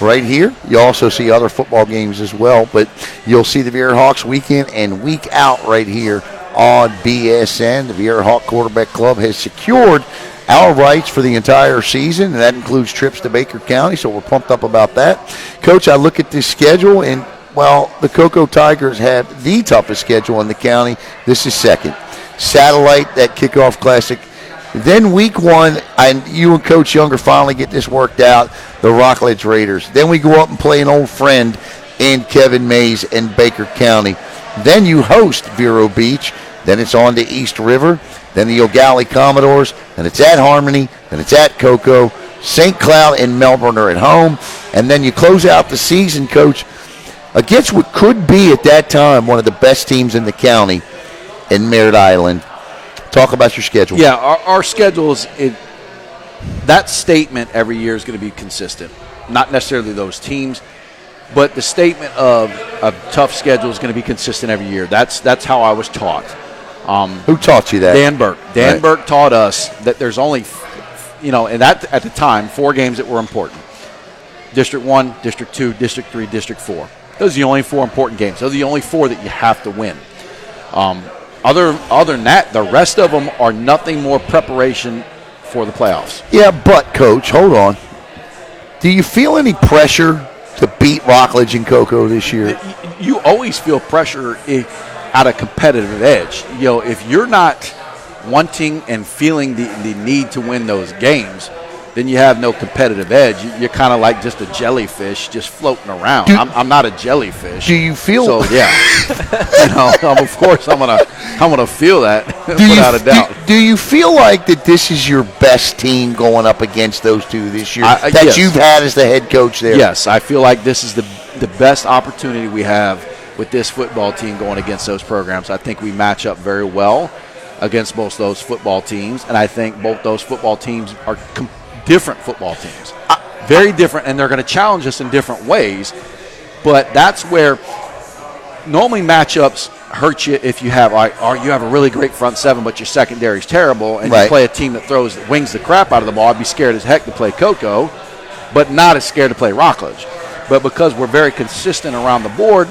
right here. You'll also see other football games as well, but you'll see the Viera Hawks week in and week out right here on BSN. The Viera Hawk Quarterback Club has secured our rights for the entire season, and that includes trips to Baker County, so we're pumped up about that. Coach, I look at this schedule, and, the Cocoa Tigers have the toughest schedule in the county. This is second. Satellite, that kickoff classic. Then week 1, you and Coach Younger finally get this worked out, the Rockledge Raiders. Then we go up and play an old friend in Kevin Mays and Baker County. Then you host Vero Beach. Then it's on to East River. Then the Ogallie Commodores, then it's at Harmony, then it's at Cocoa. St. Cloud and Melbourne are at home. And then you close out the season, Coach, against what could be at that time one of the best teams in the county in Merritt Island. Talk about your schedule. Yeah, our schedule is that statement every year is going to be consistent. Not necessarily those teams, but the statement of a tough schedule is going to be consistent every year. That's how I was taught. Who taught you that? Dan Burke. Dan Burke taught us that there's only and that at the time, 4 games that were important. District 1, District 2, District 3, District 4. Those are the only 4 important games. Those are the only 4 that you have to win. Other than that, the rest of them are nothing more preparation for the playoffs. Yeah, but, Coach, hold on. Do you feel any pressure to beat Rockledge and Cocoa this year? You always feel pressure at a competitive edge. If you're not wanting and feeling the need to win those games, then you have no competitive edge. You're kind of like just a jellyfish just floating around. I'm not a jellyfish. Do you feel? So yeah, of course I'm gonna feel that without a doubt. Do you feel like that this is your best team going up against those 2 this year that yes. you've had as the head coach there? Yes, I feel like this is the best opportunity we have with this football team going against those programs. I think we match up very well against both those football teams, and I think both those football teams are different football teams, very different, and they're going to challenge us in different ways. But that's where normally matchups hurt you if you have you have a really great front 7, but your secondary is terrible, and you play a team that wings the crap out of the ball. I'd be scared as heck to play Cocoa, but not as scared to play Rockledge. But because we're very consistent around the board,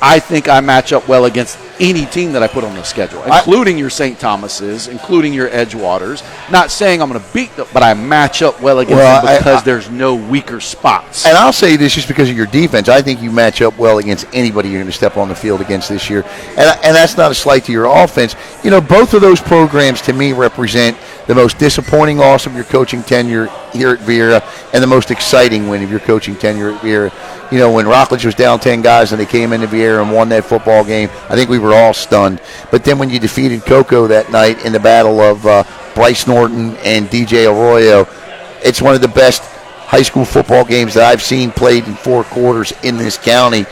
I think I match up well against any team that I put on the schedule, including your St. Thomas's, including your Edgewaters. Not saying I'm going to beat them, but I match up well against them because there's no weaker spots. And I'll say this just because of your defense. I think you match up well against anybody you're going to step on the field against this year. And that's not a slight to your offense. Both of those programs to me represent the most disappointing loss of your coaching tenure here at Viera and the most exciting win of your coaching tenure at Viera. When Rockledge was down 10 guys and they came into Viera and won that football game, I think we were all stunned. But then when you defeated Cocoa that night in the battle of Bryce Norton and DJ Arroyo, it's one of the best high school football games that I've seen played in 4 quarters in this county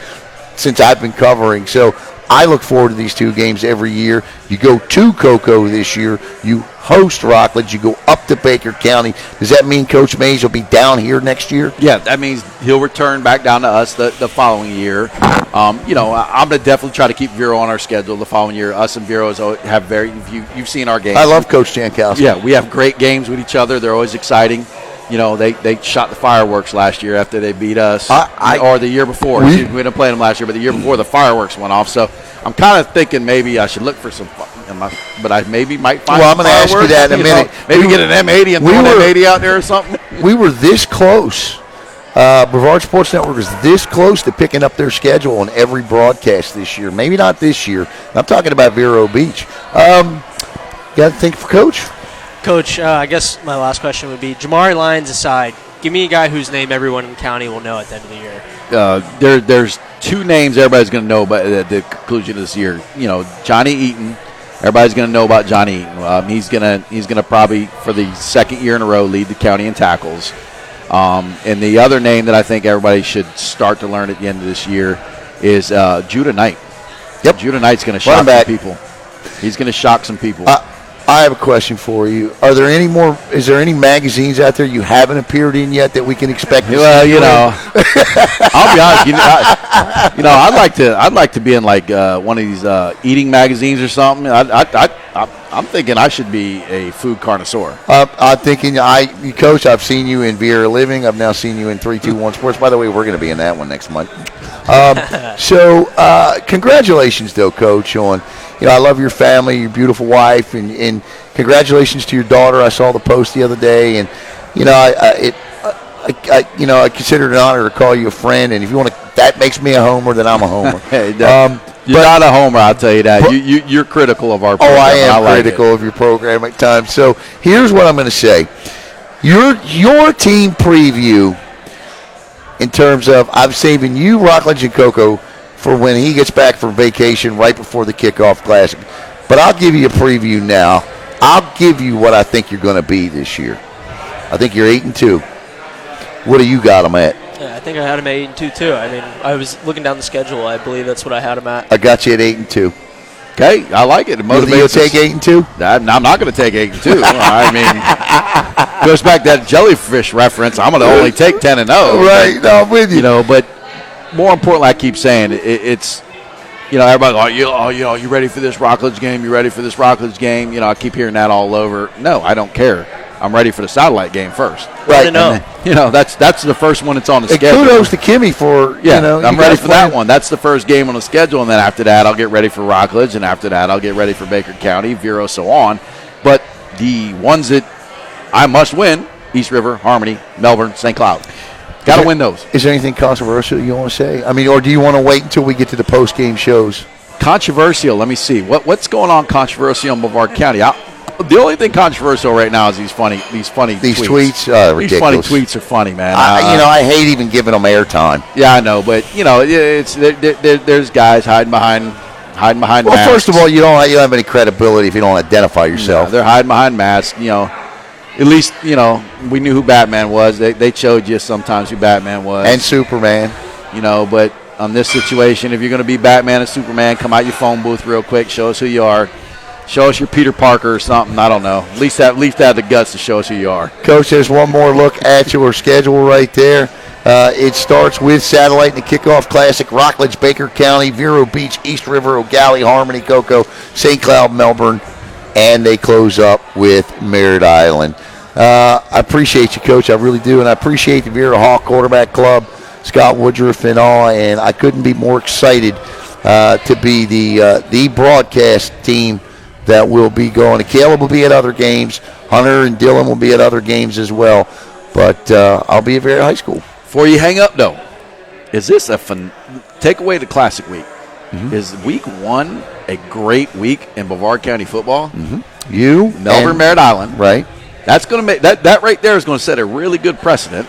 since I've been covering. So I look forward to these 2 games every year. You go to Cocoa this year. You host Rockledge. You go up to Baker County. Does that mean Coach Mays will be down here next year? Yeah, that means he'll return back down to us the following year. I'm going to definitely try to keep Viera on our schedule the following year. Us and Viera have you've seen our games. I love Coach Jankowski. Yeah, we have great games with each other. They're always exciting. They shot the fireworks last year after they beat us, or the year before. We didn't play them last year, but the year before the fireworks went off. So I'm kind of thinking maybe I should look for some, but I maybe might find. Well, I'm going to ask you that in a minute. Maybe get an M80 and throw an M80 out there or something. We were this close. Brevard Sports Network is this close to picking up their schedule on every broadcast this year. Maybe not this year. I'm talking about Vero Beach. Got to think for Coach? Coach, I guess my last question would be, Jamari Lyons aside, give me a guy whose name everyone in the county will know at the end of the year. There's 2 names everybody's going to know by the conclusion of this year. Johnny Eaton. Everybody's going to know about Johnny Eaton. He's gonna probably, for the 2nd year in a row, lead the county in tackles. And the other name that I think everybody should start to learn at the end of this year is Judah Knight. Yep. Judah Knight's going to shock some people. He's going to shock some people. I have a question for you. Is there any magazines out there you haven't appeared in yet that we can expect to see? Well, I'll be honest. I'd like to be in like one of these eating magazines or something. I'm thinking I should be a food connoisseur. I'm thinking, Coach, I've seen you in Viera Living. I've now seen you in 321 Sports. By the way, we're going to be in that one next month. Congratulations, though, Coach, on, I love your family, your beautiful wife, and congratulations to your daughter. I saw the post the other day, and, I consider it an honor to call you a friend, and if you want to, that makes me a homer, then I'm a homer. You're not a homer, I'll tell you that. You're critical of our program. I am critical of your program at times. So here's what I'm going to say. Your team preview in terms of, I'm saving you, Rockledge, and Cocoa for when he gets back from vacation right before the kickoff classic. But I'll give you a preview now. I'll give you what I think you're going to be this year. I think you're 8-2. What do you got them at? Yeah, I think I had him at 8-2 too. I mean, I was looking down the schedule. I believe that's what I had him at. I got you at 8-2. Okay, I like it. It motivates You'll take 8-2? I'm not going to take 8-2. I mean, goes back to that jellyfish reference. I'm going to only take 10-0. Right, no, I'm with you. But more importantly, I keep saying it's. Everybody, you ready for this Rockledge game? You ready for this Rockledge game? I keep hearing that all over. No, I don't care. I'm ready for the satellite game first. Right. And then, that's the first one that's on the schedule. Kudos to Kimmy for, I'm ready for that one. That's the first game on the schedule, and then after that, I'll get ready for Rockledge, and after that, I'll get ready for Baker County, Viera, so on. But the ones that I must win, East River, Harmony, Melbourne, St. Cloud. Got to win those. Is there anything controversial you want to say? I mean, or do you want to wait until we get to the post-game shows? Controversial. Let me see. What's going on controversial in Brevard County? The only thing controversial right now is these funny tweets. These tweets, ridiculous. These funny tweets are funny, man. I hate even giving them airtime. Yeah, I know, but it's there's guys hiding behind masks. Well, first of all, you don't have any credibility if you don't identify yourself. Yeah, they're hiding behind masks. At least, we knew who Batman was. They showed you sometimes who Batman was. And Superman. But on this situation, if you're going to be Batman and Superman, come out your phone booth real quick, show us who you are. Show us your Peter Parker or something. I don't know. At least have the guts to show us who you are. Coach, there's one more look at your schedule right there. It starts with Satellite and the Kickoff Classic, Rockledge, Baker County, Vero Beach, East River, O'Galley, Harmony, Cocoa, St. Cloud, Melbourne, and they close up with Merritt Island. I appreciate you, Coach. I really do, and I appreciate the Viera Hawk Quarterback Club, Scott Woodruff and all, and I couldn't be more excited to be the broadcast team that will be going. Caleb will be at other games. Hunter and Dylan will be at other games as well. But I'll be at Viera High School. Before you hang up, though, is this a fun – take away the Classic week. Mm-hmm. Is week 1 a great week in Brevard County football? Mm-hmm. Melbourne, Merritt Island. Right. That's going to make – that right there is going to set a really good precedent.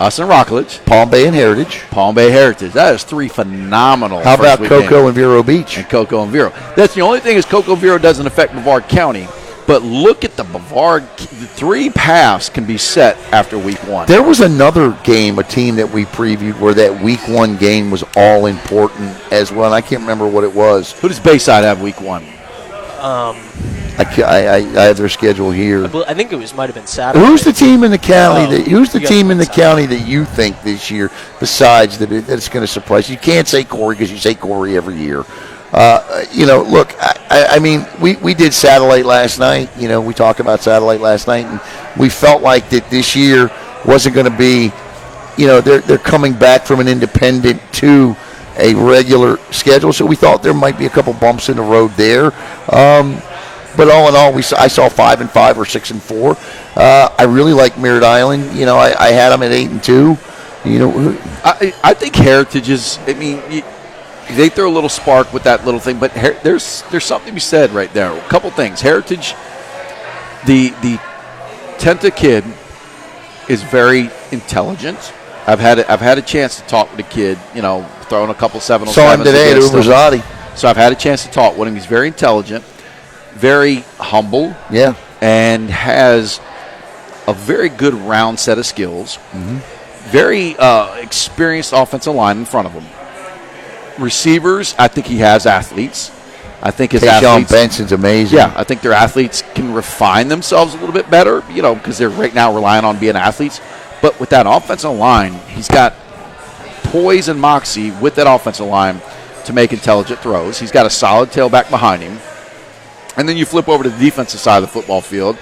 Us and Rockledge. Palm Bay and Heritage. That is 3 phenomenal. How about Cocoa and Vero Beach? And Cocoa and Vero. That's the only thing is Cocoa and Vero doesn't affect Brevard County. But look at the Brevard. The 3 paths can be set after week 1. There was another game, a team that we previewed, where that week 1 game was all important as well. And I can't remember what it was. Who does Bayside have week 1? I have their schedule here. I think it might have been Saturday. Who's the team in the county? County that you think this year, besides that it's going to surprise you? You can't say Corey because you say Corey every year. Look, I mean, we did Satellite last night. We talked about Satellite last night, and we felt like that this year wasn't going to be. They're coming back from an independent to a regular schedule, so we thought there might be a couple bumps in the road there. But all in all, I saw 5-5 or 6-4. I really like Merritt Island. I had them at 8-2. I think Heritage is. I mean, they throw a little spark with that little thing, but there's something to be said right there. A couple things. Heritage, the Tenta kid is very intelligent. I've had a chance to talk with the kid. Throwing a couple 7-on-7s. Saw him today at UbrZati. So I've had a chance to talk with him. He's very intelligent. Very humble, and has a very good round set of skills. Mm-hmm. Very experienced offensive line in front of him. Receivers, I think he has athletes. I think his athletes. Benson's amazing. Yeah, I think their athletes can refine themselves a little bit better, because they're right now relying on being athletes. But with that offensive line, he's got poise and moxie with that offensive line to make intelligent throws. He's got a solid tailback behind him. And then you flip over to the defensive side of the football field.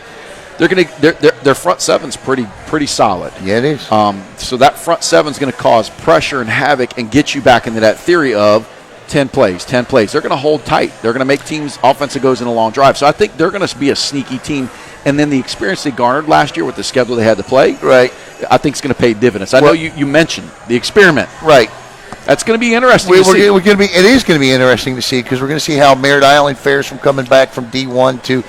Their front seven's pretty solid. Yeah, it is. So that front seven's going to cause pressure and havoc and get you back into that theory of 10 plays. They're going to hold tight. They're going to make teams offense that goes in a long drive. So I think they're going to be a sneaky team. And then the experience they garnered last year with the schedule they had to play, right? I think it's going to pay dividends. I know you mentioned the experiment, right? That's going to be interesting to see. It is going to be interesting to see because we're going to see how Merritt Island fares from coming back from D1 to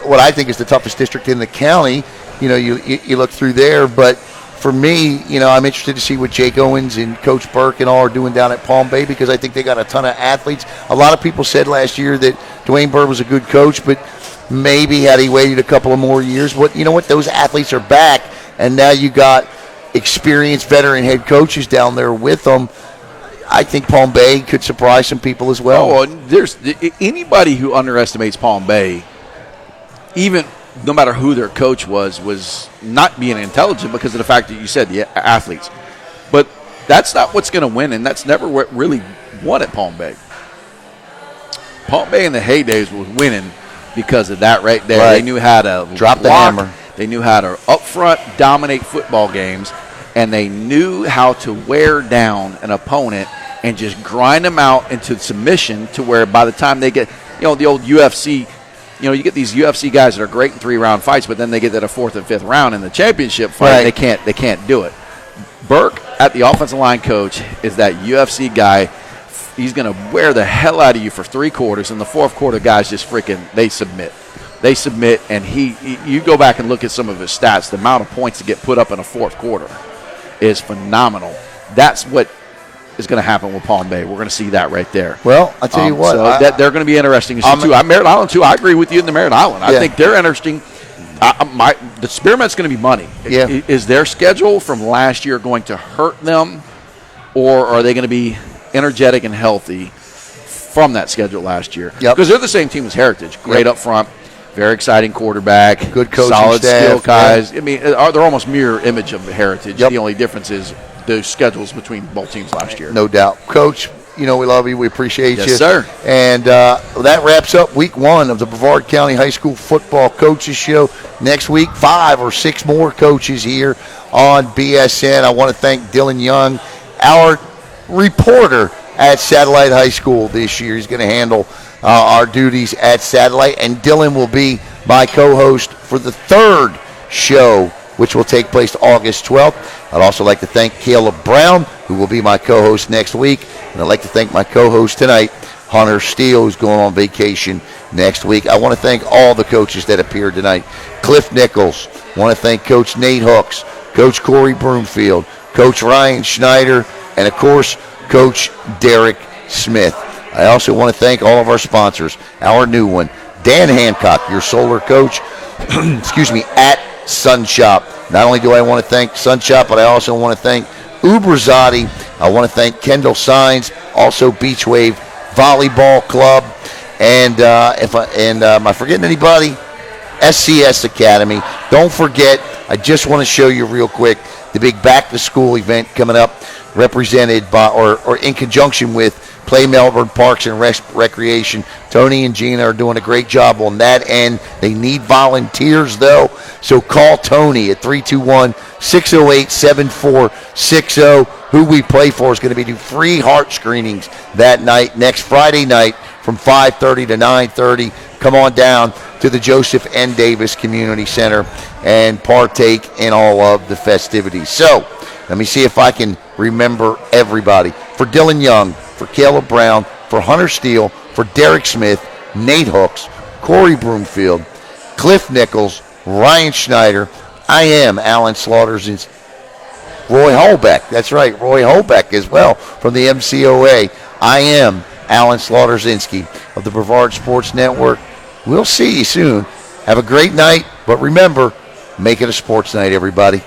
what I think is the toughest district in the county. You look through there, but for me, I'm interested to see what Jake Owens and Coach Burke and all are doing down at Palm Bay because I think they got a ton of athletes. A lot of people said last year that Dwayne Bird was a good coach, but maybe had he waited a couple of more years. But you know what? Those athletes are back, and now you got experienced veteran head coaches down there with them. I think Palm Bay could surprise some people as well. Oh, there's anybody who underestimates Palm Bay, even no matter who their coach was not being intelligent because of the fact that you said the athletes. But that's not what's going to win, and that's never what really won at Palm Bay. Palm Bay in the heydays was winning because of that right there. Right. They knew how to drop the hammer. They knew how to up front dominate football games, and they knew how to wear down an opponent and just grind them out into submission to where by the time they get, the old UFC, you get these UFC guys that are great in 3-round fights, but then they get to the 4th and 5th round in the championship fight, and they can't do it. Burke, at the offensive line coach, is that UFC guy. He's going to wear the hell out of you for 3 quarters, and the 4th quarter guys just they submit. They submit, and you go back and look at some of his stats, the amount of points that get put up in a 4th quarter is phenomenal. That's what is going to happen with Palm Bay. We're going to see that right there. Well, I'll tell you what. So they're going to be interesting to see, too. Merritt Island, too. I agree with you in the Merritt Island. I think they're interesting. The Spearmint's going to be money. Yeah. Is their schedule from last year going to hurt them, or are they going to be energetic and healthy from that schedule last year? Because they're the same team as Heritage. Great up front, very exciting quarterback, good coaching solid staff, skill guys. I mean, they're almost mirror image of Heritage. The only difference is the schedules between both teams last year. No doubt. Coach, we love you. We appreciate you. Yes, sir. And that wraps up week 1 of the Brevard County High School Football Coaches Show. Next week, 5 or 6 more coaches here on BSN. I want to thank Dylan Young, our reporter at Satellite High School this year. He's going to handle our duties at Satellite, and Dylan will be my co-host for the 3rd show, which will take place August 12th. I'd also like to thank Caleb Brown, who will be my co-host next week, and I'd like to thank my co-host tonight, Hunter Steele, who's going on vacation next week. I want to thank all the coaches that appeared tonight. Clifton Nichols. I want to thank Coach Nate Hooks, Coach Corey Broomfield, Coach Ryan Schneider, and, of course, Coach Derek Smith. I also want to thank all of our sponsors. Our new one, Dan Hancock, your solar coach, at SunShop. Not only do I want to thank SunShop, but I also want to thank UbrZati. I want to thank Kendall Signs, also Beach Wave Volleyball Club. And am I forgetting anybody? SCS Academy. Don't forget, I just want to show you real quick the big back-to-school event coming up, represented by or in conjunction with Play Melbourne Parks and Recreation. Tony and Gina are doing a great job on that end. They need volunteers, though, so call Tony at 321-608-7460. Who We Play For is going to be doing free heart screenings that night, next Friday night from 5:30 to 9:30. Come on down to the Joseph N. Davis Community Center and partake in all of the festivities. So let me see if I can remember everybody. For Dylan Young, for Caleb Brown, for Hunter Steele, for Derek Smith, Nate Hooks, Corey Broomfield, Cliff Nichols, Ryan Schneider, I am Alan Slaughter's Roy Holbeck. That's right, Roy Holbeck as well from the MCOA. I am Alan Slaughterzinski of the Brevard Sports Network. We'll see you soon. Have a great night, but remember, make it a sports night, everybody.